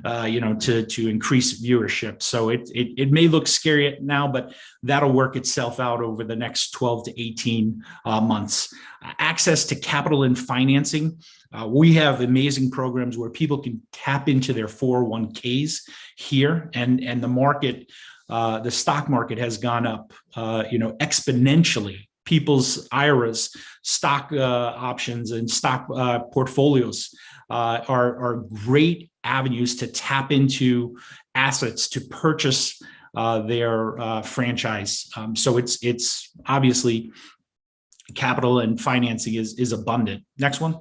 to increase viewership. So it may look scary now, but that'll work itself out over the next 12 to 18 months. Access to capital and financing. We have amazing programs where people can tap into their 401ks here, and the market, the stock market has gone up, exponentially. People's IRAs, stock options, and stock portfolios are great avenues to tap into assets to purchase their franchise. So it's obviously capital and financing is abundant. Next one.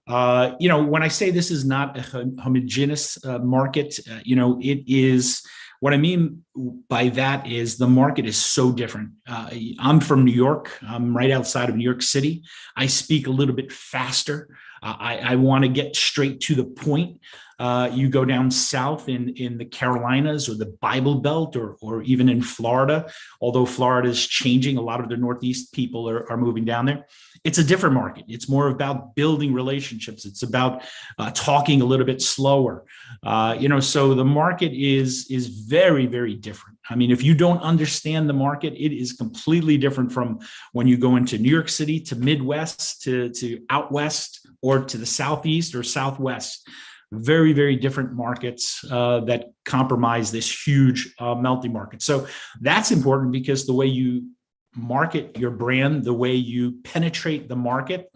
When I say this is not a homogeneous market, it is. What I mean by that is the market is so different. I'm from New York. I'm right outside of New York City. I speak a little bit faster. I want to get straight to the point. You go down south in the Carolinas or the Bible Belt or even in Florida, although Florida is changing, a lot of the Northeast people are moving down there. It's a different market. It's more about building relationships. It's about talking a little bit slower. So the market is very, very different. I mean, if you don't understand the market, it is completely different from when you go into New York City to Midwest to out West or to the Southeast or Southwest. Very, very different markets that compromise this huge melting market. So that's important because the way you market your brand, the way you penetrate the market,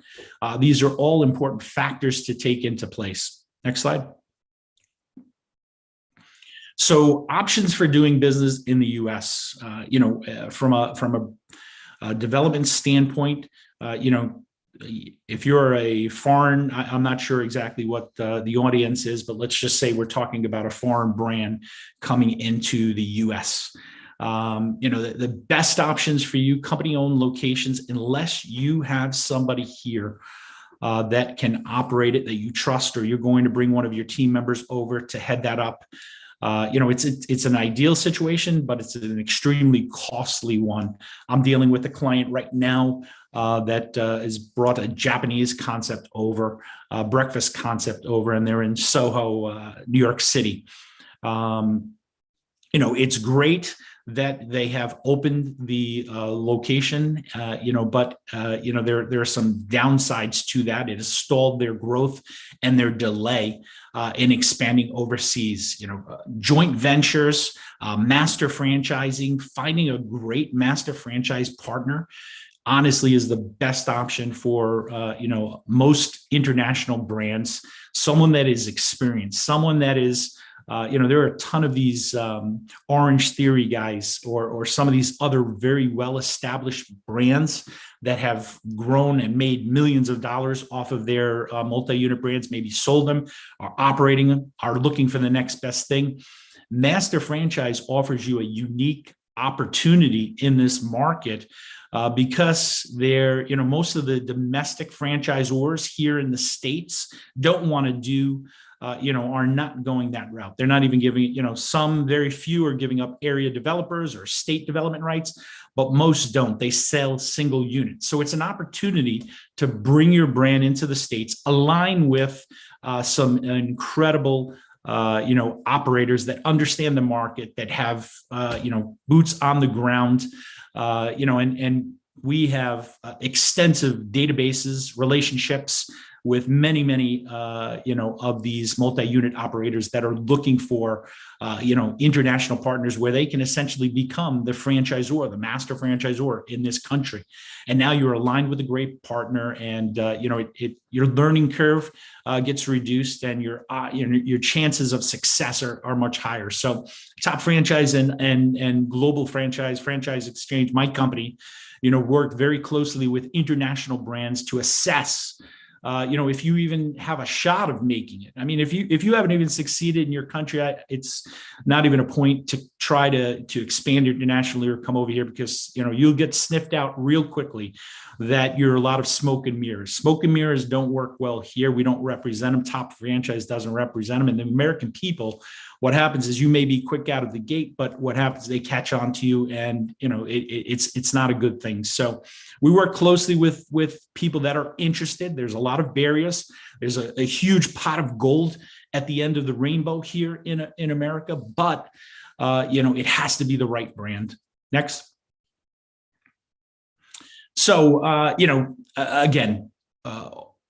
these are all important factors to take into place. Next slide. So options for doing business in the U.S., from a development standpoint, if you're a foreign, I'm not sure exactly what the audience is, but let's just say we're talking about a foreign brand coming into the US. The best options for you, company-owned locations, unless you have somebody here that can operate it, that you trust, or you're going to bring one of your team members over to head that up. It's an ideal situation, but it's an extremely costly one. I'm dealing with a client right now that has brought a Japanese concept over, breakfast concept over, and they're in Soho, New York City. It's great that they have opened the location, but there are some downsides to that. It has stalled their growth and their delay in expanding overseas. Joint ventures, master franchising, finding a great master franchise partner honestly is the best option for most international brands. Someone that is experienced, someone that is there are a ton of these Orange Theory guys or some of these other very well-established brands that have grown and made millions of dollars off of their multi-unit brands, maybe sold them, are operating them, are looking for the next best thing. Master franchise offers you a unique opportunity in this market because they're, most of the domestic franchisors here in the States don't want to do are not going that route. They're not even giving, some very few are giving up area developers or state development rights, but most don't. They sell single units. So it's an opportunity to bring your brand into the States, align with some incredible operators that understand the market, that have, boots on the ground, and we have extensive databases, relationships with many, of these multi-unit operators that are looking for, international partners where they can essentially become the franchisor, the master franchisor in this country. And now you're aligned with a great partner, and your learning curve gets reduced, and your chances of success are much higher. So, Topfranchise and Global Franchise Exchange, my company, work very closely with international brands to assess. If you even have a shot of making it. I mean, if you haven't even succeeded in your country, it's not even a point to try to expand internationally or come over here, because you'll get sniffed out real quickly that you're a lot of smoke and mirrors. Smoke and mirrors don't work well here. We don't represent them. Topfranchise doesn't represent them. And the American people, what happens is you may be quick out of the gate, but what happens, they catch on to you, and it's not a good thing. So we work closely with people that are interested. There's a lot of barriers. There's a huge pot of gold at the end of the rainbow here in America, but it has to be the right brand. Next. So again,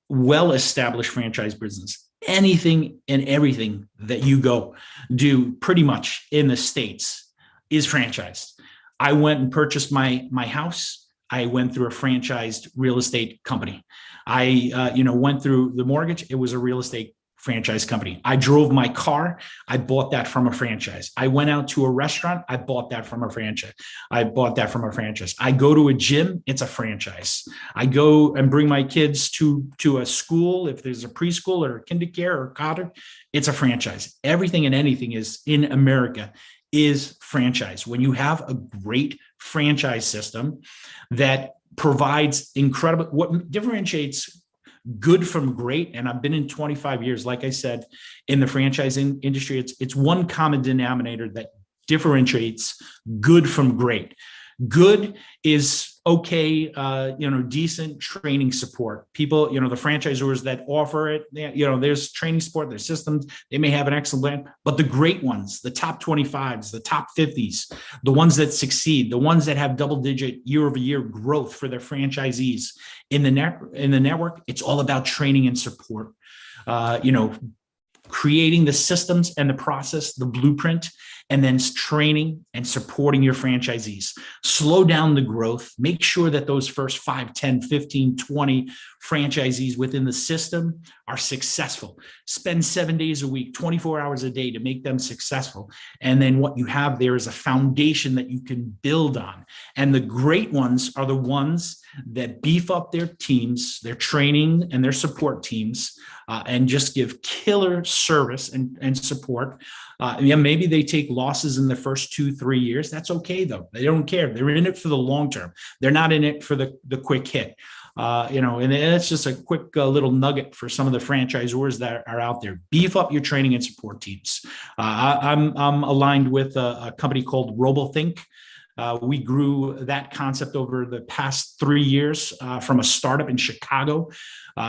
well-established franchise business. Anything and everything that you go do pretty much in the States is franchised. I went and purchased my house. I went through a franchised real estate company. I went through the mortgage. It was a real estate franchise company. I drove my car. I bought that from a franchise. I went out to a restaurant. I bought that from a franchise. I go to a gym. It's a franchise. I go and bring my kids to a school. If there's a preschool or a kindergarten or cottage, it's a franchise. Everything and anything is in America is franchise. When you have a great franchise system that provides incredible, what differentiates good from great, and I've been in 25 years, like I said, in the franchising industry, it's one common denominator that differentiates good from great. Good is okay, decent training support. People, the franchisors that offer it, there's training support, there's systems, they may have an excellent plan, but the great ones, the top 25s, the top 50s, the ones that succeed, the ones that have double-digit year-over-year growth for their franchisees in the network, it's all about training and support. Creating the systems and the process, the blueprint, and then training and supporting your franchisees. Slow down the growth. Make sure that those first 5, 10, 15, 20 franchisees within the system are successful. Spend 7 days a week, 24 hours a day to make them successful. And then what you have there is a foundation that you can build on. And the great ones are the ones that beef up their teams, their training and their support teams, and just give killer service and support. Maybe they take losses in the first 2-3 years. That's okay, though. They don't care. They're in it for the long term. They're not in it for the quick hit. And that's just a quick little nugget for some of the franchisors that are out there. Beef up your training and support teams. I'm aligned with a company called RoboThink. We grew that concept over the past 3 years from a startup in Chicago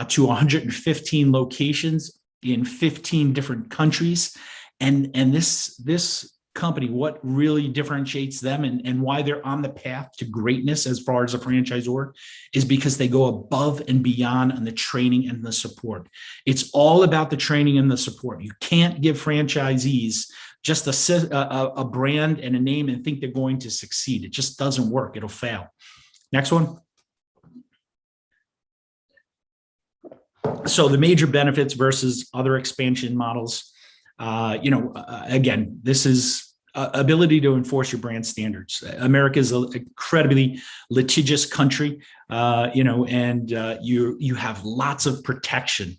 to 115 locations in 15 different countries. And this company, what really differentiates them and why they're on the path to greatness as far as a franchisor is because they go above and beyond on the training and the support. It's all about the training and the support. You can't give franchisees just a brand and a name and think they're going to succeed. It just doesn't work. It'll fail. Next one. So the major benefits versus other expansion models. Again, this is ability to enforce your brand standards. America is an incredibly litigious country, and you have lots of protection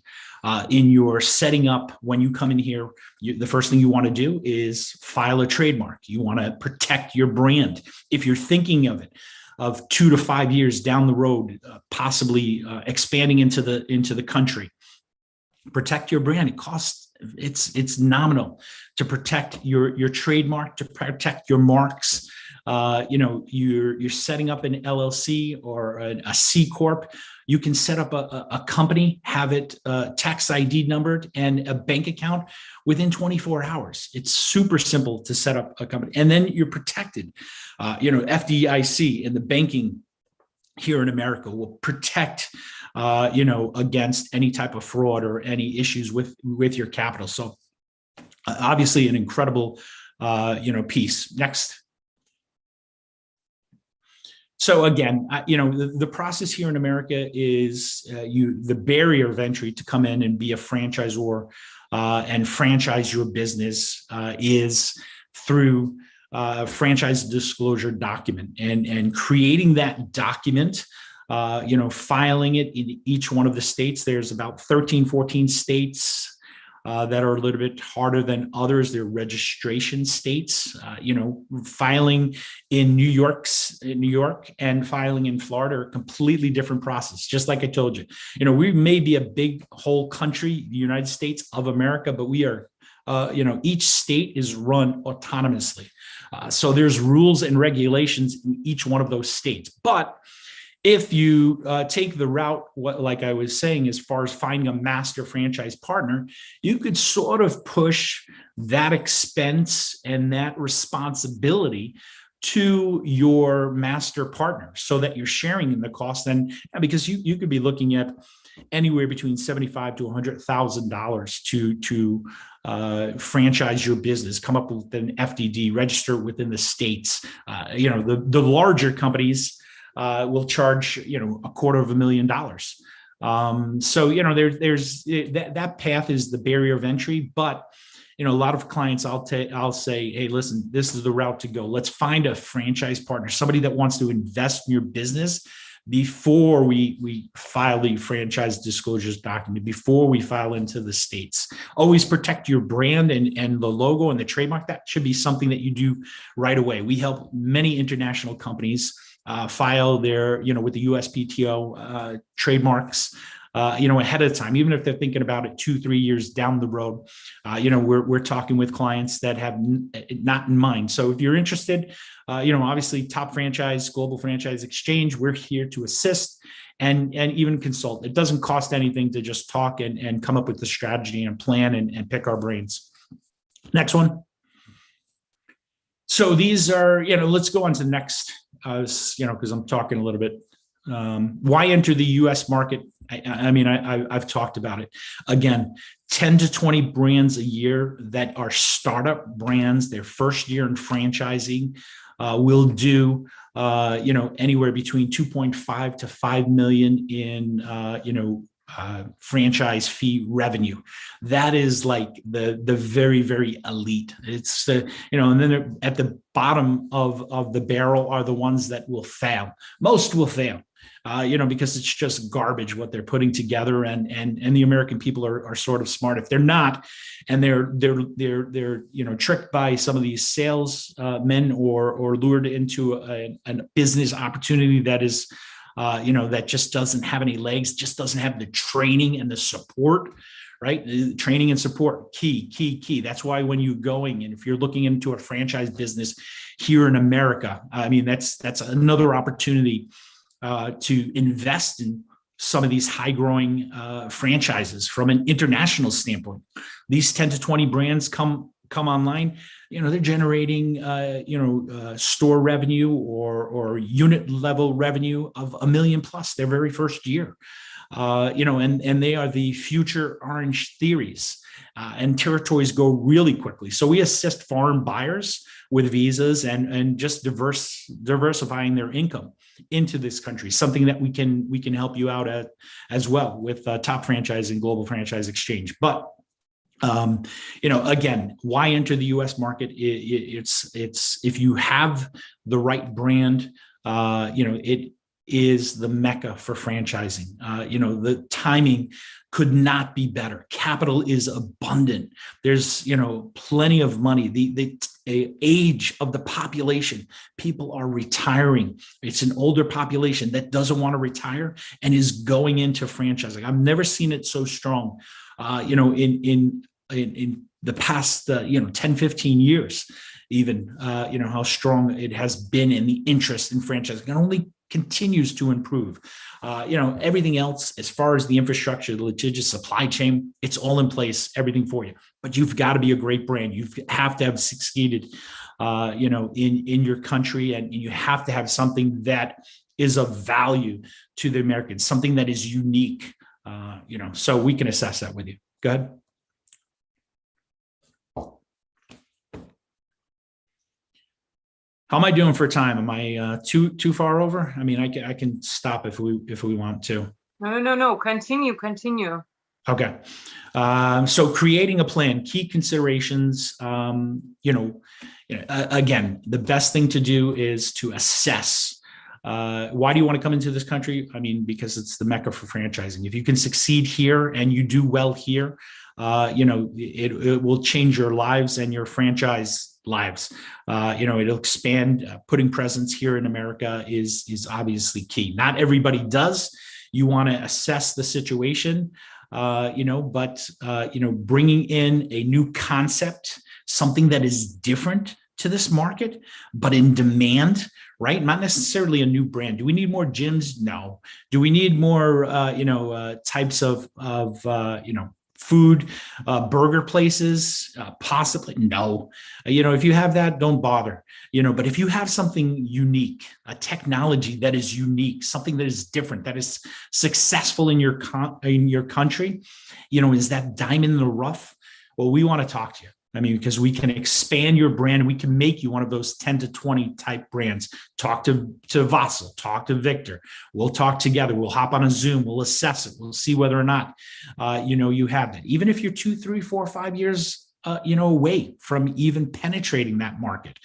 in your setting up. When you come in here, the first thing you want to do is file a trademark. You want to protect your brand. If you're thinking of 2 to 5 years down the road, possibly expanding into the country, protect your brand. It costs. It's nominal to protect your trademark, to protect your marks. You're setting up an LLC or a C Corp. You can set up a company, have it tax ID numbered and a bank account within 24 hours. It's super simple to set up a company, and then you're protected. FDIC in the banking here in America will protect against any type of fraud or any issues with your capital. So obviously an incredible, piece. Next. So again, the process here in America is the barrier of entry to come in and be a franchisor and franchise your business is through franchise disclosure document and creating that document. Filing it in each one of the states. There's about 13, 14 states that are a little bit harder than others. They're registration states. Filing in New York and filing in Florida are a completely different process. Just like I told you, we may be a big whole country, the United States of America, but we are, each state is run autonomously. So there's rules and regulations in each one of those states. But if you take the route, like I was saying, as far as finding a master franchise partner, you could sort of push that expense and that responsibility to your master partner so that you're sharing in the cost. And because you could be looking at anywhere between $75,000 to $100,000 to franchise your business, come up with an FDD, register within the states. The larger companies will charge, $250,000. So, there's that path is the barrier of entry, but, a lot of clients I'll say, hey, listen, this is the route to go. Let's find a franchise partner, somebody that wants to invest in your business before we file the franchise disclosures document, before we file into the states. Always protect your brand and the logo and the trademark. That should be something that you do right away. We help many international companies file their, with the USPTO trademarks, ahead of time, even if they're thinking about it 2-3 years down the road. We're talking with clients that have not in mind. So if you're interested, obviously Top Franchise, Global Franchise Exchange, we're here to assist and even consult. It doesn't cost anything to just talk and come up with the strategy and plan and pick our brains. Next one. So these are, let's go on to the next, because I'm talking a little bit. Why enter the US market? I've talked about it. Again, 10 to 20 brands a year that are startup brands, their first year in franchising, will do, anywhere between 2.5 to 5 million in, franchise fee revenue. That is like the very, very elite. It's and then at the bottom of the barrel are the ones that will fail. Most will fail. Because it's just garbage what they're putting together, and the American people are sort of smart. If they're not, and they're tricked by some of these sales men or lured into a business opportunity that is, that just doesn't have any legs, just doesn't have the training and the support. Right? Training and support, key. That's why when you're going, and if you're looking into a franchise business here in America, that's another opportunity to invest in some of these high growing franchises from an international standpoint. These 10 to 20 brands come online, they're generating, store revenue or unit level revenue of $1 million plus their very first year. And they are the future Orange Theories, and territories go really quickly. So we assist foreign buyers with visas and just diversifying their income into this country, something that we can help you out at as well with Top Franchise and Global Franchise Exchange. But again, why enter the U.S. market? It's if you have the right brand, it is the mecca for franchising. The timing could not be better. Capital is abundant. There's, plenty of money. The age of the population, people are retiring. It's an older population that doesn't want to retire and is going into franchising. I've never seen it so strong, in the past, 10, 15 years, even, how strong it has been in the interest in franchising. It only continues to improve. Everything else, as far as the infrastructure, the litigious supply chain, it's all in place, everything for you. But you've got to be a great brand. You have to have succeeded, in your country, and you have to have something that is of value to the Americans, something that is unique. So we can assess that with you. Go ahead. How am I doing for time? Am I too far over? I can stop if we want to. No. Continue. Okay. So creating a plan, key considerations. Again, the best thing to do is to assess. Why do you want to come into this country? Because it's the mecca for franchising. If you can succeed here and you do well here, it will change your lives and your franchise lives. It'll expand. Putting presence here in America is obviously key. Not everybody does. You want to assess the situation, but bringing in a new concept, something that is different to this market, but in demand, right? Not necessarily a new brand. Do we need more gyms? No. Do we need more, types of food, burger places? Possibly. No. If you have that, don't bother. But if you have something unique, a technology that is unique, something that is different, that is successful in your country, is that diamond in the rough? Well, we want to talk to you. Because we can expand your brand and we can make you one of those 10 to 20 type brands. Talk to Vasil, talk to Victor. We'll talk together. We'll hop on a Zoom. We'll assess it. We'll see whether or not, you have that. Even if you're 2, 3, 4, 5 years away from even penetrating that market.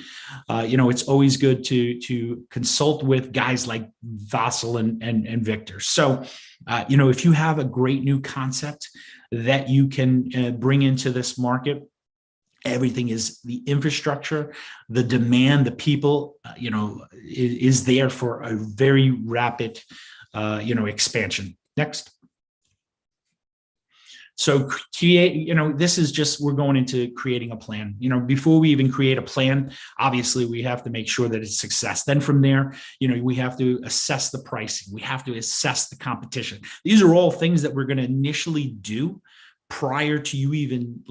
It's always good to consult with guys like Vasil and Victor. So, if you have a great new concept that you can bring into this market, everything is the infrastructure, the demand, the people, is there for a very rapid, expansion. Next. So this is just, we're going into creating a plan. Before we even create a plan, obviously we have to make sure that it's success. Then from there, we have to assess the pricing. We have to assess the competition. These are all things that we're going to initially do prior to you even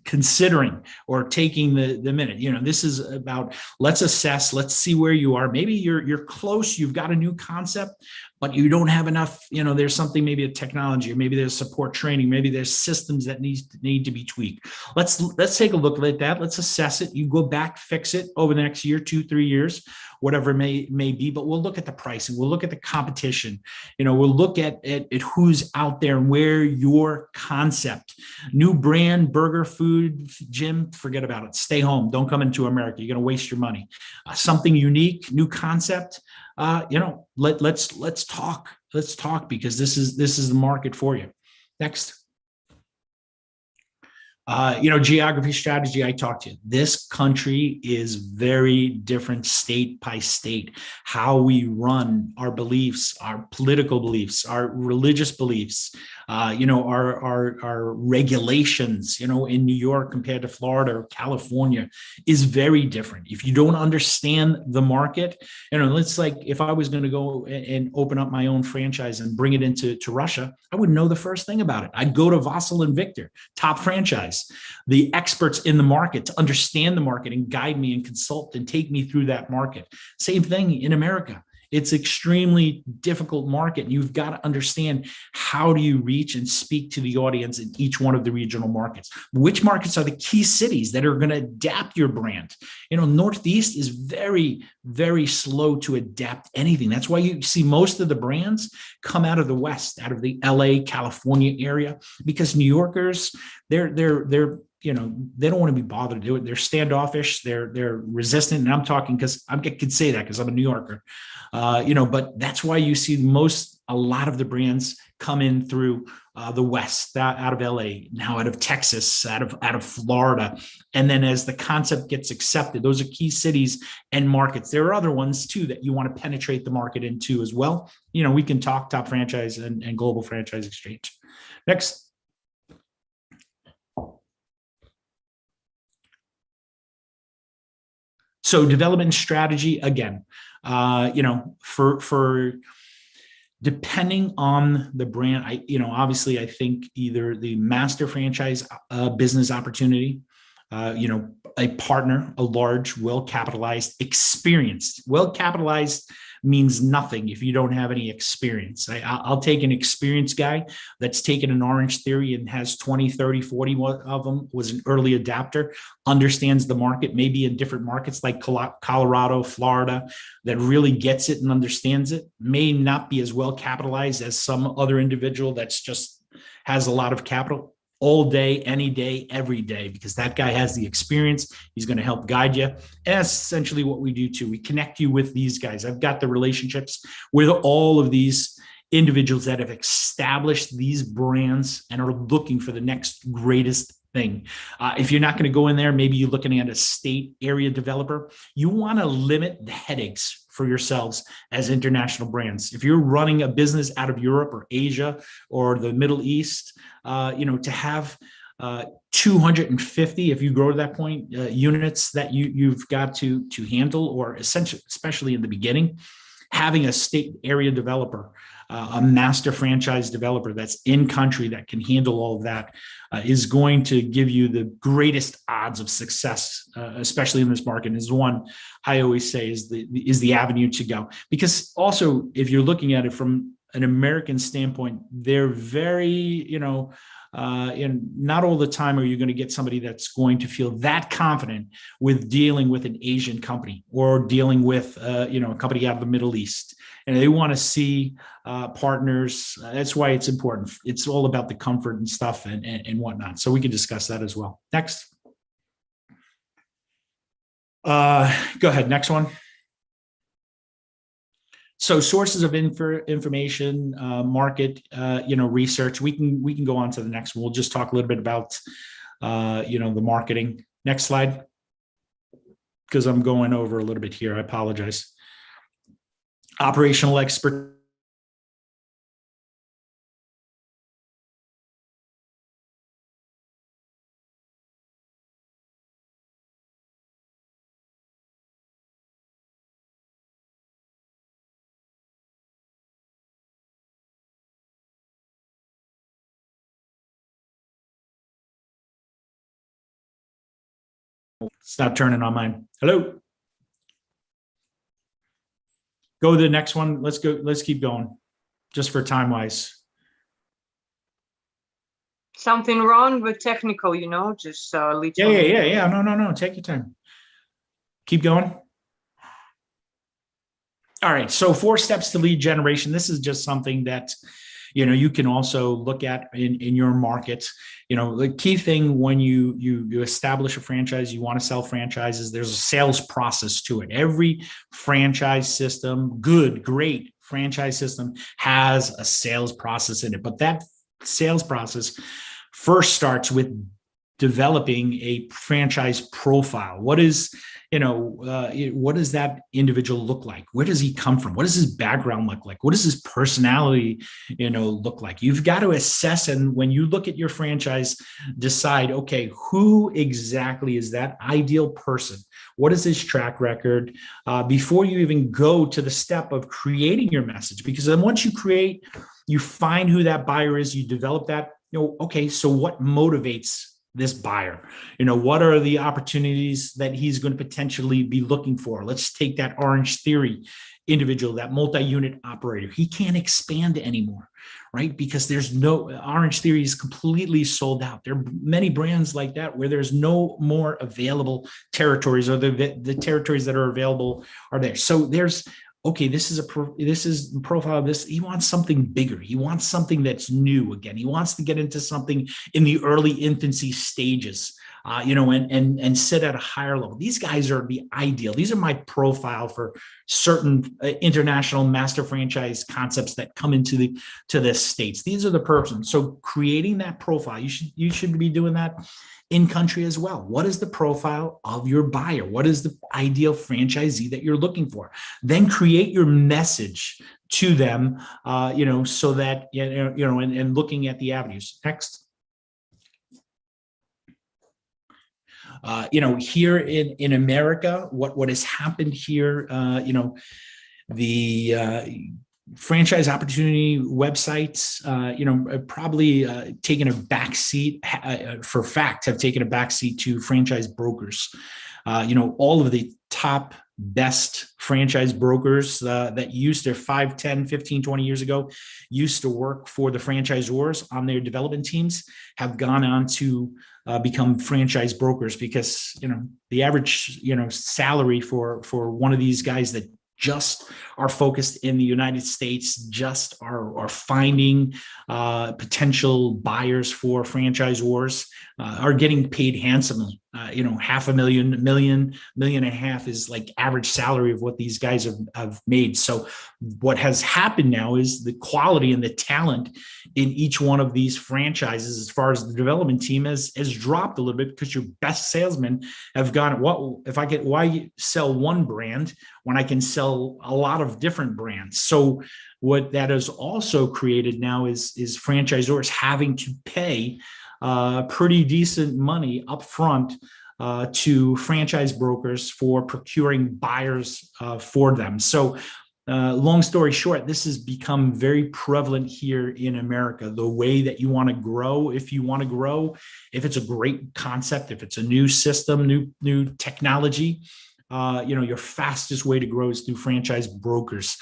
considering or taking the minute. This is about, let's assess, let's see where you are. Maybe you're close, you've got a new concept, but you don't have enough, there's something, maybe a technology, or maybe there's support training, maybe there's systems that need to be tweaked. Let's take a look at that. Let's assess it. You go back, fix it over the next year, 2-3 years, whatever it may be, but we'll look at the pricing. We'll look at the competition. We'll look at who's out there and where your concept, new brand, burger, food, gym, forget about it. Stay home. Don't come into America. You're going to waste your money. Something unique, new concept. Let's talk. Let's talk, because this is the market for you. Next. Geography strategy, I talked to you. This country is very different state by state. How we run our beliefs, our political beliefs, our religious beliefs, our regulations, in New York compared to Florida or California is very different. If you don't understand the market, it's like if I was going to go and open up my own franchise and bring it into Russia, I wouldn't know the first thing about it. I'd go to Vasil and Victor, Topfranchise, the experts in the market, to understand the market and guide me and consult and take me through that market. Same thing in America. It's extremely difficult market. And you've got to understand, how do you reach and speak to the audience in each one of the regional markets? Which markets are the key cities that are going to adapt your brand? Northeast is very, very slow to adapt anything. That's why you see most of the brands come out of the West, out of the LA, California area, because New Yorkers, they're they don't want to be bothered to do it. They're standoffish. They're resistant. And I'm talking because I can say that because I'm a New Yorker, but that's why you see a lot of the brands come in through the West, out of LA, now out of Texas, out of Florida. And then as the concept gets accepted, those are key cities and markets. There are other ones too that you want to penetrate the market into as well. We can talk Topfranchise and Global Franchise Exchange. Next. So development strategy, again, for depending on the brand, obviously I think either the master franchise business opportunity, a partner, a large, well-capitalized, experienced. Well-capitalized means nothing if you don't have any experience. I'll take an experienced guy that's taken an Orange Theory and has 20, 30, 40 of them, was an early adapter, understands the market, maybe in different markets like Colorado, Florida, that really gets it and understands it, may not be as well capitalized as some other individual that's just has a lot of capital. All day, any day, every day, because that guy has the experience. He's going to help guide you. And that's essentially what we do too. We connect you with these guys. I've got the relationships with all of these individuals that have established these brands and are looking for the next greatest thing. If you're not going to go in there, maybe you're looking at a state area developer. You want to limit the headaches for yourselves as international brands. If you're running a business out of Europe or Asia or the Middle East, to have 250, if you grow to that point, units that you've got to handle, or essentially, especially in the beginning, having a state area developer, a master franchise developer that's in country that can handle all of that is going to give you the greatest odds of success, especially in this market. Is one I always say is the avenue to go. Because also, if you're looking at it from an American standpoint, they're very, and not all the time are you going to get somebody that's going to feel that confident with dealing with an Asian company or dealing with, a company out of the Middle East. and they want to see partners. That's why it's important. It's all about the comfort and stuff and whatnot. So we can discuss that as well. Next. Go ahead. Next one. So sources of information, market, research. We can go on to the next one. We'll just talk a little bit about, the marketing. Next slide, because I'm going over a little bit here. I apologize. Operational expert. It's not turning on mine. Hello. Go to the next one. Let's go. Let's keep going, just for time wise. Something wrong with technical, just lead. Yeah. No. Take your time. Keep going. All right. So 4 steps to lead generation. This is just something that, you can also look at in your market. The key thing when you establish a franchise, you want to sell franchises, there's a sales process to it. Every franchise system, great franchise system, has a sales process in it. But that sales process first starts with developing a franchise profile. What does that individual look like? Where does he come from? What does his background look like? What does his personality, look like? You've got to assess, and when you look at your franchise, decide, okay, who exactly is that ideal person? What is his track record? Before you even go to the step of creating your message, because then once you find who that buyer is, you develop that, okay, so what motivates this buyer? What are the opportunities that he's going to potentially be looking for? Let's take that Orange Theory individual, that multi-unit operator. He can't expand anymore, right? Because there's no, Orange Theory is completely sold out. There are many brands like that where there's no more available territories, or the territories that are available are there. So okay, this is the profile of this. He wants something bigger. He wants something that's new again. He wants to get into something in the early infancy stages, and sit at a higher level. These guys are the ideal. These are my profile for certain international master franchise concepts that come into the States. These are the persons. So creating that profile, you should be doing that in country as well. What is the profile of your buyer? What is the ideal franchisee that you're looking for? Then create your message to them, so that, and looking at the avenues. Next. Here in America, what has happened here, the franchise opportunity websites, probably taken a backseat, for fact, have taken a backseat to franchise brokers. All of the top best franchise brokers that used to 5, 10, 15, 20 years ago, used to work for the franchisors on their development teams, have gone on to become franchise brokers, because, the average, salary for one of these guys that just are focused in the United States, just are finding potential buyers for franchisors, are getting paid handsomely. $500,000, $1 million and a half is like average salary of what these guys have made. So what has happened now is the quality and the talent in each one of these franchises, as far as the development team, has dropped a little bit, because your best salesmen have gone, why sell one brand when I can sell a lot of different brands? So what that has also created now is franchisors having to pay pretty decent money up front to franchise brokers for procuring buyers for them. So long story short, this has become very prevalent here in America. The way that you want to grow, if it's a great concept, if it's a new system, new technology, your fastest way to grow is through franchise brokers,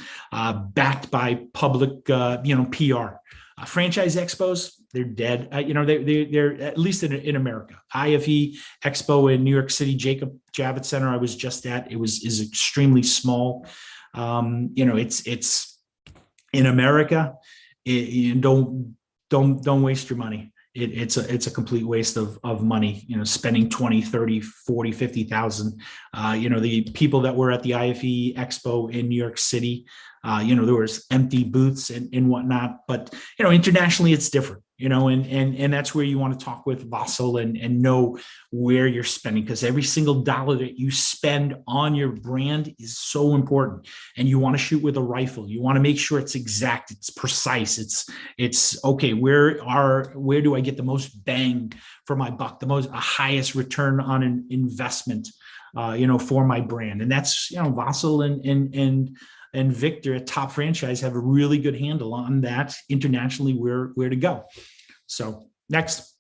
backed by public, PR. Franchise expos, they're dead. They're at least in America. IFE Expo in New York City, Jacob Javits Center, I was just at. Is extremely small. It's in America, don't waste your money. It's a complete waste of money, spending 20, 30, 40, 50,000. The people that were at the IFE Expo in New York City, there was empty booths and whatnot, but, internationally it's different, and that's where you want to talk with Vasil and know where you're spending, because every single dollar that you spend on your brand is so important, and you want to shoot with a rifle. You want to make sure it's exact, it's precise, it's okay. Where do I get the most bang for my buck, the highest return on an investment, for my brand? And that's, Vasil and Victor at Topfranchise have a really good handle on that internationally, where to go. So next.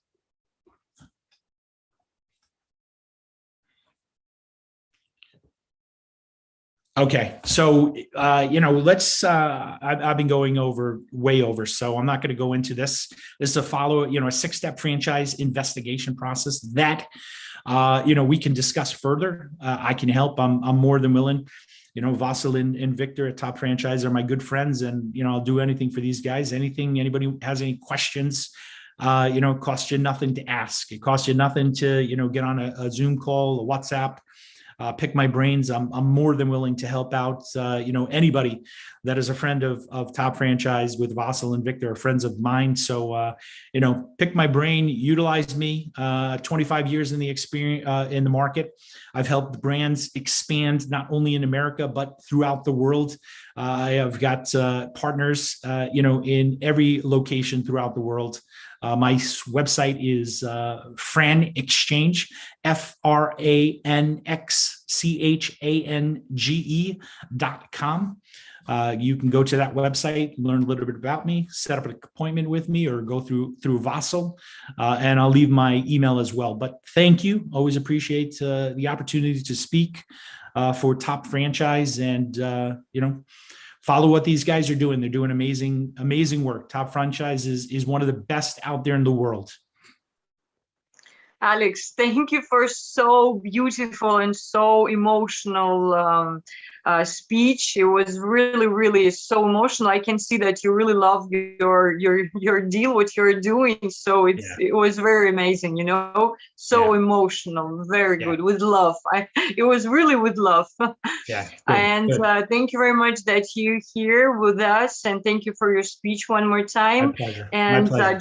Okay, so let's. I've been going way over, so I'm not going to go into this. This is a a 6-step franchise investigation process that we can discuss further. I can help. I'm more than willing. Vasil and Victor at Topfranchise are my good friends, and I'll do anything for these guys. Anybody has any questions, it costs you nothing to ask. It costs you nothing to get on a Zoom call, a WhatsApp. Pick my brains. I'm more than willing to help out. Anybody that is a friend of Topfranchise with Vasil and Victor are friends of mine. So pick my brain, utilize me. 25 years in the experience in the market. I've helped brands expand not only in America but throughout the world. I have got partners, in every location throughout the world. My website is Fran Exchange, FRANXCHANGE.com. You can go to that website, learn a little bit about me, set up an appointment with me, or go through Vasil, and I'll leave my email as well. But thank you. Always appreciate the opportunity to speak for Topfranchise, and follow what these guys are doing. They're doing amazing work. Topfranchise is one of the best out there in the world. Alex, thank you for so beautiful and so emotional speech. It was really, really so emotional. I can see that you really love your deal, what you're doing. So it was very amazing, so emotional, very good, with love. It was really with love. Yeah. And thank you very much that you're here with us, and thank you for your speech one more time. My pleasure. And My pleasure.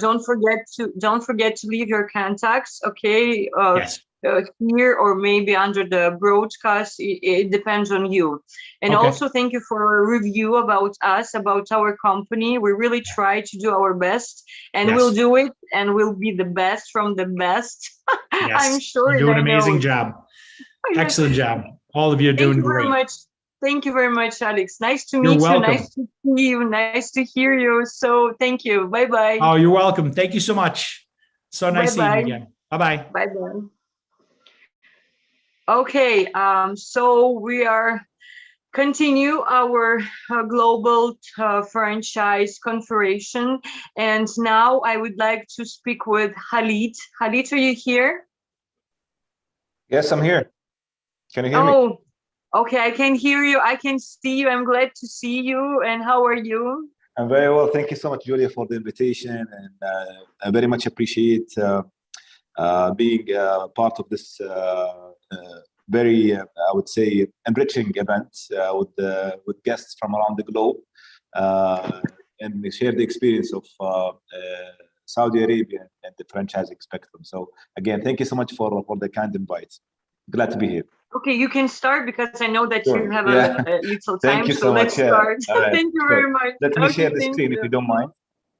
don't forget to leave your contacts. Okay. Yes. Here or maybe under the broadcast, it depends on you. And also thank you for a review about us, about our company. We really try to do our best, and we'll do it, and we'll be the best from the best. Yes. I'm sure. You do an amazing job. Excellent job. All of you are doing great. Thank you very much, Alex. Nice to meet you. Welcome. Nice to see you. Nice to hear you. So thank you. Bye-bye. Oh, you're welcome. Thank you so much. So nice seeing you again. Bye-bye. Bye-bye. Okay, so we are continue our global franchise configuration, and now I would like to speak with Khalid. Khalid, are you here? Yes, I'm here. Can you hear me? Oh, okay, I can hear you. I can see you. I'm glad to see you. And how are you? I'm very well. Thank you so much, Julia, for the invitation, and I very much appreciate being part of this very, I would say, enriching event with guests from around the globe, and we share the experience of Saudi Arabia and the franchising spectrum. So again, thank you so much for the kind invite. Glad to be here. Okay, you can start because I know that you have a little time. Thank you so much. Start. Right. Thank you very much. Let me share the screen if you don't mind.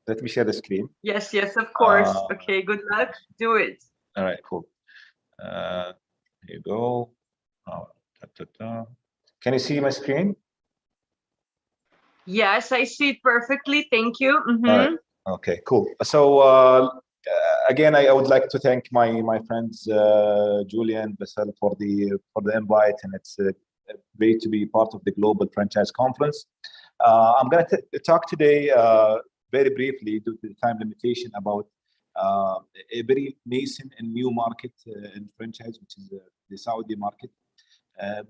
Let me share the screen. Yes, of course. Okay, good luck. Do it. All right, cool. Here you go. Can you see my screen? Yes, I see it perfectly. Thank you. Mm-hmm. All right. Okay, cool. So again, I would like to thank my friends Julia and Vasil for the invite, and it's great to be part of the Global Franchise Conference. I'm going to talk today very briefly due to the time limitation about a very nascent and new market in franchise, which is the Saudi market. And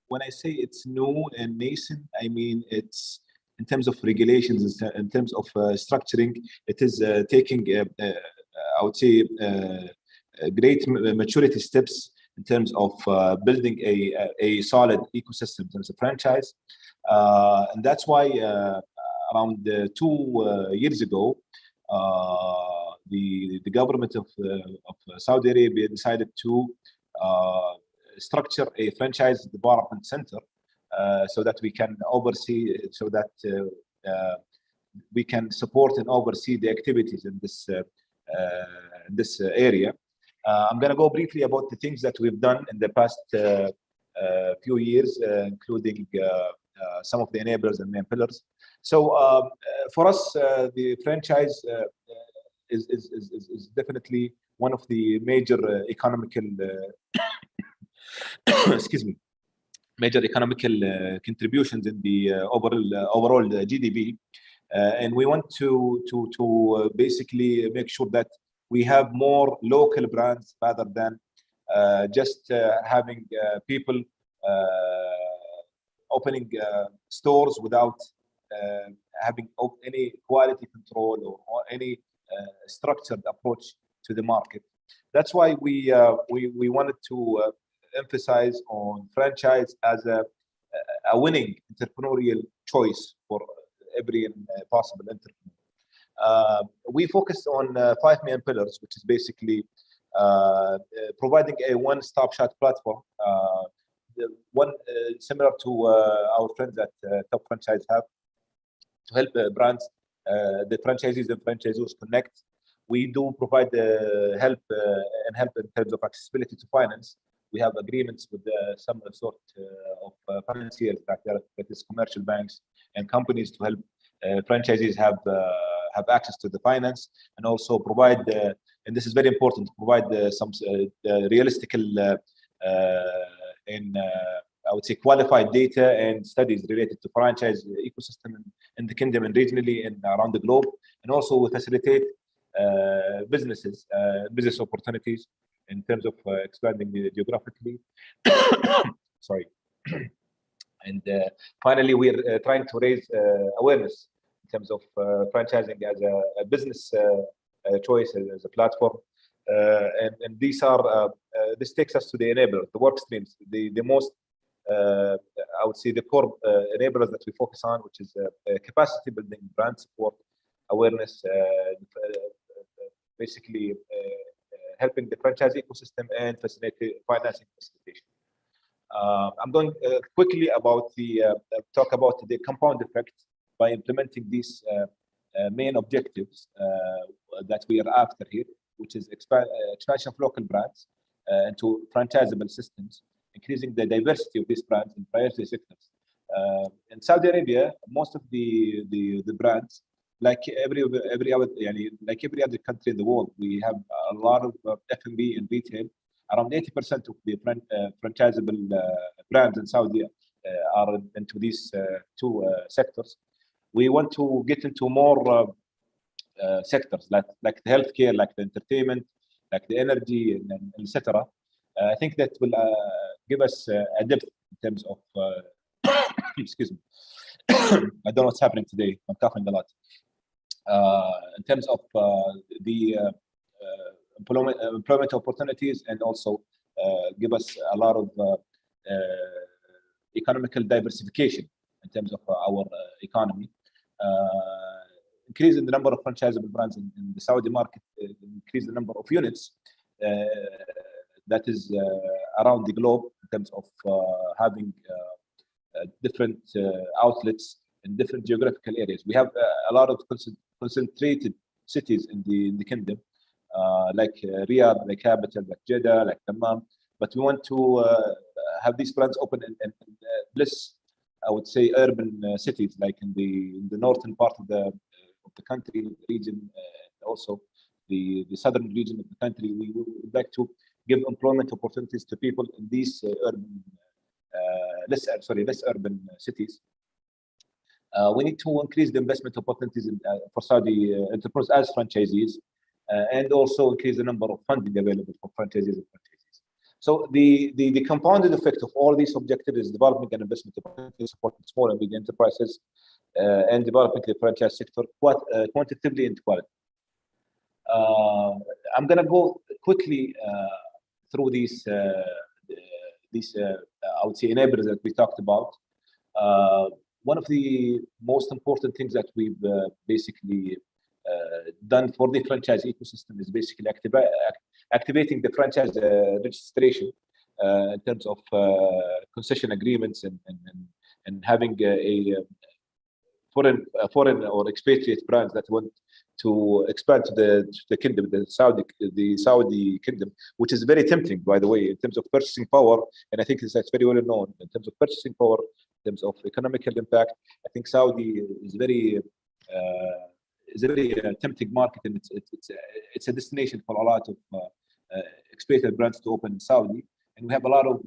when I say it's new and nascent, I mean it's in terms of regulations, in terms of structuring. It is taking, I would say, great maturity steps in terms of building a solid ecosystem in terms of franchise. And that's why around 2 years ago, the government of Saudi Arabia decided to structure a franchise development center so that we can oversee, so that we can support and oversee the activities in this area. I'm going to go briefly about the things that we've done in the past few years, including some of the enablers and main pillars. So for us, the franchise is definitely one of the major economical excuse me, major economical contributions in the overall GDP, and we want to basically make sure that we have more local brands rather than just having people opening stores without having any quality control or any structured approach to the market. That's why we wanted to emphasize on franchise as a winning entrepreneurial choice for every possible entrepreneur. We focused on 5 main pillars, which is basically providing a one-stop shop platform, similar to our friends at Topfranchise have, to help brands, the franchisees and franchisors connect. We do provide help in terms of accessibility to finance. We have agreements with some sort of financiers, that is commercial banks and companies, to help franchisees have access to the finance, and also provide, and this is very important, to provide some realistic and I would say qualified data and studies related to franchise ecosystem in the kingdom and regionally and around the globe, and also we facilitate business opportunities in terms of expanding geographically. Sorry. And finally, we're trying to raise awareness in terms of franchising as a business choice, as a platform. And these are, this takes us to the enabler, the work streams, the most, I would say, the core enablers that we focus on, which is capacity building, brand support, awareness, basically helping the franchise ecosystem and facilitating financing facilitation. I'm going quickly about talk about the compound effect by implementing these main objectives that we are after here, which is expansion of local brands into franchisable systems, increasing the diversity of these brands in priority sectors. In Saudi Arabia, most of the brands, like every other country in the world, we have a lot of F&B and retail. Around 80% of the franchisable brands in Saudi are into these two sectors. We want to get into more sectors like the healthcare, like the entertainment, like the energy, and etc. I think that will give us a depth in terms of excuse me. I don't know what's happening today. I'm coughing a lot. In terms of the employment opportunities, and also give us a lot of economical diversification in terms of our economy. Increase in the number of franchisable brands in the Saudi market, increase the number of units that is around the globe, in terms of having different outlets in different geographical areas. We have a lot of concentrated cities in the kingdom, like Riyadh, like capital, like Jeddah, like Dammam. But we want to have these brands open in less, I would say, urban cities, like in the northern part of the country, region, also the southern region of the country. We would like to give employment opportunities to people in these less urban cities. We need to increase the investment opportunities for Saudi entrepreneurs as franchisees, and also increase the number of funding available for franchisees and franchisees. So the compounded effect of all these objectives is developing an investment opportunities, supporting small and medium enterprises, and developing the franchise sector quantitatively and quality. I'm going to go quickly through these I would say enablers that we talked about. One of the most important things that we've basically done for the franchise ecosystem is basically activating the franchise registration in terms of concession agreements and having a foreign or expatriate brands that want to expand to the kingdom, the Saudi kingdom, which is very tempting, by the way, in terms of purchasing power. And I think that's very well known in terms of purchasing power, in terms of economical impact. I think Saudi is very tempting market, and it's a destination for a lot of expatriate brands to open in Saudi, and we have a lot of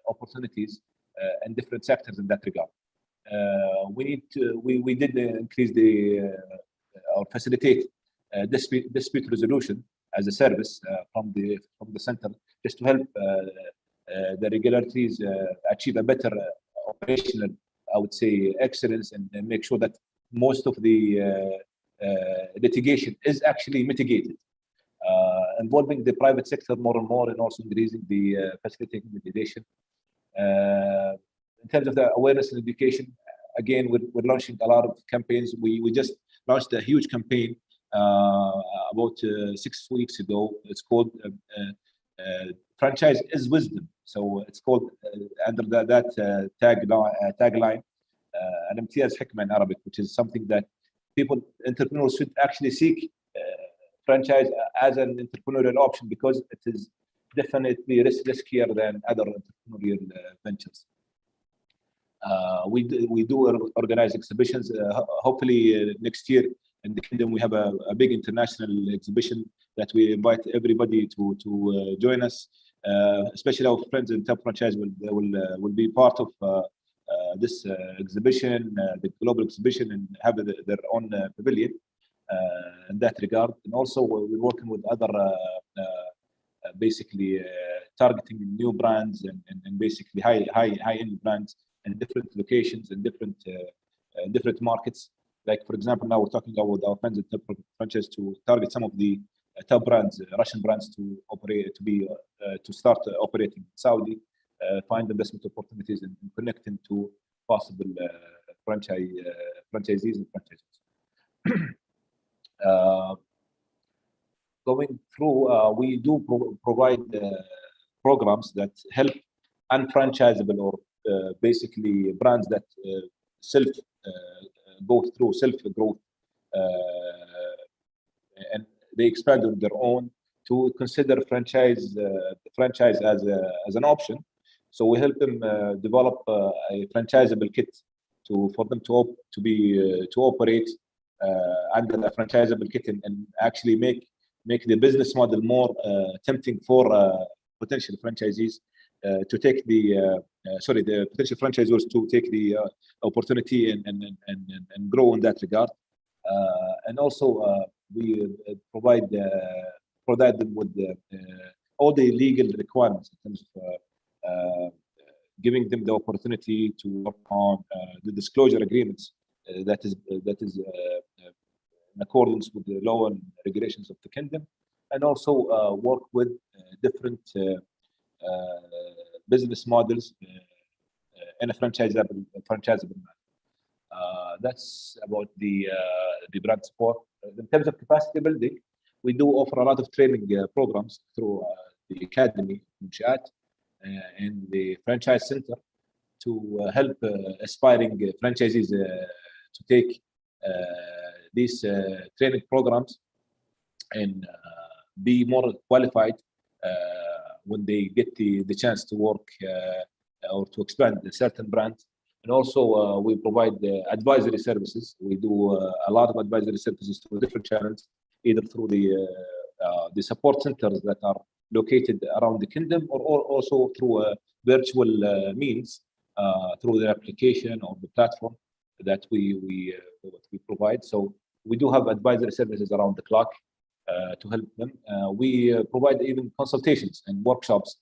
opportunities in different sectors in that regard. We did increase or facilitate dispute resolution as a service from the center, just to help the regulators achieve a better operational, I would say, excellence, and make sure that most of the litigation is actually mitigated, involving the private sector more and more, and also increasing the facilitating litigation. In terms of the awareness and education, again, we're launching a lot of campaigns. We just launched a huge campaign about 6 weeks ago. It's called Franchise is Wisdom. So it's called under that tagline, Al-Imtiyaz Hikmah in Arabic, which is something that entrepreneurs should actually seek franchise as an entrepreneurial option, because it is definitely riskier than other entrepreneurial ventures. We do organize exhibitions. Hopefully next year in the kingdom we have a big international exhibition that we invite everybody to join us. Especially our friends in Topfranchise will be part of this exhibition, the global exhibition, and have their own pavilion in that regard. And also we're working with other basically targeting new brands and basically high-end brands in different locations and different markets. Like, for example, now we're talking about our friends at Topfranchise to target some of the top brands, Russian brands, to start operating in Saudi, find investment opportunities, and connect them to possible franchisees and franchises. Going through, we do provide programs that help unfranchisable or basically brands that go through self-growth and they expand on their own, to consider franchise as an option. So we help them develop a franchisable kit for them to operate under a franchisable kit, and actually make the business model more tempting for potential franchisees to take the potential franchisors to take the opportunity and grow in that regard. And also we provide them with all the legal requirements in terms of giving them the opportunity to work on the disclosure agreements that is in accordance with the law and regulations of the kingdom, and also work with different business models in a franchisable manner. That's about the brand support. In terms of capacity building, we do offer a lot of training programs through the Academy, Munshat, and the Franchise Center to help aspiring franchisees to take these training programs and be more qualified when they get the chance to work or to expand a certain brand. And also we provide advisory services. We do a lot of advisory services through different channels, either through the support centers that are located around the kingdom, or also through virtual means, through the application or the platform that we provide. So we do have advisory services around the clock to help them. We provide even consultations and workshops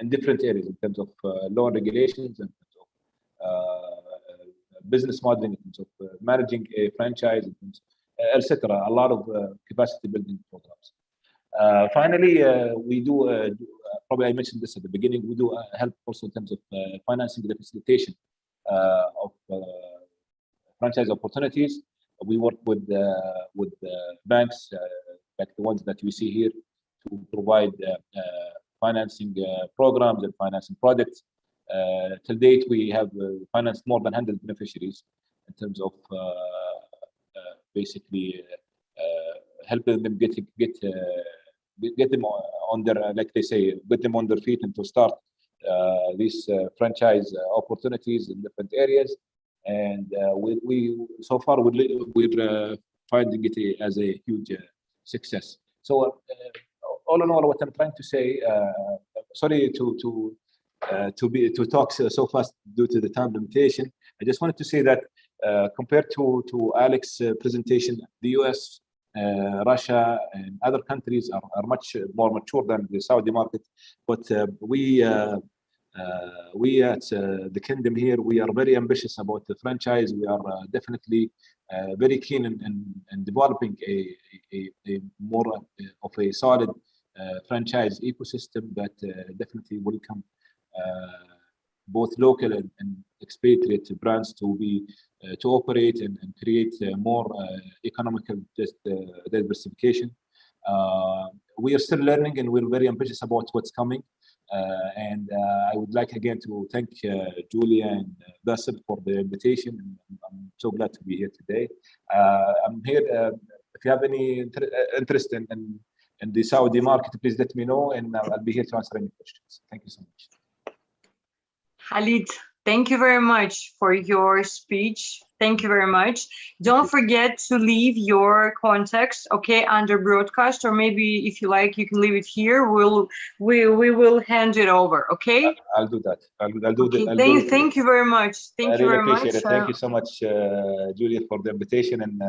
in different areas in terms of law and regulations, and business modeling, in terms of managing a franchise, in terms, etc. A lot of capacity building programs. Finally, we do, probably I mentioned this at the beginning, we do help also in terms of financing the facilitation of franchise opportunities. We work with banks, like the ones that you see here, to provide financing programs and financing projects. Till date, we have financed more than 100 beneficiaries in terms of basically helping them get them on their, like they say, get them on their feet and to start these franchise opportunities in different areas. And we so far we're finding it as a huge success. So all in all, what I'm trying to say, sorry to talk so fast due to the time limitation. I just wanted to say that compared to Alex's presentation, the US, Russia, and other countries are much more mature than the Saudi market. But we at the Kingdom here, we are very ambitious about the franchise. We are definitely very keen in developing a more of a solid franchise ecosystem that definitely will come both local and expatriate brands to operate and create more economical diversification. We are still learning, and we're very ambitious about what's coming. And I would like again to thank Julia and Raudsepp for the invitation. I'm so glad to be here today. I'm here. If you have any interest in the Saudi market, please let me know, and I'll be here to answer any questions. Thank you so much. Khalid, thank you very much for your speech. Thank you very much. Don't forget to leave your contacts, okay, under broadcast, or maybe if you like, you can leave it here. We will hand it over, okay? I'll do that. I'll do okay, that. Thank you very much. Thank you very much. Appreciate it. Thank you so much, Julia, for the invitation. And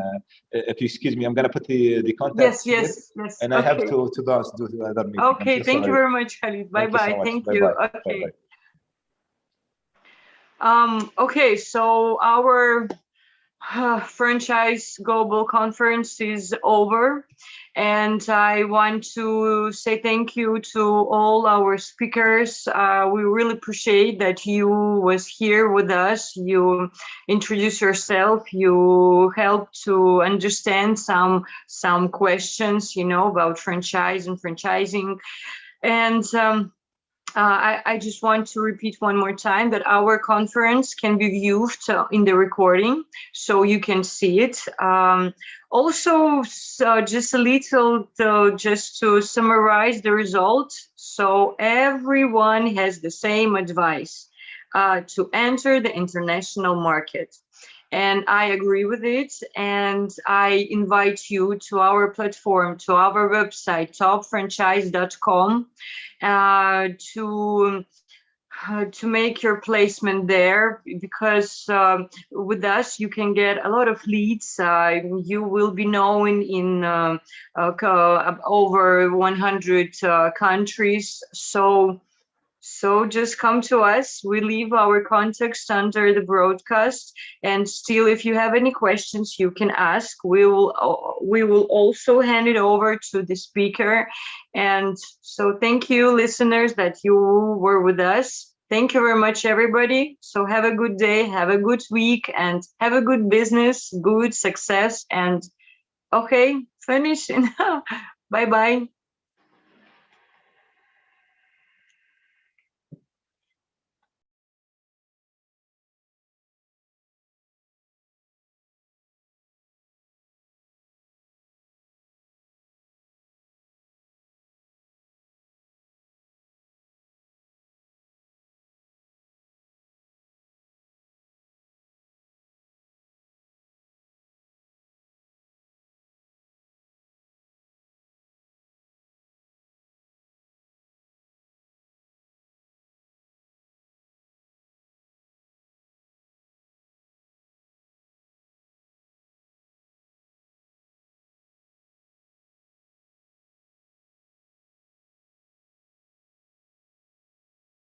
if you excuse me, I'm gonna put the contacts. Yes. And I have to dance do the other meeting. Okay, thank you very much, Khalid. Bye-bye. Thank you. Okay. Bye-bye. Okay, so our franchise global conference is over, and I want to say thank you to all our speakers. We really appreciate that you was here with us. You introduce yourself, you help to understand some questions, you know, about franchise and franchising. And I just want to repeat one more time that our conference can be viewed in the recording, so you can see it. Also, just a little, just to summarize the results. So everyone has the same advice to enter the international market. And I agree with it. And I invite you to our platform, to our website, topfranchise.com, to make your placement there, because with us you can get a lot of leads. You will be known in over 100 countries. So just come to us. We leave our contacts under the broadcast, and still, if you have any questions, you can ask. We will also hand it over to the speaker. And so thank you, listeners, that you were with us. Thank you very much, everybody. So have a good day, have a good week, and have a good business, good success. And okay, finish. Bye-bye.